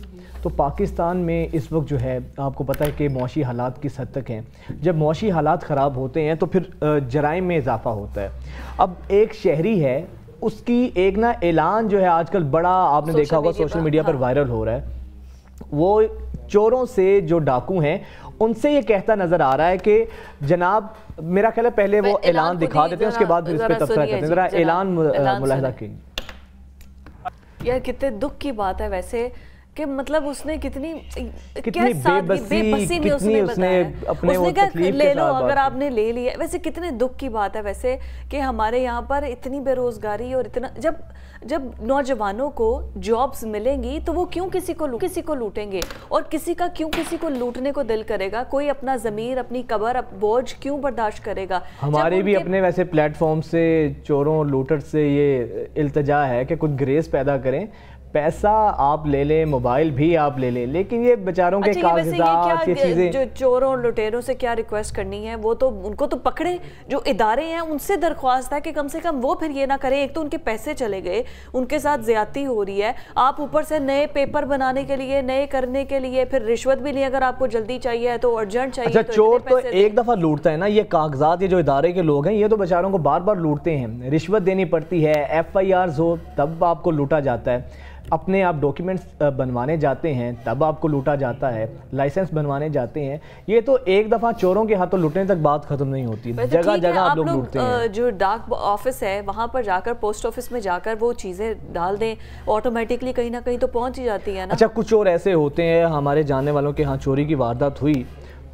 तो पाकिस्तान में इस वक्त जो है आपको पता है कि मौशी हालात किस हद तक हैं। जब मौशी हालात ख़राब होते हैं तो फिर जराइम में इजाफा होता है। अब एक शहरी है, उसकी एक ना ऐलान जो है आजकल बड़ा आपने देखा होगा सोशल मीडिया पर वायरल हो रहा है। वो चोरों से जो डाकू हैं उनसे ये कहता नजर आ रहा है कि जनाब, मेरा ख्याल है पहले वो ऐलान दिखा देते हैं, उसके बाद फिर इस पर तबसरा करते हैं। जरा ऐलान मुलाहिजा कीजिए। यार कितने दुख की बात है वैसे कि मतलब उसने कितनी बेबसी में उसने अपने वो तकलीफ ले लो, अगर आपने ले लिया। वैसे कितने दुख की बात है वैसे कि हमारे यहाँ पर इतनी बेरोजगारी और इतना, जब नौजवानों को जॉब्स मिलेंगी तो वो क्यों किसी को लूटेंगे, और किसी को लूटने को दिल करेगा? कोई अपना ज़मीर, अपनी कब्र, बोझ क्यों बर्दाश्त करेगा? हमारे भी अपने वैसे प्लेटफॉर्म से चोरों लूटर से ये इल्तजा है कि कुछ ग्रेस पैदा करें, पैसा आप ले लें, मोबाइल भी आप ले लें, लेकिन ये बेचारों के कागजात, ये चीजें जो चोरों लुटेरों से क्या रिक्वेस्ट करनी है, वो तो उनको तो पकड़े, जो इदारे हैं उनसे दरख्वास्त है कि कम से कम वो फिर ये ना करें। एक तो उनके पैसे चले गए, उनके साथ ज्यादती हो रही है, आप ऊपर से नए पेपर बनाने के लिए, नए करने के लिए फिर रिश्वत भी नहीं, अगर आपको जल्दी चाहिए तो अर्जेंट चाहिए। अच्छा, चोर तो एक दफा लूटता है ना, ये कागजात, ये जो इदारे के लोग हैं ये तो बेचारों को बार बार लूटते हैं। रिश्वत देनी पड़ती है, FIR हो तब आपको लूटा जाता है, अपने आप डॉक्यूमेंट्स बनवाने जाते हैं तब आपको लूटा जाता है, लाइसेंस बनवाने जाते हैं। ये तो एक दफ़ा चोरों के हाथों लुटने तक बात खत्म नहीं होती, जगह जगह आप लोग लूटते हैं। जो डाक ऑफिस है वहाँ पर जाकर, पोस्ट ऑफिस में जाकर वो चीज़ें डाल दें, ऑटोमेटिकली कहीं ना कहीं तो पहुँच ही जाती है ना। अच्छा, कुछ चोर ऐसे होते हैं, हमारे जानने वालों के यहाँ चोरी की वारदात हुई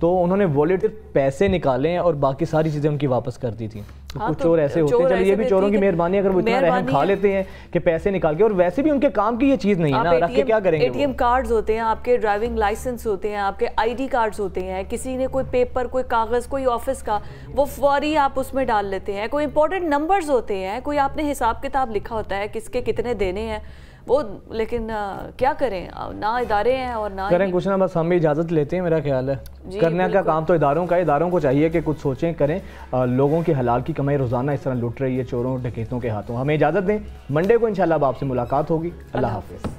तो उन्होंने वॉलेट से पैसे निकाले और बाकी सारी चीज़ें उनकी वापस कर दी थी। तो कुछ चोर ऐसे होते हैं, चलिए ये भी चोरों की मेहरबानी, अगर वो इतना रहम खा लेते हैं कि पैसे निकाल के, और वैसे भी उनके काम की ये चीज़ नहीं है ना, रख के क्या करेंगे। ATM कार्ड्स होते हैं आपके, ड्राइविंग लाइसेंस होते हैं आपके, ID कार्ड्स होते हैं, किसी ने कोई पेपर, कोई कागज़, कोई ऑफिस का, वो फौरी आप उसमें डाल लेते हैं। कोई इंपॉर्टेंट नंबर्स होते हैं, कोई आपने हिसाब किताब लिखा होता है किसके कितने देने हैं वो, लेकिन क्या करें, ना इदारे हैं और ना करें कुछ ना, बस हम भी इजाज़त लेते हैं। मेरा ख्याल है करने का काम तो इदारों का है, इदारों को चाहिए कि कुछ सोचें, करें। लोगों की हलाल की कमाई रोज़ाना इस तरह लुट रही है चोरों डकैतों के हाथों। हमें इजाज़त दें, मंडे को इंशाल्लाह आपसे मुलाकात होगी। अल्लाह हाफ़िज़।